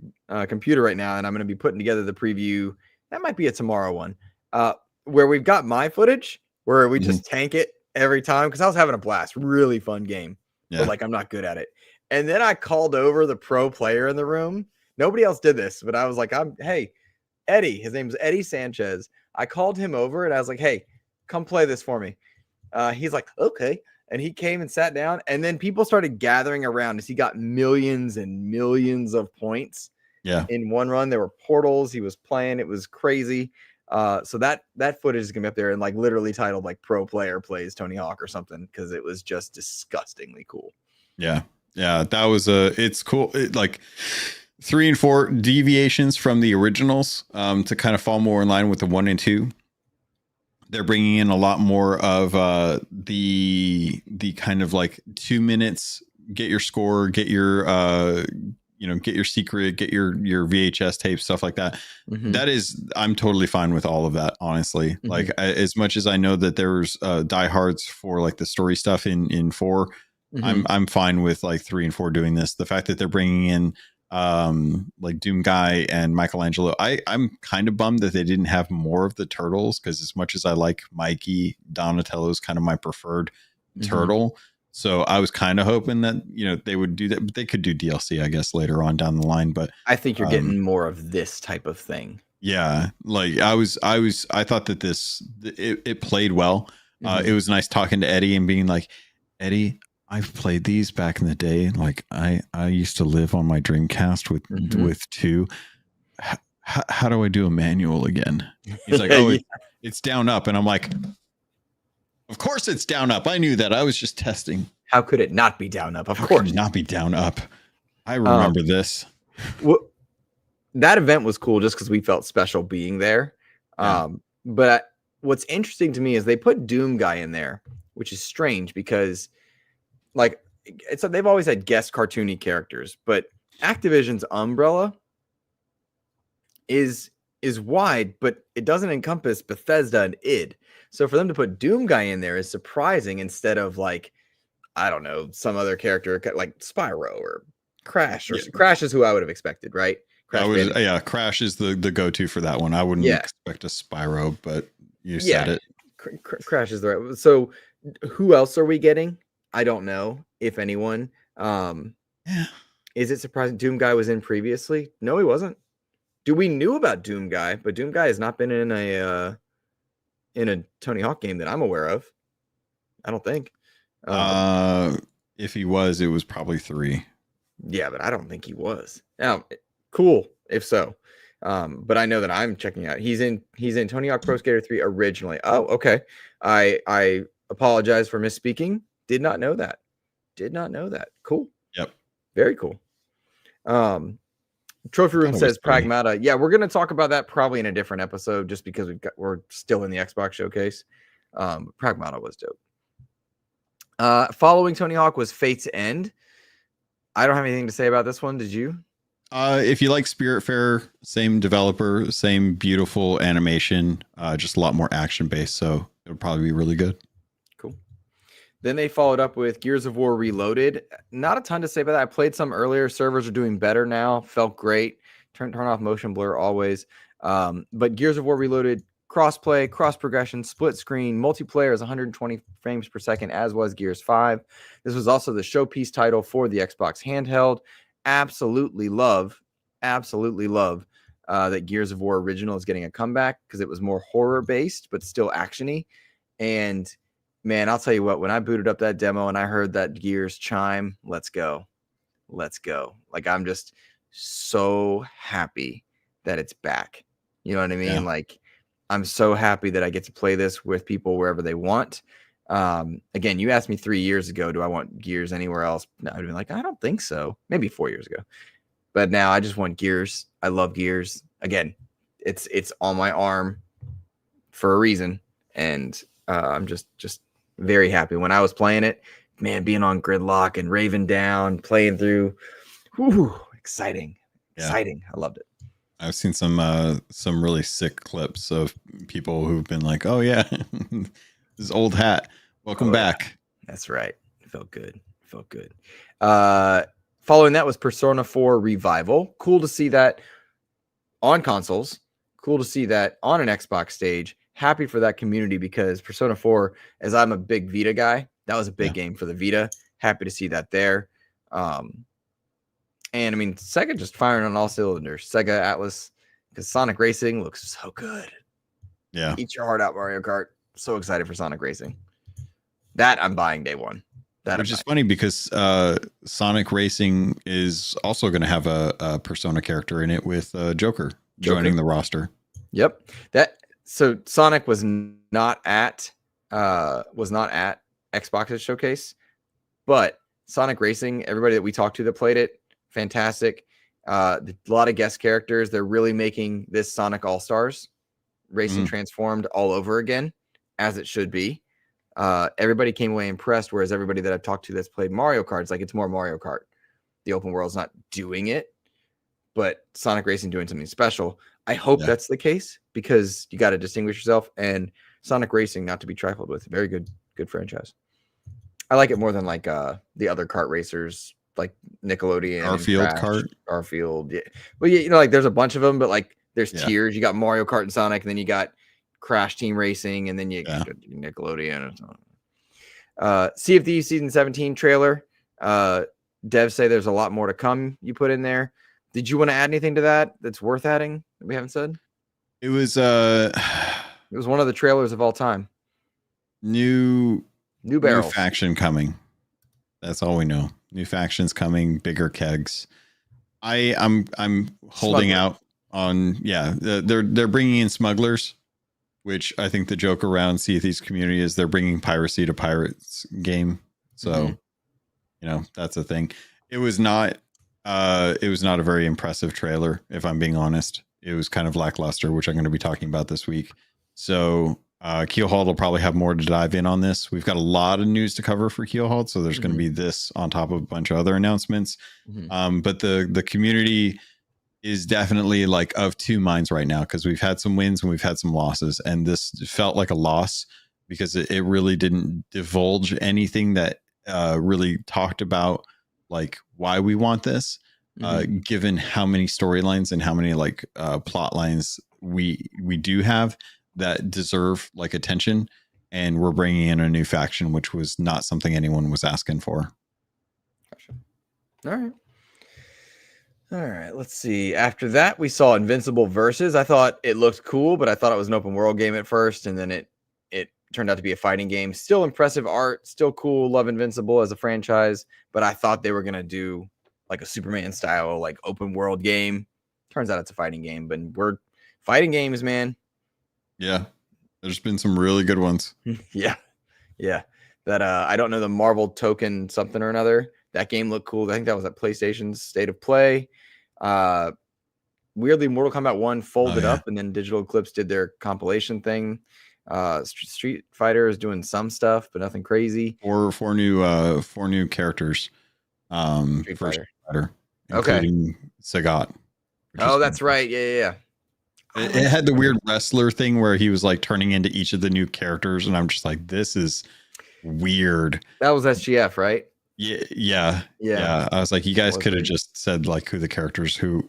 computer right now, and I'm going to be putting together the preview. That might be a tomorrow one, where we've got my footage where we just tank it every time because I was having a blast. Really fun game. Yeah. But like I'm not good at it. And then I called over the pro player in the room. Nobody else did this, but I was like, hey, Eddie. His name's Eddie Sanchez. I called him over and I was like, hey, come play this for me. He's like, okay. And he came and sat down, and then people started gathering around as he got millions and millions of points. Yeah. In one run, there were portals. He was playing. It was crazy. So that footage is gonna be up there and like literally titled like pro player plays Tony Hawk or something because it was just disgustingly cool. Yeah. Yeah. That was it's cool. Like 3 and 4 deviations from the originals to kind of fall more in line with the 1 and 2. They're bringing in a lot more of the kind of like 2 minutes, get your score, get your get your secret, get your VHS tape, stuff like that. Mm-hmm. That is, I'm totally fine with all of that, honestly. Mm-hmm. Like as much as I know that there's diehards for like the story stuff in 4, mm-hmm. I'm fine with like 3 and 4 doing this. The fact that they're bringing in like Doom Guy and Michelangelo, I'm kind of bummed that they didn't have more of the turtles, because as much as I like Mikey, Donatello's kind of my preferred turtle. So I was kind of hoping that they would do that, but they could do DLC, I guess, later on down the line. But I think you're getting more of this type of thing. Yeah, like I thought that it played well. It was nice talking to Eddie and being like, Eddie, I've played these back in the day. Like I used to live on my Dreamcast with 2. How do I do a manual again? He's like, oh, it's down up. And I'm like, of course it's down up. I knew that. I was just testing. How could it not be down up? Of How course. could it not be down up. I remember this. Well, that event was cool just because we felt special being there. Yeah. But what's interesting to me is they put Doom Guy in there, which is strange because like they've always had guest cartoony characters, but Activision's umbrella is wide, but it doesn't encompass Bethesda and id. So for them to put Doom Guy in there is surprising instead of like, I don't know, some other character like Spyro or Crash. Or Crash is who I would have expected, right? Crash is the go-to for that one. I wouldn't expect a Spyro, but you said it. Crash is the right. So who else are we getting? I don't know, if anyone. Is it surprising Doom Guy was in previously? No, he wasn't. We knew about Doom Guy, but Doom Guy has not been in a Tony Hawk game that I'm aware of. I don't think. If he was, it was probably 3. Yeah, but I don't think he was. Now, cool if so. But I know that I'm checking out. He's in Tony Hawk Pro Skater 3 originally. Oh, okay. I apologize for misspeaking. Did not know that. Cool. Yep. Very cool. Trophy Room says Pragmata. Yeah, we're going to talk about that probably in a different episode just because we're still in the Xbox showcase. Pragmata was dope. Following Tony Hawk was Fate's End. I don't have anything to say about this one. Did you? If you like Spiritfarer, same developer, same beautiful animation, just a lot more action based. So it'll probably be really good. Cool. Then they followed up with Gears of War Reloaded. Not a ton to say about that. I played some earlier. Servers are doing better now. Felt great. Turn off motion blur always. But Gears of War Reloaded, crossplay, cross progression, split screen, multiplayer is 120 frames per second, as was Gears 5. This was also the showpiece title for the Xbox Handheld. Absolutely love that Gears of War Original is getting a comeback because it was more horror based, but still actiony. And man, I'll tell you what, when I booted up that demo and I heard that Gears chime, let's go. Like, I'm just so happy that it's back. You know what I mean? Yeah. Like, I'm so happy that I get to play this with people wherever they want. Again, you asked me 3 years ago, do I want Gears anywhere else? No, I'd be like, I don't think so. Maybe 4 years ago. But now I just want Gears. I love Gears. Again, it's on my arm for a reason. And I'm just very happy. When I was playing it, man, being on Gridlock and Raven down, playing through, exciting. I loved it. I've seen some really sick clips of people who've been like, "Oh yeah, this old hat, welcome back." Yeah. That's right. It felt good. Following that was Persona 4 Revival. Cool to see that on consoles. Cool to see that on an Xbox stage. Happy for that community because Persona 4, as I'm a big Vita guy, that was a big game for the Vita. Happy to see that there. And I mean, Sega just firing on all cylinders. Sega Atlas, because Sonic Racing looks so good. Yeah. Eat your heart out, Mario Kart. So excited for Sonic Racing. That I'm buying day one. Which is funny because Sonic Racing is also going to have a Persona character in it with Joker joining the roster. Yep. So Sonic was not at Xbox's showcase, but Sonic Racing, everybody that we talked to that played it, fantastic. A lot of guest characters. They're really making this Sonic All-Stars Racing Transformed all over again, as it should be. Everybody came away impressed, whereas everybody that I've talked to that's played Mario Kart, it's like it's more Mario Kart. The open world's not doing it, but Sonic Racing doing something special. I hope that's the case because you got to distinguish yourself, and Sonic Racing not to be trifled with. Very good franchise. I like it more than like the other kart racers like Nickelodeon, Garfield. Yeah. Well, yeah, you know, like there's a bunch of them, but like there's tiers. You got Mario Kart and Sonic, and then you got Crash Team Racing, and then you got Nickelodeon and so on. Sea of Thieves Season 17 trailer. Devs say there's a lot more to come. You put in there. Did you want to add anything to that that's worth adding that we haven't said? It was one of the trailers of all time. New barrels. New faction coming. That's all we know. New factions coming, bigger kegs. I'm holding out on they're bringing in smugglers, which I think the joke around Sea of Thieves community is they're bringing piracy to pirates game. So you know, that's a thing. It was not a very impressive trailer, if I'm being honest. It was kind of lackluster, which I'm going to be talking about this week. So Keelhauled will probably have more to dive in on this. We've got a lot of news to cover for Keelhauled, so there's going to be this on top of a bunch of other announcements. But the community is definitely like of two minds right now because we've had some wins and we've had some losses, and this felt like a loss because it really didn't divulge anything that really talked about like why we want this, given how many storylines and how many like plot lines we do have that deserve like attention, and we're bringing in a new faction, which was not something anyone was asking for. Gotcha. All right. Let's see. After that, we saw Invincible Versus. I thought it looked cool, but I thought it was an open world game at first, and then it turned out to be a fighting game. Still impressive art, still cool. Love Invincible as a franchise, but I thought they were gonna do like a Superman style like open world game. Turns out it's a fighting game, but we're fighting games, man. Yeah, there's been some really good ones. yeah. That I don't know, the Marvel Token something or another. That game looked cool. I think that was at PlayStation's State of Play. Weirdly, Mortal Kombat 1 folded up, and then Digital Eclipse did their compilation thing. Street Fighter is doing some stuff, but nothing crazy. Four new characters. Street Fighter. Okay. including Sagat. Oh, that's right. Yeah. It had the weird wrestler thing where he was like turning into each of the new characters, and I'm just like, this is weird. That was SGF, right? Yeah. I was like, you guys could have just said like who the characters that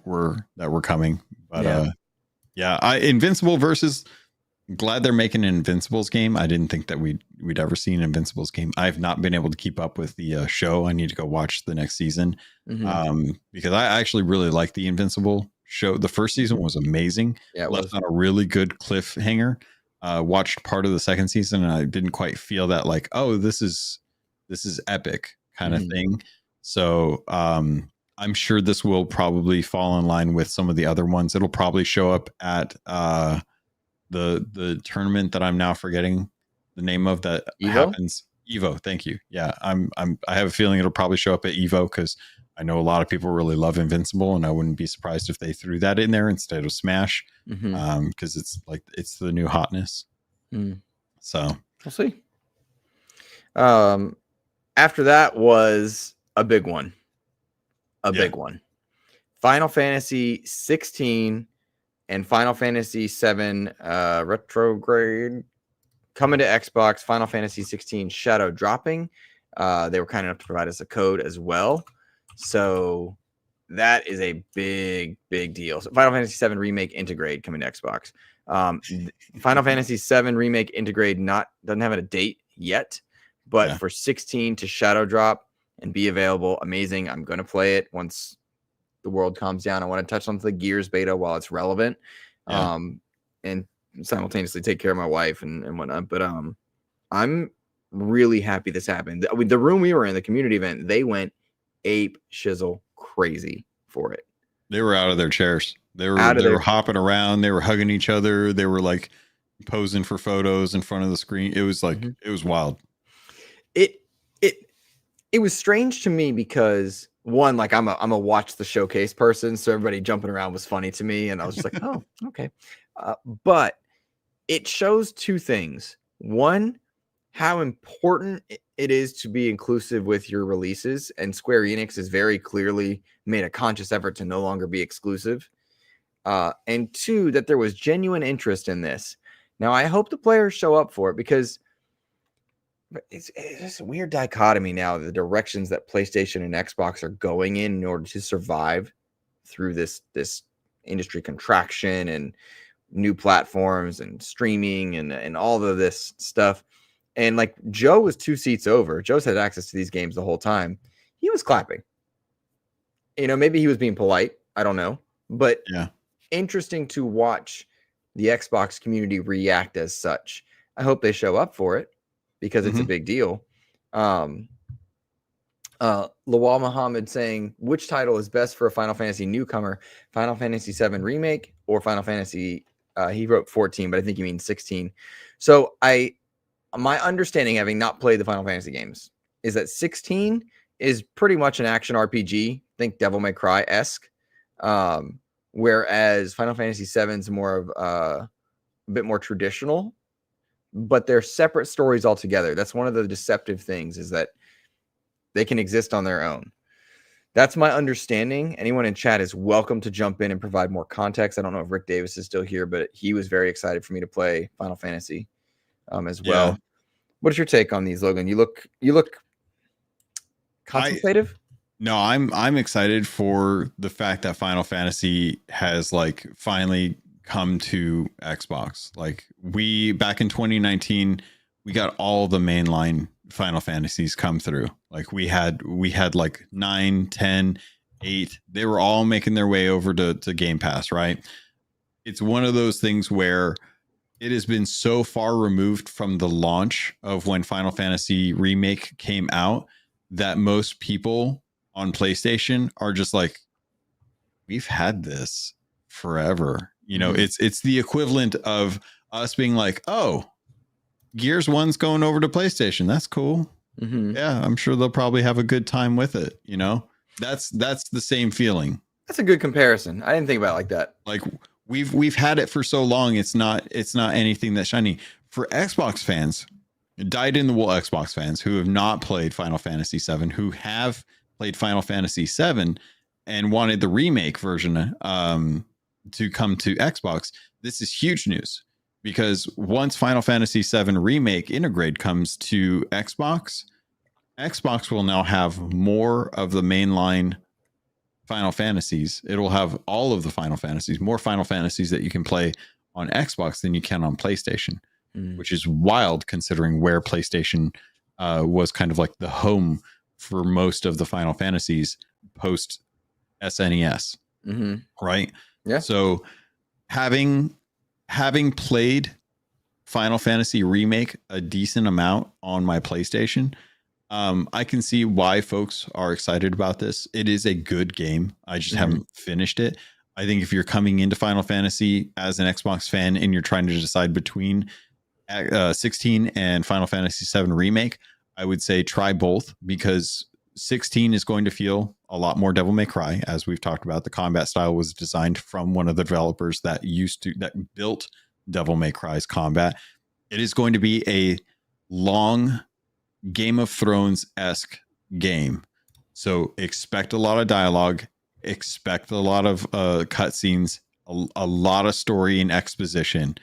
were coming, but Invincible versus. Glad they're making an Invincibles game. I didn't think that we'd ever seen an Invincibles game. I've not been able to keep up with the show. I need to go watch the next season because I actually really like the Invincible show. The first season was amazing. Yeah, it left on a really good cliffhanger. Watched part of the second season and I didn't quite feel that like, oh, this is epic kind of thing. So I'm sure this will probably fall in line with some of the other ones. It'll probably show up at the tournament that I'm now forgetting the name of that Evo? happens. Evo, thank you. Yeah, I have a feeling it'll probably show up at Evo because I know a lot of people really love Invincible, and I wouldn't be surprised if they threw that in there instead of Smash, because it's the new hotness. So we'll see. After that was a big one. Big one. Final Fantasy 16 and Final Fantasy 7 retrograde coming to Xbox. Final Fantasy 16 shadow dropping. They were kind enough to provide us a code as well. So that is a big deal. So Final Fantasy 7 Remake Integrate coming to Xbox. Final Fantasy 7 Remake Integrate doesn't have a date yet, but for 16 to shadow drop and be available, amazing. I'm going to play it once the world calms down. I want to touch on the Gears beta while it's relevant, and simultaneously take care of my wife and whatnot. But I'm really happy this happened. I mean, the room we were in, the community event, they went ape shizzle crazy for it. They were out of their chairs. They were hopping around. They were hugging each other. They were like posing for photos in front of the screen. It was like it was wild. It was strange to me because one, like I'm a watch the showcase person, so everybody jumping around was funny to me, and I was just like, oh, okay. But it shows two things. One, how important it is to be inclusive with your releases, and Square Enix has very clearly made a conscious effort to no longer be exclusive. And two, that there was genuine interest in this. Now, I hope the players show up for it because it's just a weird dichotomy now, the directions that PlayStation and Xbox are going in order to survive through this industry contraction and new platforms and streaming and all of this stuff. And like Joe was 2 seats over. Joe's had access to these games the whole time. He was clapping. Maybe he was being polite. I don't know. But interesting to watch the Xbox community react as such. I hope they show up for it because it's a big deal. Lawal Muhammad saying, which title is best for a Final Fantasy newcomer? Final Fantasy 7 Remake or Final Fantasy, he wrote 14, but I think he means 16. So my understanding, having not played the Final Fantasy games, is that 16 is pretty much an action RPG. Think Devil May Cry-esque. Whereas Final Fantasy 7 is more of a bit more traditional, but they're separate stories altogether. That's one of the deceptive things, is that they can exist on their own. That's my understanding. Anyone in chat is welcome to jump in and provide more context. I don't know if Rick Davis is still here, but he was very excited for me to play Final Fantasy as well. Yeah. What's your take on these, Logan? You look contemplative? No, I'm excited for the fact that Final Fantasy has like finally come to Xbox. Like back in 2019, we got all the mainline Final Fantasies come through. Like we had like 9, 10, 8. They were all making their way over to Game Pass, right? It's one of those things where it has been so far removed from the launch of when Final Fantasy Remake came out that most people on PlayStation are just like, we've had this forever. It's the equivalent of us being like, oh, Gears 1's going over to PlayStation. That's cool. Yeah, I'm sure they'll probably have a good time with it. That's the same feeling. That's a good comparison. I didn't think about it like that. Like we've had it for so long. It's not anything that's shiny. For Xbox fans, dyed in the wool Xbox fans who have not played Final Fantasy 7, who have played Final Fantasy 7, and wanted the remake version to come to Xbox, this is huge news, because once Final Fantasy VII Remake Intergrade comes to Xbox, Xbox will now have more of the mainline Final Fantasies. It'll have all of the Final Fantasies, more Final Fantasies that you can play on Xbox than you can on PlayStation, which is wild considering where PlayStation was kind of like the home for most of the Final Fantasies post SNES, right? Yeah. So having played Final Fantasy Remake a decent amount on my PlayStation, I can see why folks are excited about this. It is a good game. I just haven't finished it. I think if you're coming into Final Fantasy as an Xbox fan and you're trying to decide between 16 and Final Fantasy VII Remake, I would say try both, because 16 is going to feel a lot more Devil May Cry. As we've talked about, the combat style was designed from one of the developers that built Devil May Cry's combat. It is going to be a long Game of Thrones-esque game. So expect a lot of dialogue, expect a lot of cutscenes, a lot of story and exposition.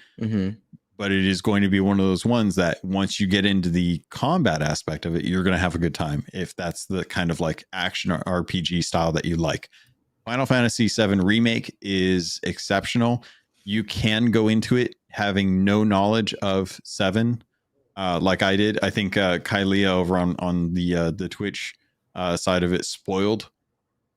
But it is going to be one of those ones that once you get into the combat aspect of it, you're going to have a good time, if that's the kind of like action or RPG style that you like. Final Fantasy VII Remake is exceptional. You can go into it having no knowledge of 7, like I did. I think Kylia over on the Twitch side of it spoiled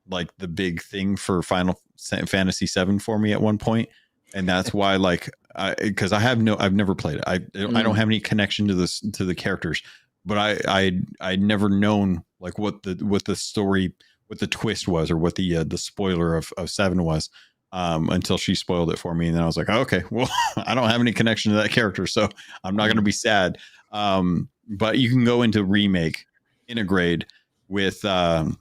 like the big thing for Final Fantasy VII for me at one point, and that's why, like, because I've never played it. I don't have any connection to the characters, but I'd never known like what the story, what the twist was, or what the spoiler of 7 was, until she spoiled it for me, and then I was like, oh, okay, well, I don't have any connection to that character, so I'm not going to be sad. But you can go into Remake Intergrade without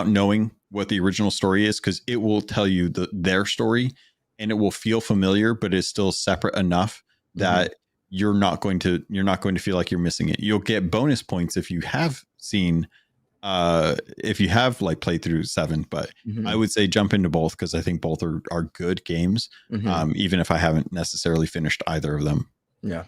knowing what the original story is, because it will tell you their story, and it will feel familiar, but it's still separate enough that you're not going to feel like you're missing it. You'll get bonus points if you have seen, if you have like played through 7, but I would say jump into both, because I think both are good games, even if I haven't necessarily finished either of them. Yeah,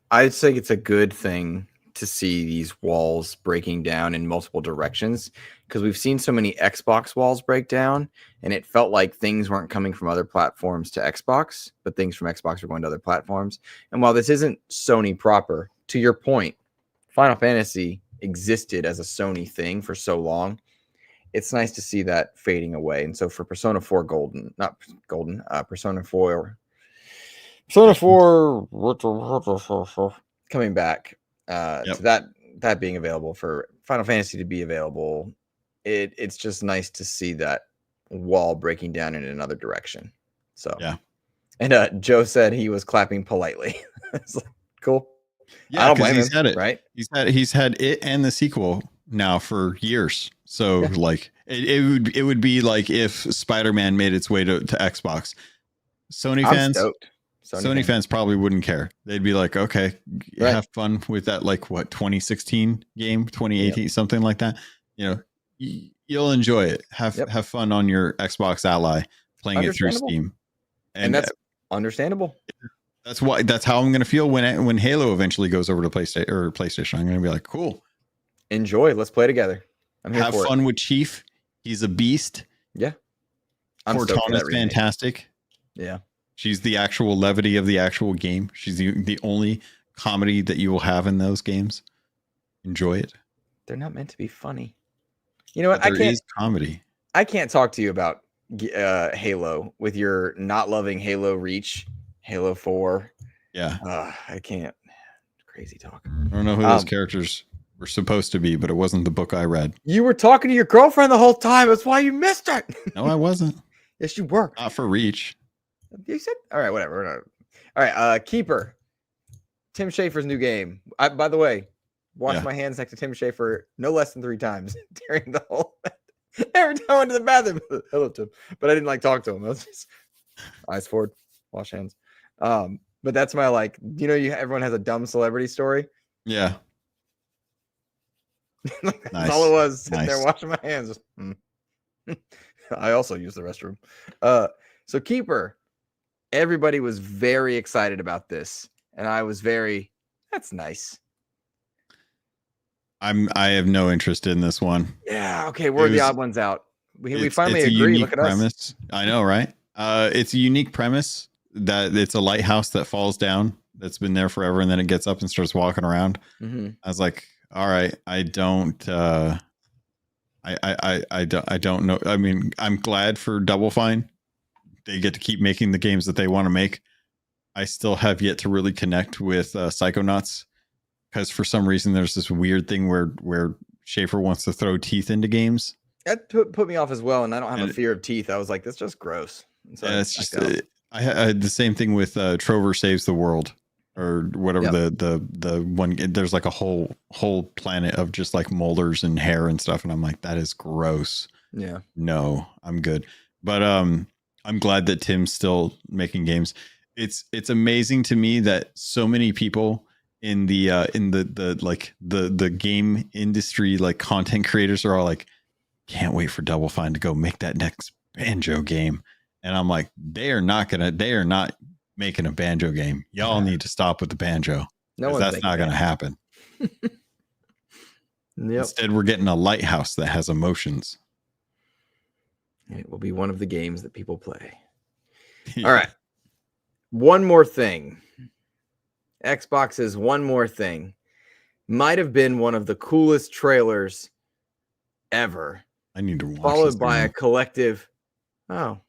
I'd say it's a good thing to see these walls breaking down in multiple directions, because we've seen so many Xbox walls break down, and it felt like things weren't coming from other platforms to Xbox, but things from Xbox were going to other platforms. And while this isn't Sony proper, to your point, Final Fantasy existed as a Sony thing for so long. It's nice to see that fading away. And so for Persona 4 Persona 4 coming back, to that being available, for Final Fantasy to be available, it's just nice to see that wall breaking down in another direction. So yeah. And Joe said he was clapping politely. It's like, cool. Yeah, because he's had it, right? He's had it and the sequel now for years. So like it would be like if Spider-Man made its way to Xbox. Sony fans probably wouldn't care. They'd be like, okay, have fun with that, like what, 2016 game, 2018, something like that. You know, you'll enjoy it. Have fun on your Xbox Ally playing it through Steam. And that's understandable. That's how I'm going to feel when Halo eventually goes over to PlayStation. I'm going to be like, cool. Enjoy. Let's play together. I'm here have for fun with Chief. He's a beast. Yeah. Cortana's fantastic. Yeah. She's the actual levity of the actual game. She's the only comedy that you will have in those games. Enjoy it. They're not meant to be funny. You know what? But there is comedy. I can't talk to you about Halo with your not loving Halo Reach, Halo 4. Yeah. I can't. Crazy talk. I don't know who those characters were supposed to be, but it wasn't the book I read. You were talking to your girlfriend the whole time. That's why you missed it. No, I wasn't. Yes, you were. Not for Reach. You said, all right, whatever. All right, Keeper. Tim Schafer's new game. By the way, wash my hands next to Tim Schafer no less than 3 times during the whole. Every time I went to the bathroom, hello Tim. But I didn't talk to him. I was just eyes forward, wash hands. But that's my everyone has a dumb celebrity story. Yeah. That's all it was. Sitting there Nice. washing my hands. Just, I also use the restroom. So Keeper, everybody was very excited about this, and I was that's nice. I have no interest in this one. Yeah, okay, we're the odd ones out. We finally it's a agree. unique Look at premise. us. I know, right? It's a unique premise that it's a lighthouse that falls down that's been there forever, and then it gets up and starts walking around. Mm-hmm. I was like, all right, I don't know. I mean, I'm glad for Double Fine. They get to keep making the games that they want to make. I still have yet to really connect with Psychonauts, because for some reason there's this weird thing where Schaefer wants to throw teeth into games. That put me off as well, and I don't have a fear of teeth. I was like, that's just gross. So it's just I had the same thing with Trover Saves the World, or whatever. Yep. the one, there's like a whole planet of just like molders and hair and stuff, and I'm like, that is gross. Yeah, no, I'm good. But I'm glad that Tim's still making games. It's amazing to me that so many people in the like the game industry, like content creators, are all like, can't wait for Double Fine to go make that next Banjo game. And I'm like, they are not making a Banjo game. Y'all need to stop with the Banjo. No, that's not going to happen. Yep. Instead, we're getting a lighthouse that has emotions. It will be one of the games that people play. Yeah. All right. One more thing. Xbox's One More Thing might have been one of the coolest trailers ever. I need to watch followed by a collective. Oh,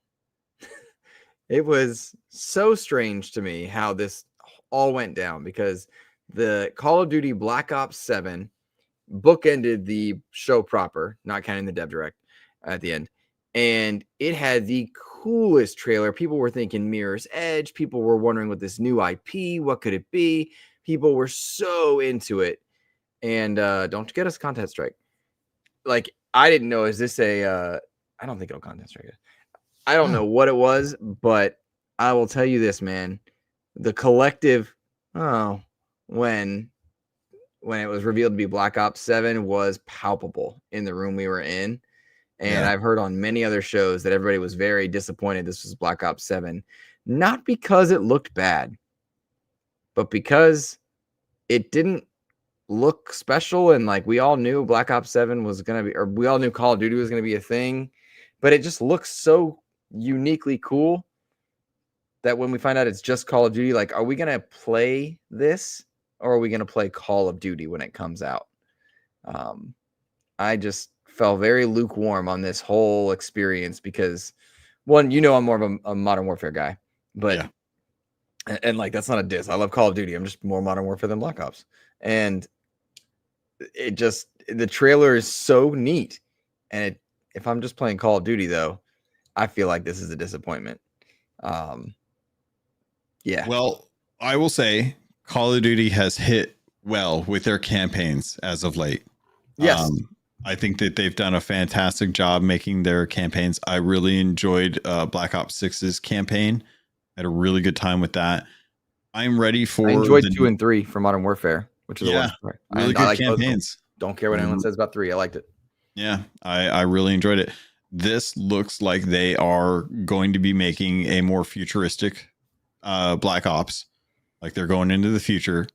it was so strange to me how this all went down, because the Call of Duty Black Ops 7 bookended the show proper, not counting the dev direct at the end. And it had the coolest trailer. People were thinking Mirror's Edge. People were wondering what this new IP, what could it be? People were so into it. And don't get us content strike. Like, I didn't know, is this a I don't think it'll content strike it. I don't know what it was, but I will tell you this, man. The collective, when it was revealed to be Black Ops 7 was palpable in the room we were in. And I've heard on many other shows that everybody was very disappointed this was Black Ops 7. Not because it looked bad, but because it didn't look special. And like, we all knew Black Ops 7 was going to be, or we all knew Call of Duty was going to be a thing, but it just looks so uniquely cool that when we find out it's just Call of Duty, like, are we going to play this, or are we going to play Call of Duty when it comes out? I just felt very lukewarm on this whole experience because, one, I'm more of a Modern Warfare guy, but and like, that's not a diss. I love Call of Duty. I'm just more Modern Warfare than Black Ops. And the trailer is so neat. And if I'm just playing Call of Duty, though, I feel like this is a disappointment. Well, I will say Call of Duty has hit well with their campaigns as of late. Yes. I think that they've done a fantastic job making their campaigns. I really enjoyed Black Ops 6's campaign. I had a really good time with that. I'm ready for. I enjoyed 2 and 3 for Modern Warfare, which is really good campaigns. Don't care what anyone says about 3. I liked it. Yeah, I really enjoyed it. This looks like they are going to be making a more futuristic Black Ops. Like, they're going into the future.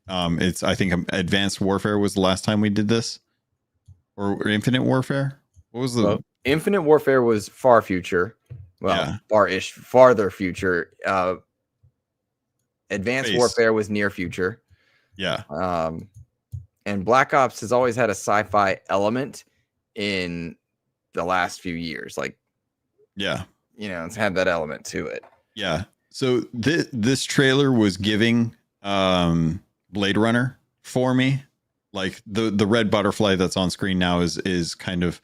I think Advanced Warfare was the last time we did this. Or Infinite Warfare? What was the Infinite Warfare was far future. Well, farther future. Advanced Warfare was near future. Yeah. And Black Ops has always had a sci-fi element in the last few years. Like, it's had that element to it. Yeah. So this trailer was giving Blade Runner for me. Like, the red butterfly that's on screen now is kind of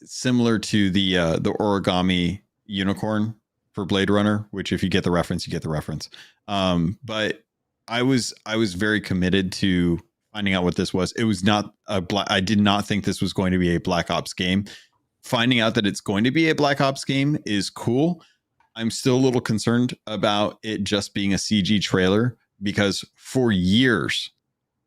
similar to the origami unicorn for Blade Runner, which, if you get the reference, you get the reference. But I was very committed to finding out what this was. It was not I did not think this was going to be a Black Ops game. Finding out that it's going to be a Black Ops game is cool. I'm still a little concerned about it just being a CG trailer, because for years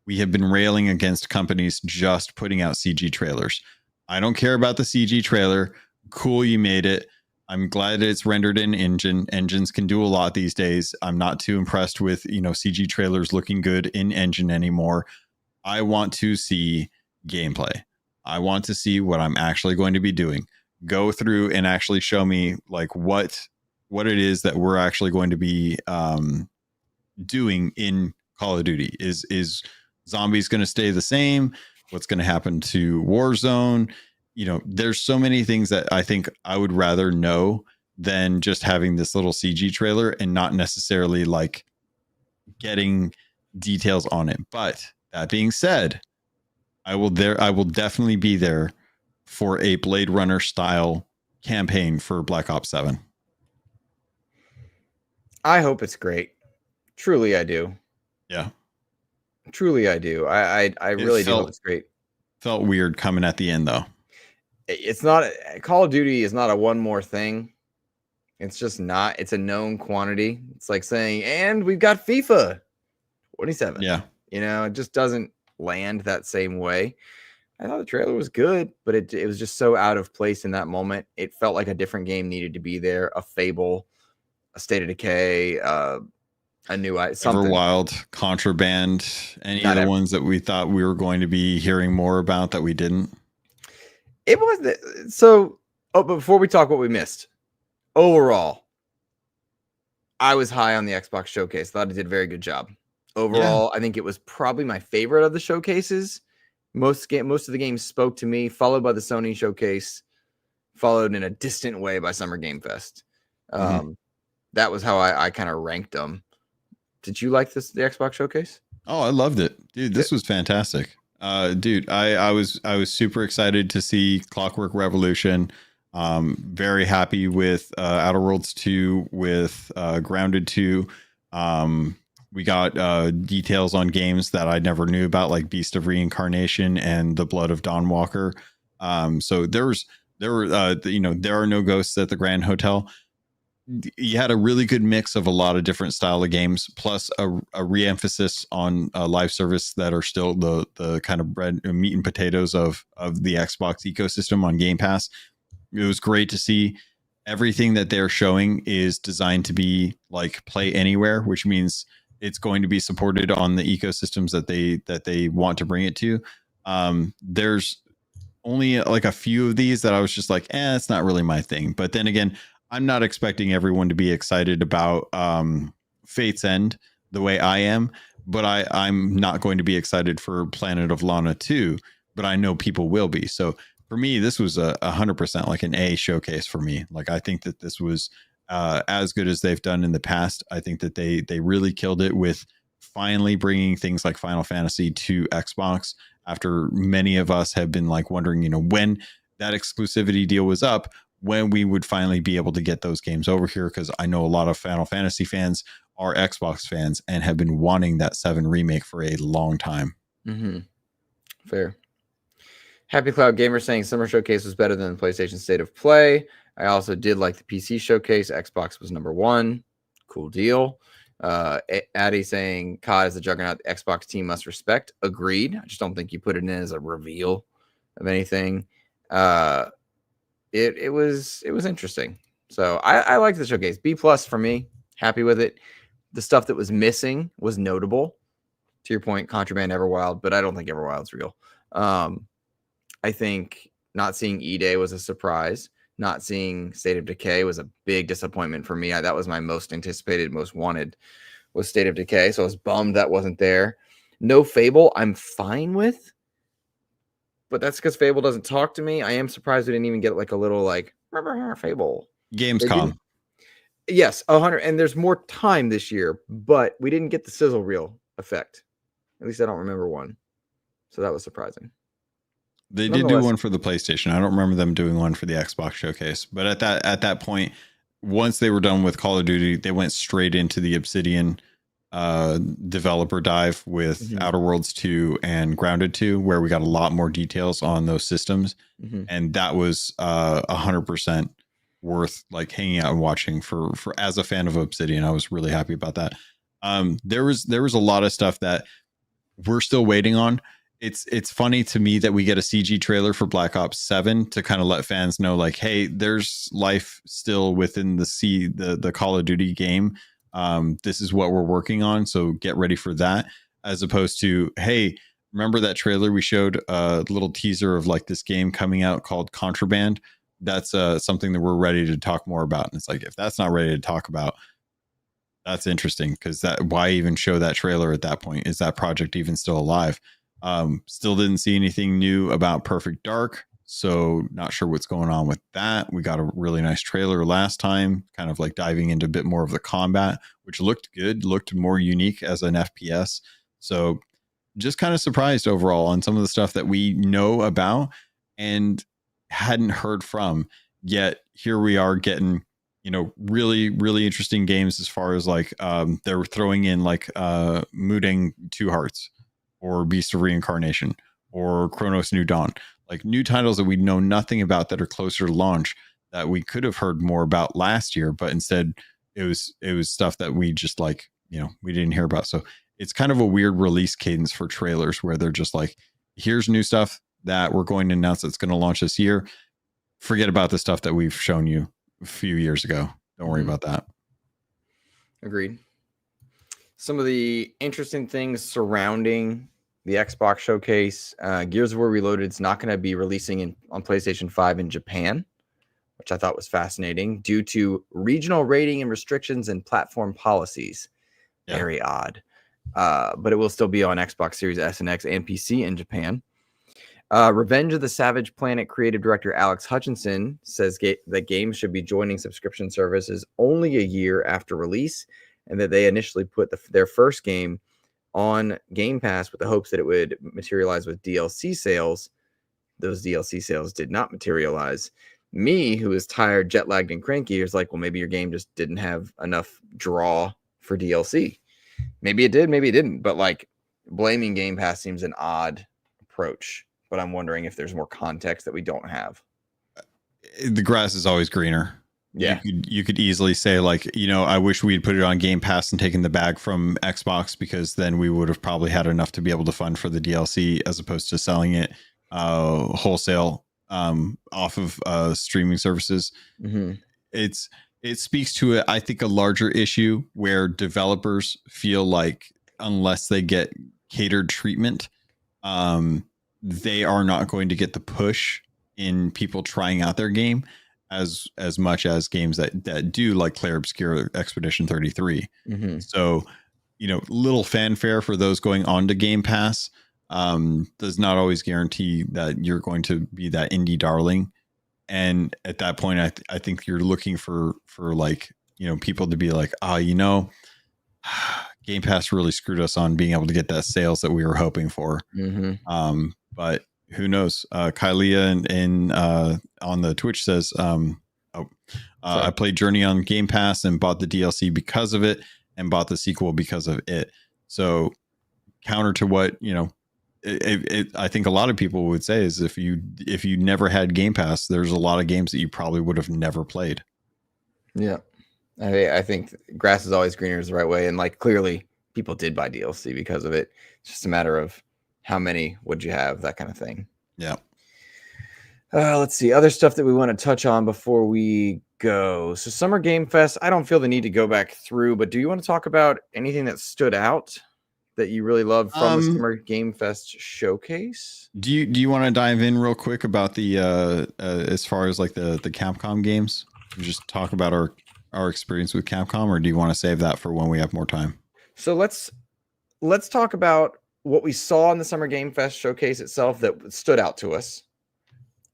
we have been railing against companies just putting out CG trailers. I don't care about the CG trailer. Cool, you made it. I'm glad it's rendered in engine. Engines can do a lot these days. I'm not too impressed with, CG trailers looking good in engine anymore. I want to see gameplay. I want to see what I'm actually going to be doing. Go through and actually show me like what it is that we're actually going to be doing in Call of Duty. Is zombies going to stay the same? What's going to happen to Warzone? There's so many things that I think I would rather know than just having this little CG trailer and not necessarily like getting details on it. But that being said, I will definitely be there for a Blade Runner style campaign for Black Ops 7. I hope it's great. Truly, I do. Yeah. Truly, I do. I really do hope it's great. Felt weird coming at the end, though. It's not Call of Duty is not a one more thing. It's just not. It's a known quantity. It's like saying, and we've got FIFA 27. Yeah. It just doesn't land that same way. I thought the trailer was good, but it was just so out of place in that moment. It felt like a different game needed to be there. A Fable, a State of Decay, a new something. Everwild, Contraband, any of the ones that we thought we were going to be hearing more about that we didn't. It was so. Oh, but before we talk what we missed, overall, I was high on the Xbox showcase. Thought it did a very good job. Overall, yeah. I think it was probably my favorite of the showcases. Most of the games spoke to me, followed by the Sony showcase, followed in a distant way by Summer Game Fest. That was how I kind of ranked them. Did you like the Xbox showcase? Oh, I loved it, dude. This was fantastic. Dude, I was super excited to see Clockwork Revolution. Very happy with Outer Worlds 2, with Grounded 2. We got details on games that I never knew about, like Beast of Reincarnation and The Blood of Dawnwalker. So there are no ghosts at the Grand Hotel. You had a really good mix of a lot of different style of games, plus a re-emphasis on live service that are still the kind of bread, meat and potatoes of the Xbox ecosystem on Game Pass. It was great to see. Everything that they're showing is designed to be like play anywhere, which means it's going to be supported on the ecosystems that they want to bring it to. There's only like a few of these that I was just like, it's not really my thing. But then again, I'm not expecting everyone to be excited about Fate's End the way I am, but I'm not going to be excited for Planet of Lana 2, but I know people will be. So for me, this was 100% like an A showcase for me. Like, I think that this was as good as they've done in the past. I think that they really killed it with finally bringing things like Final Fantasy to Xbox after many of us have been like wondering, when that exclusivity deal was up, when we would finally be able to get those games over here. Because I know a lot of Final Fantasy fans are Xbox fans and have been wanting that 7 remake for a long time. Fair. Happy Cloud Gamer saying Summer Showcase was better than the PlayStation State of Play. I also did like the PC Showcase. Xbox was number 1. Cool deal. Addy saying COD is the juggernaut the Xbox team must respect. Agreed. I just don't think you put it in as a reveal of anything. It was interesting. So I liked the showcase. B+ for me. Happy with it. The stuff that was missing was notable. To your point, Contraband, Everwild, but I don't think Everwild's real. I think not seeing E-Day was a surprise. Not seeing State of Decay was a big disappointment for me. That was my most anticipated, most wanted, was State of Decay. So I was bummed that wasn't there. No Fable, I'm fine with. But that's because Fable doesn't talk to me. I am surprised we didn't even get like a little like Fable. Gamescom. Yes, 100. And there's more time this year, but we didn't get the sizzle reel effect. At least I don't remember one. So that was surprising. They did do one for the PlayStation. I don't remember them doing one for the Xbox showcase. But at that point, once they were done with Call of Duty, they went straight into the Obsidian developer dive with Outer Worlds 2 and Grounded 2, where we got a lot more details on those systems. And that was 100% worth like hanging out and watching for as a fan of Obsidian. I was really happy about that. There was a lot of stuff that we're still waiting on. It's funny to me that we get a CG trailer for Black Ops 7 to kind of let fans know, like, hey, there's life still within the Call of Duty game. This is what we're working on, so get ready for that. As opposed to, hey, remember that trailer we showed, a little teaser of like this game coming out called Contraband? That's something that we're ready to talk more about. And it's like, if that's not ready to talk about, that's interesting, because that, why even show that trailer at that point? Is that project even still alive? Still didn't see anything new about Perfect Dark, so not sure what's going on with that. We got a really nice trailer last time, kind of like diving into a bit more of the combat, which looked good, looked more unique as an FPS. So just kind of surprised overall on some of the stuff that we know about and hadn't heard from yet. Here we are getting, you know, really, really interesting games as far as like they're throwing in like Mooding Two Hearts or Beast of Reincarnation or Chronos New Dawn, like new titles that we know nothing about that are closer to launch that we could have heard more about last year, but instead it was stuff that we just like, you know, we didn't hear about. So it's kind of a weird release cadence for trailers where they're just like, here's new stuff that we're going to announce that's going to launch this year. Forget about the stuff that we've shown you a few years ago. Don't worry about that. Agreed. Some of the interesting things surrounding the Xbox showcase, Gears of War Reloaded is not going to be releasing on PlayStation 5 in Japan, which I thought was fascinating due to regional rating and restrictions and platform policies. Yeah. Very odd. But it will still be on Xbox Series S and X and PC in Japan. Revenge of the Savage Planet creative director Alex Hutchinson says that games should be joining subscription services only a year after release, and that they initially put their first game on Game Pass with the hopes that it would materialize with DLC sales. Those DLC sales did not materialize. Me, who is tired, jet lagged, and cranky, is like, well, maybe your game just didn't have enough draw for DLC. Maybe it did, maybe it didn't. But like, blaming Game Pass seems an odd approach. But I'm wondering if there's more context that we don't have. The grass is always greener. Yeah. You could easily say, like, you know, I wish we'd put it on Game Pass and taken the bag from Xbox, because then we would have probably had enough to be able to fund for the DLC, as opposed to selling it wholesale off of streaming services. Mm-hmm. It speaks to, I think, a larger issue where developers feel like unless they get catered treatment, they are not going to get the push in people trying out their game as much as games that do, like Clair Obscur Expedition 33. Mm-hmm. So, you know, little fanfare for those going on to Game Pass does not always guarantee that you're going to be that indie darling. And at that point, I think you're looking for like, you know, people to be like, you know, Game Pass really screwed us on being able to get that sales that we were hoping for. Mm-hmm. But who knows? Kylia in on the Twitch says, I played Journey on Game Pass and bought the DLC because of it, and bought the sequel because of it. So counter to what, you know, I think a lot of people would say is if you never had Game Pass, there's a lot of games that you probably would have never played. Yeah. I think grass is always greener is the right way. And like, clearly people did buy DLC because of it. It's just a matter of how many would you have, that kind of thing. Yeah. Let's see. Other stuff that we want to touch on before we go. So Summer Game Fest, I don't feel the need to go back through, but do you want to talk about anything that stood out that you really loved from the Summer Game Fest showcase? Do you want to dive in real quick about the as far as like the Capcom games? Just talk about our experience with Capcom, or do you want to save that for when we have more time? So let's talk about what we saw in the Summer Game Fest showcase itself that stood out to us.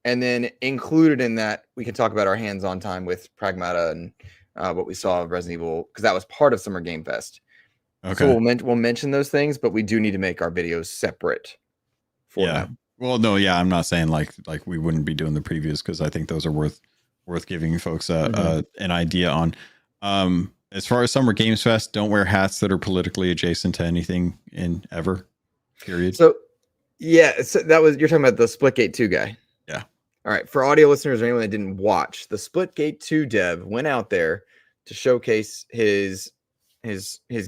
And then included in that, we can talk about our hands-on time with Pragmata and what we saw of Resident Evil, because that was part of Summer Game Fest. Okay. So we'll mention those things, but we do need to make our videos separate for them. Well, no, yeah, I'm not saying like we wouldn't be doing the previews, because I think those are worth giving folks an idea on. As far as Summer Games Fest, don't wear hats that are politically adjacent to anything in ever. Period. So yeah, so you're talking about the Splitgate 2 guy. Yeah. All right. For audio listeners or anyone that didn't watch, the Splitgate 2 dev went out there to showcase his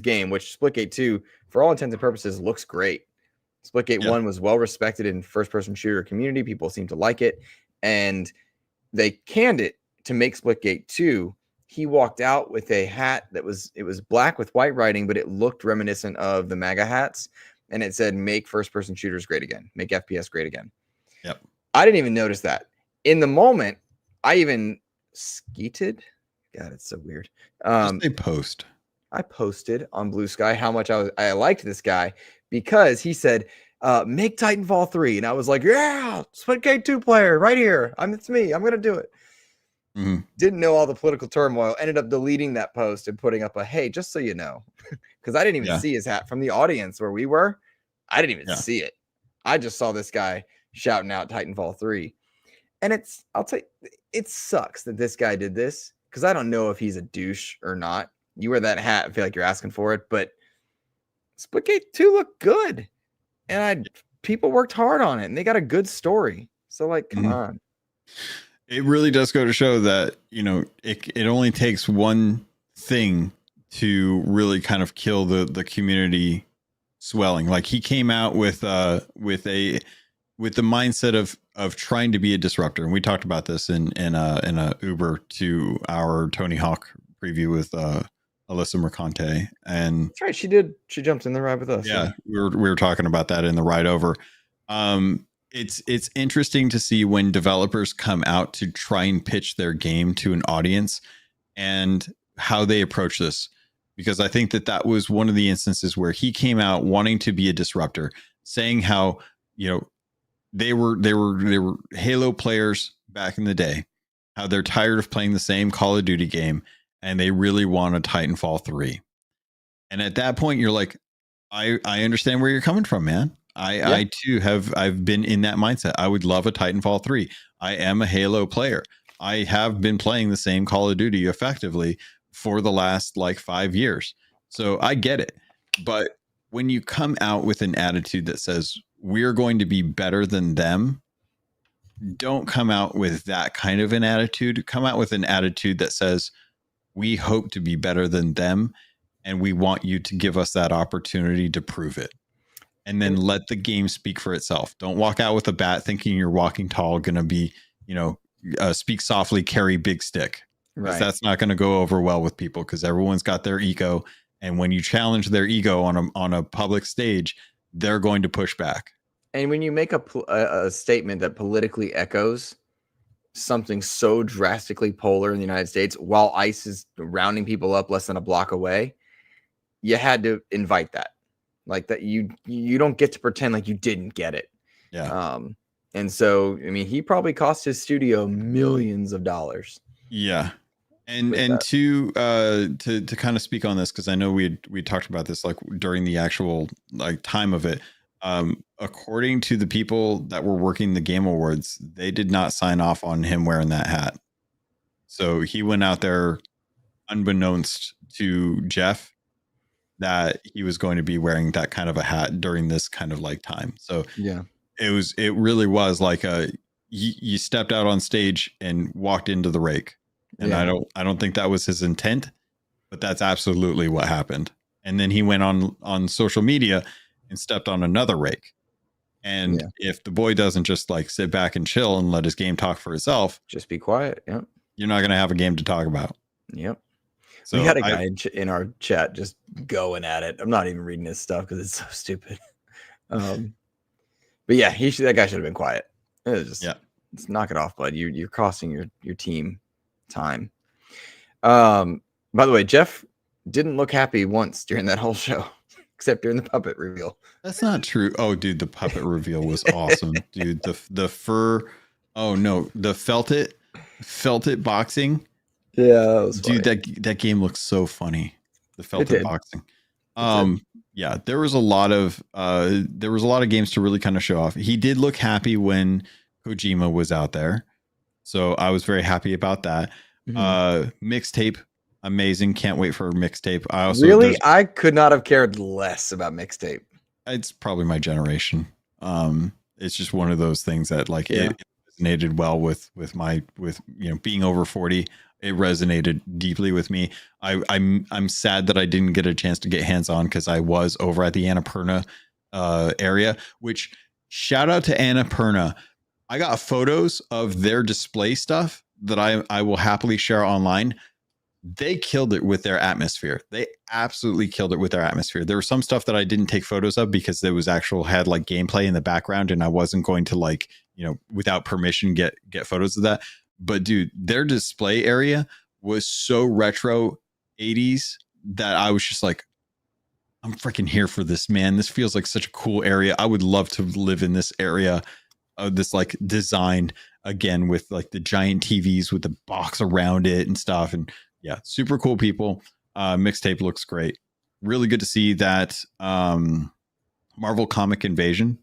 game, which Splitgate 2, for all intents and purposes, looks great. Splitgate 1 was well respected in first-person shooter community. People seem to like it. And they canned it to make Splitgate 2. He walked out with a hat that was black with white writing, but it looked reminiscent of the MAGA hats. And it said, make first-person shooters great again. Make FPS great again. Yep. I didn't even notice that. In the moment, I even skeeted. God, it's so weird. Just a post. I posted on Blue Sky how much I liked this guy because he said, make Titanfall 3. And I was like, yeah, Splitgate 2 player right here. It's me. I'm going to do it. Mm-hmm. Didn't know all the political turmoil. Ended up deleting that post and putting up a, hey, just so you know, because I didn't even see his hat from the audience where we were. I didn't even see it. I just saw this guy shouting out Titanfall 3. And I'll tell you, it sucks that this guy did this because I don't know if he's a douche or not. You wear that hat, I feel like you're asking for it, but Splitgate 2 looked good. And people worked hard on it and they got a good story. So like, come on. It really does go to show that, it only takes one thing to really kind of kill the community swelling. Like he came out with the mindset of trying to be a disruptor. And we talked about this in a Uber to our Tony Hawk preview with Alyssa Mercante. And that's right. She did. She jumped in the ride with us. Yeah. We were talking about that in the ride over. It's interesting to see when developers come out to try and pitch their game to an audience and how they approach this. Because I think that was one of the instances where he came out wanting to be a disruptor, saying how, they were Halo players back in the day, how they're tired of playing the same Call of Duty game and they really want a Titanfall 3. And at that point, you're like, I understand where you're coming from, man. I too I've been in that mindset. I would love a Titanfall 3. I am a Halo player. I have been playing the same Call of Duty effectively for the last 5 years. So I get it. But when you come out with an attitude that says we're going to be better than them, don't come out with that kind of an attitude. Come out with an attitude that says we hope to be better than them and we want you to give us that opportunity to prove it. And then let the game speak for itself. Don't walk out with a bat thinking you're walking tall, going to be, speak softly, carry big stick. Right. That's not going to go over well with people because everyone's got their ego. And when you challenge their ego on a public stage, they're going to push back. And when you make a statement that politically echoes something so drastically polar in the United States, while ICE is rounding people up less than a block away, you had to invite that. Like that, you don't get to pretend like you didn't get it. Yeah. And so, he probably cost his studio millions of dollars. Yeah. And to kind of speak on this, because I know we talked about this during the actual time of it. According to the people that were working the Game Awards, they did not sign off on him wearing that hat. So he went out there unbeknownst to Jeff that he was going to be wearing that kind of a hat during this kind of time. So yeah, it really was you stepped out on stage and walked into the rake. And I don't think that was his intent, but that's absolutely what happened. And then he went on social media and stepped on another rake. And if the boy doesn't just sit back and chill and let his game talk for itself, just be quiet. Yep. You're not going to have a game to talk about. Yep. So we had a guy in our chat just going at it. I'm not even reading his stuff because it's so stupid. But yeah, that guy should have been quiet. It was just, let's knock it off, bud. You're costing your team time. By the way, Jeff didn't look happy once during that whole show, except during the puppet reveal. That's not true. Oh, dude, the puppet reveal was awesome, dude. The fur. Oh no, the felt it boxing. Yeah, that was funny. Dude, that game looks so funny. The felt it boxing. Yeah, there was a lot of games to really kind of show off. He did look happy when Kojima was out there, so I was very happy about that. Mixtape, amazing. Can't wait for mixtape. I could not have cared less about mixtape. It's probably my generation. It's just one of those things that it resonated well with being over 40. It resonated deeply with me. I'm sad that I didn't get a chance to get hands on because I was over at the Annapurna area, which shout out to Annapurna. I got photos of their display stuff that I will happily share online. They killed it with their atmosphere. They absolutely killed it with their atmosphere. There was some stuff that I didn't take photos of because there was had like gameplay in the background, and I wasn't going to like, without permission get photos of that. But dude, their display area was so retro 80s that I was just like, I'm freaking here for this, man. This feels like such a cool area. I would love to live in this area of this like design again, with like the giant TVs with the box around it and stuff. And yeah, super cool people. Mixtape looks great. Really good to see that Marvel Comic Invasion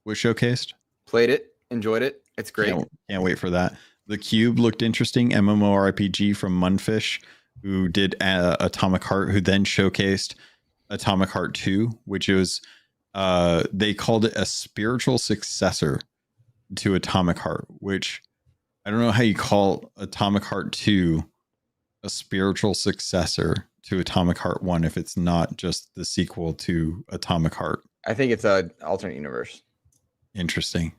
was showcased. Played it, enjoyed it. It's great. Can't wait for that. The Cube looked interesting. MMORPG from Munfish, who did Atomic Heart, who then showcased Atomic Heart 2, which was they called it a spiritual successor to Atomic Heart, which I don't know how you call Atomic Heart 2 a spiritual successor to Atomic Heart 1 if it's not just the sequel to Atomic Heart. I think it's an alternate universe. Interesting.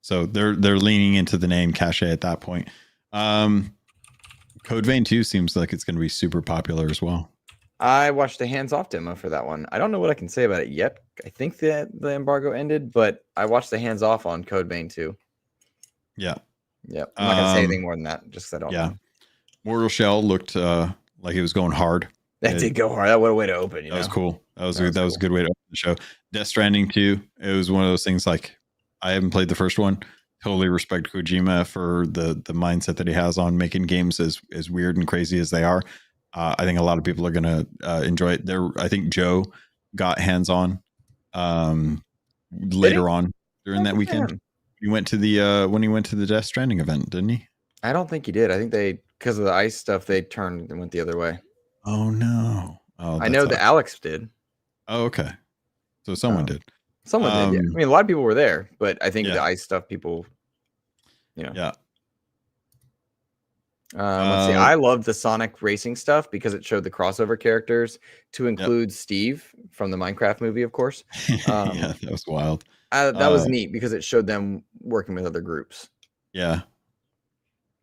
So they're leaning into the name cachet at that point. Code Vein 2 seems like it's going to be super popular as well. I watched a hands-off demo for that one. I don't know what I can say about it yet. I think that the embargo ended, but I watched the hands-off on Code Vein 2. Yeah. Yeah. I'm not going to say anything more than that, just because I don't know. Mortal Shell looked like it was going hard. That did go hard. That what a way to open. That was cool. That was a good way to open the show. Death Stranding 2. It was one of those things like I haven't played the first one. Totally respect Kojima for the mindset that he has on making games as weird and crazy as they are. I think a lot of people are going to enjoy it. I think Joe got hands on later on during that weekend. He went to the when he went to the Death Stranding event, didn't he? I don't think he did. I think because of the ice stuff, they turned and went the other way. Oh no! Oh, I know that Alex did. Oh, okay. So someone did. Someone did. Yeah. I mean, a lot of people were there, but I think the ice stuff, people, Yeah. Let's see. I loved the Sonic racing stuff because it showed the crossover characters to include Steve from the Minecraft movie, of course. Yeah, that was wild. That was neat because it showed them working with other groups. Yeah.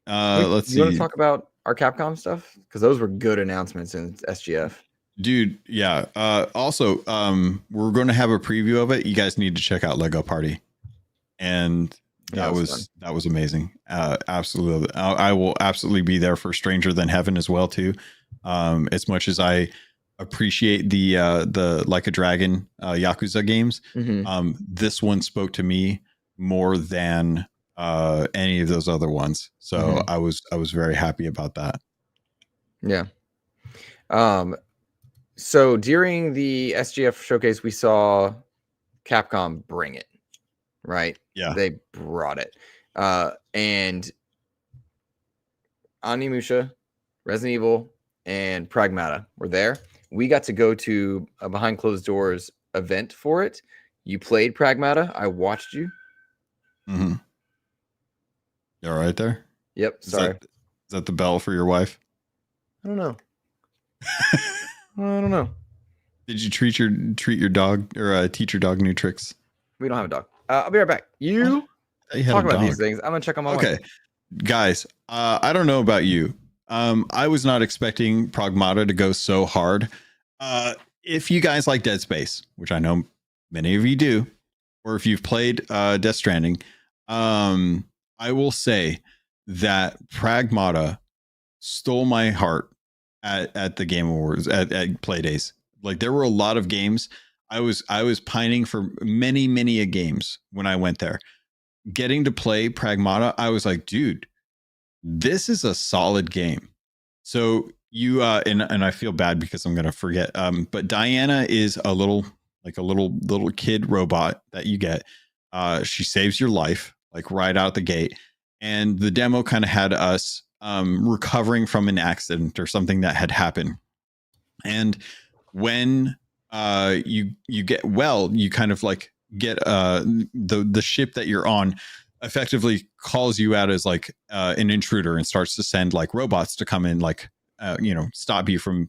Let's see. You want to talk about our Capcom stuff? Because those were good announcements in SGF. Dude, yeah. Also, we're going to have a preview of it. You guys need to check out Lego Party. And that was amazing. Absolutely. I will absolutely be there for Stranger Than Heaven as well too. As much as I appreciate the Like a Dragon Yakuza games, this one spoke to me more than any of those other ones. So I was very happy about that. Yeah. So during the SGF showcase, we saw Capcom bring it. Right. Yeah. They brought it. And Onimusha, Resident Evil, and Pragmata were there. We got to go to a behind closed doors event for it. You played Pragmata. I watched you. Mm-hmm. You all right there? Yep. Sorry. Is that the bell for your wife? I don't know. I don't know. Did you treat your dog or teach your dog new tricks? We don't have a dog. I'll be right back. You talk about these things. I'm gonna check on my wife. Guys. I don't know about you. I was not expecting Pragmata to go so hard. If you guys like Dead Space, which I know many of you do, or if you've played Death Stranding, I will say that Pragmata stole my heart at the Game Awards at Play Days. Like there were a lot of games. I was pining for many a games when I went there. Getting to play Pragmata, I was like, dude, this is a solid game. So you and I feel bad because I'm gonna forget. But Diana is a little kid robot that you get. She saves your life like right out the gate. And the demo kind of had us recovering from an accident or something that had happened. And when you get well, you kind of like get the ship that you're on effectively calls you out as like an intruder and starts to send like robots to come in, like stop you from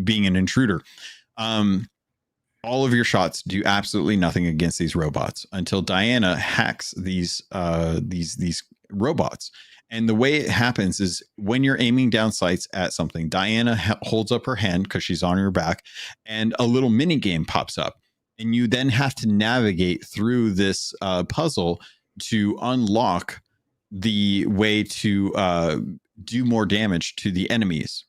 being an intruder. all of your shots do absolutely nothing against these robots until Diana hacks these robots. And the way it happens is when you're aiming down sights at something, Diana holds up her hand because she's on your back, and a little mini game pops up, and you then have to navigate through this puzzle to unlock the way to do more damage to the enemies.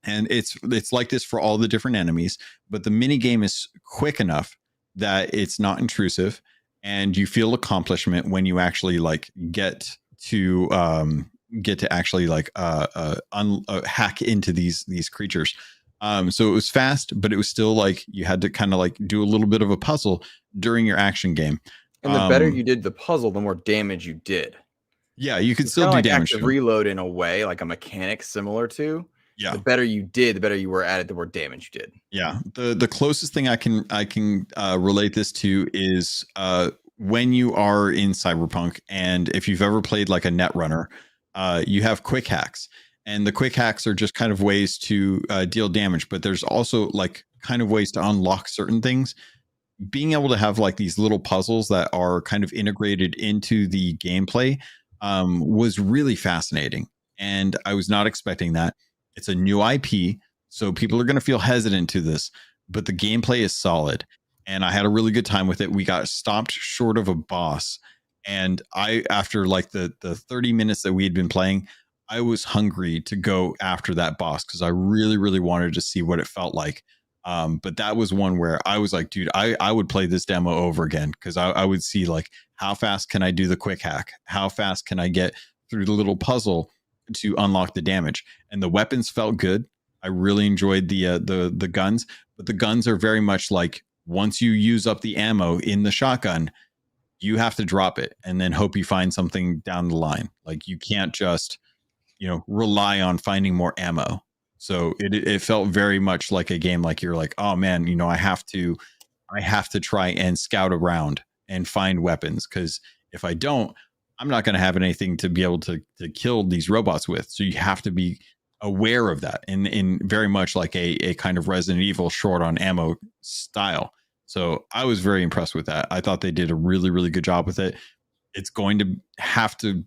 And it's like this for all the different enemies, but the mini game is quick enough that it's not intrusive, and you feel accomplishment when you actually like get to actually like hack into these creatures. So it was fast, but it was still like you had to kind of like do a little bit of a puzzle during your action game. And the better you did the puzzle, the more damage you did. Yeah, you could still do like damage. Active reload in a way, like a mechanic similar to. Yeah. The better you did, the better you were at it, the more damage you did. Yeah. The closest thing I can relate this to is when you are in Cyberpunk, and if you've ever played like a Netrunner, you have quick hacks, and the quick hacks are just kind of ways to deal damage, but there's also like kind of ways to unlock certain things. Being able to have like these little puzzles that are kind of integrated into the gameplay was really fascinating, and I was not expecting that. It's a new IP, so people are going to feel hesitant to this, but the gameplay is solid, and I had a really good time with it. We got stopped short of a boss, and after like the 30 minutes that we had been playing, I was hungry to go after that boss because I really, really wanted to see what it felt like. But that was one where I was like, dude, I would play this demo over again, because I would see like, how fast can I do the quick hack? How fast can I get through the little puzzle to unlock the damage? And the weapons felt good. I really enjoyed the guns, but the guns are very much like, once you use up the ammo in the shotgun, you have to drop it and then hope you find something down the line. Like, you can't just, rely on finding more ammo. So it felt very much like a game, like you're like, oh man, I have to try and scout around and find weapons, because if I don't, I'm not going to have anything to be able to kill these robots with. So you have to be aware of that, in very much like a kind of Resident Evil short on ammo style. So I was very impressed with that. I thought they did a really, really good job with it. It's going to have to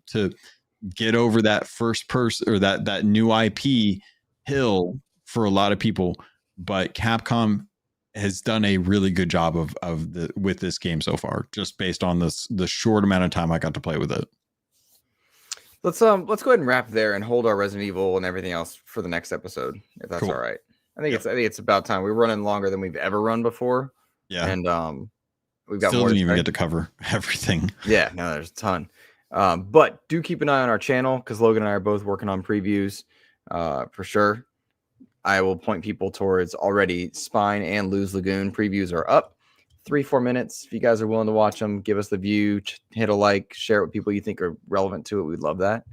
get over that first person, or that new IP hill for a lot of people, but Capcom has done a really good job with this game so far, just based on the short amount of time I got to play with it. Let's go ahead and wrap there and hold our Resident Evil and everything else for the next episode, if that's cool. All right. I think it's about time. We're running longer than we've ever run before. Yeah. And we've got still more. Didn't even get to cover everything. Yeah, no, there's a ton. But do keep an eye on our channel, because Logan and I are both working on previews for sure. I will point people towards already Spine and Luz Lagoon previews are up. 3-4 minutes. If you guys are willing to watch them, give us the view, hit a like, share it with people you think are relevant to it. We'd love that.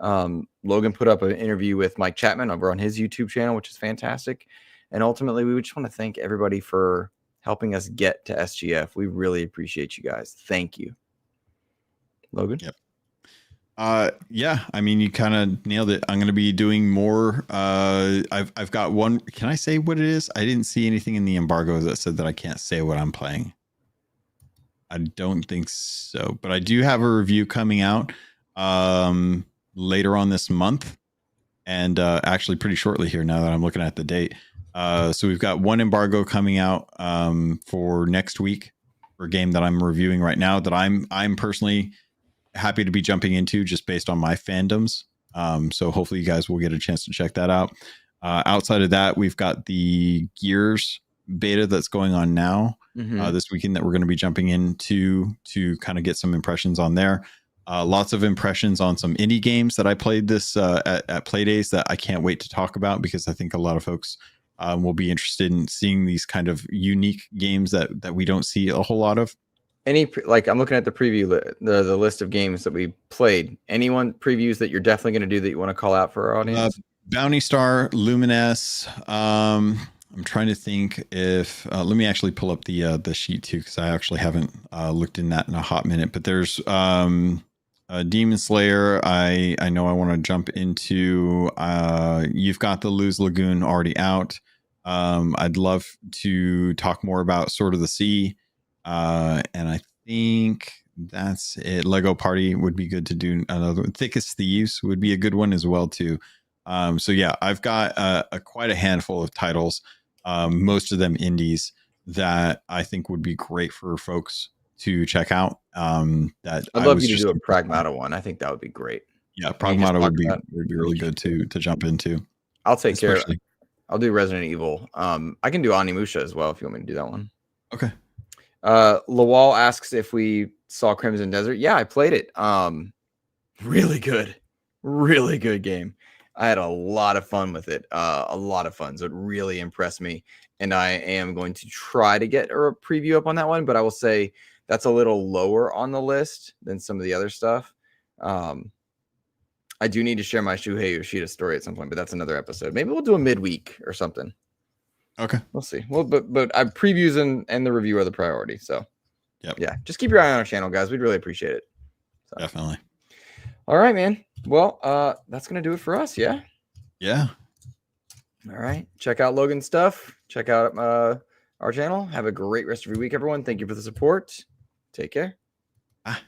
Logan put up an interview with Mike Chapman over on his YouTube channel, which is fantastic. And ultimately, we just want to thank everybody for helping us get to SGF. We really appreciate you guys. Thank you. Logan? Yep. Yeah, I mean, you kind of nailed it. I'm going to be doing more. I've got one. Can I say what it is? I didn't see anything in the embargo that said that I can't say what I'm playing. I don't think so, but I do have a review coming out later on this month, and actually pretty shortly here, now that I'm looking at the date. So we've got one embargo coming out for next week for a game that I'm reviewing right now, that I'm personally happy to be jumping into, just based on my fandoms. So hopefully you guys will get a chance to check that out. Outside of that, we've got the Gears beta that's going on now this weekend, that we're going to be jumping into to kind of get some impressions on there. Lots of impressions on some indie games that I played this at Playdays that I can't wait to talk about, because I think a lot of folks will be interested in seeing these kind of unique games that we don't see a whole lot of. I'm looking at the preview, the list of games that we played. Anyone previews that you're definitely going to do that you want to call out for our audience? Bounty Star, Lumines. I'm trying to think if let me actually pull up the sheet too, because I actually haven't looked in that in a hot minute. But there's Demon Slayer. I know I want to jump into. You've got the Luz Lagoon already out. I'd love to talk more about Sword of the Sea. And I think that's it. Lego Party would be good to do another one. Thickest Thieves would be a good one as well too. So yeah, I've got quite a handful of titles, most of them indies, that I think would be great for folks to check out. That I'd I love was you to just do a Pragmata one. I think that would be great. yeah, Can you just Pragmata talk would be about really good to jump into. I'll take care. Especially I'll do Resident Evil. I can do Onimusha as well if you want me to do that one. okay. Lawal asks if we saw Crimson Desert. Yeah, I played it. Really good game. I had a lot of fun with it. A lot of fun. So it really impressed me. And I am going to try to get a preview up on that one, but I will say that's a little lower on the list than some of the other stuff. I do need to share my Shuhei Yoshida story at some point, but that's another episode. Maybe we'll do a midweek or something. Okay. We'll see. Well, but I previews and the review are the priority. So Yep. yeah, just keep your eye on our channel, guys. We'd really appreciate it. So. Definitely. All right, man. Well, that's gonna do it for us. Yeah. Yeah. All right. Check out Logan's stuff. Check out our channel. Have a great rest of your week, everyone. Thank you for the support. Take care. Ah.